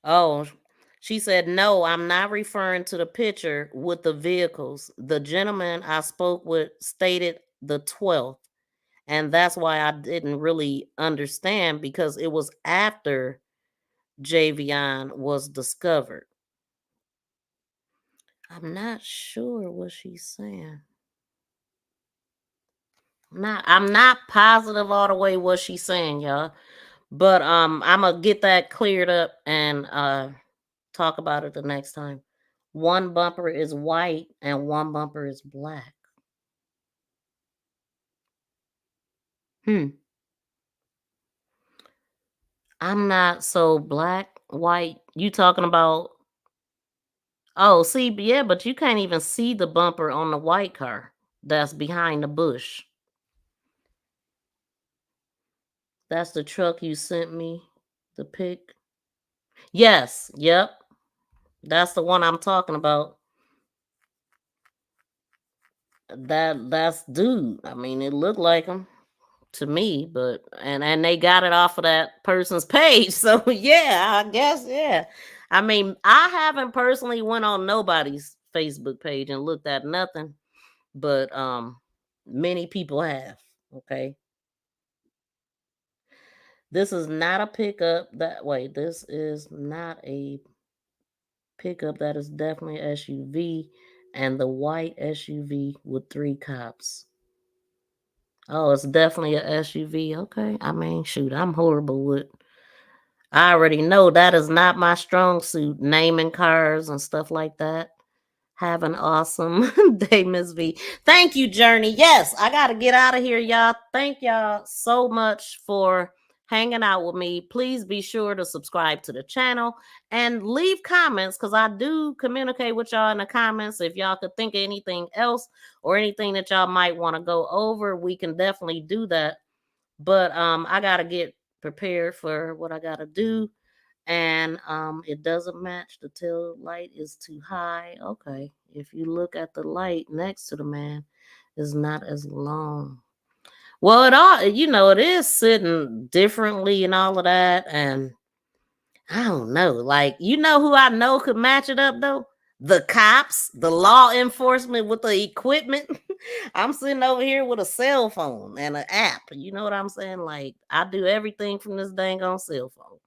Oh, she said, no, I'm not referring to the picture with the vehicles. The gentleman I spoke with stated the 12th. And that's why I didn't really understand because it was after Javion was discovered. I'm not sure what she's saying. I'm not positive all the way what she's saying, y'all. But I'm gonna get that cleared up and talk about it the next time. One bumper is white and one bumper is black. I'm not so black, white. You talking about? Oh, see, yeah, but you can't even see the bumper on the white car that's behind the bush. That's the truck you sent me, the pic. Yes, yep. That's the one I'm talking about. That's dude. I mean, it looked like him to me, but and they got it off of that person's page. So yeah, I guess yeah. I mean, I haven't personally went on nobody's Facebook page and looked at nothing, but many people have. Okay. This is not a pickup that way. This is not a pickup. That is definitely an SUV, and the white SUV with 3 cops. Oh, it's definitely a SUV. Okay. I mean, shoot, I'm horrible with. I already know that is not my strong suit, naming cars and stuff like that. Have an awesome day, Miss V. Thank you, Journey. Yes, I got to get out of here, y'all. Thank y'all so much for hanging out with me. Please be sure to subscribe to the channel and leave comments, because I do communicate with y'all in the comments. If y'all could think of anything else or anything that y'all might want to go over, we can definitely do that. But I got to get prepared for what I got to do. And it doesn't match. The tail light is too high. Okay. If you look at the light next to the man, it's not as long. Well, it all, it is sitting differently and all of that. And I don't know. Like, who I know could match it up though? The cops, the law enforcement with the equipment. I'm sitting over here with a cell phone and an app. You know what I'm saying? Like, I do everything from this dang on cell phone.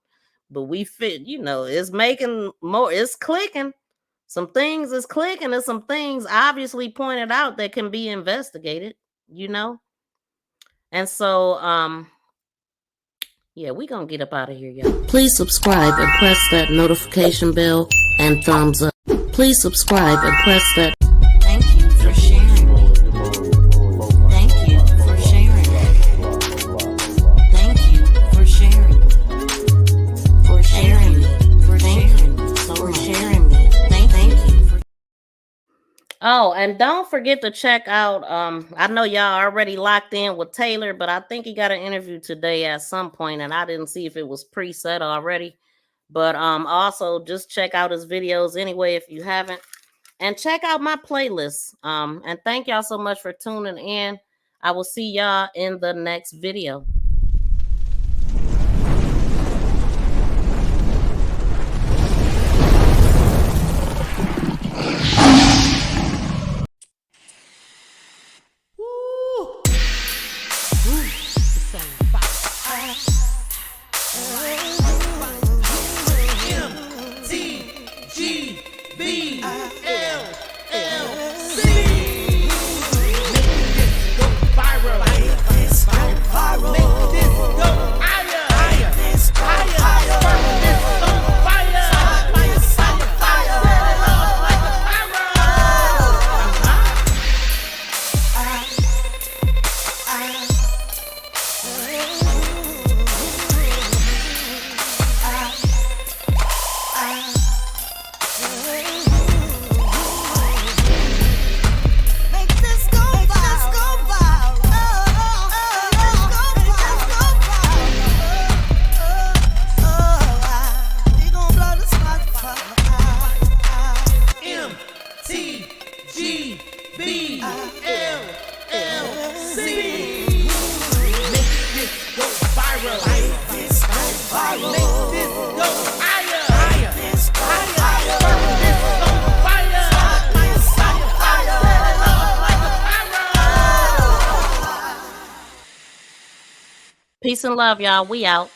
But we fit, it's making more, it's clicking. Some things is clicking, and some things obviously pointed out that can be investigated, And so, yeah, we gonna get up out of here, y'all. Please subscribe and press that notification bell and thumbs up. Please subscribe and press that. Thank you for sharing me. Thank you for sharing me. Thank you for sharing me. For sharing me. For sharing me. For sharing me. Thank you. Oh, and don't forget to check out, I know y'all already locked in with Taylor, but I think he got an interview today at some point, and I didn't see if it was preset already. But also just check out his videos anyway if you haven't. And check out my playlist. And thank y'all so much for tuning in. I will see y'all in the next video. Peace and love, y'all. We out.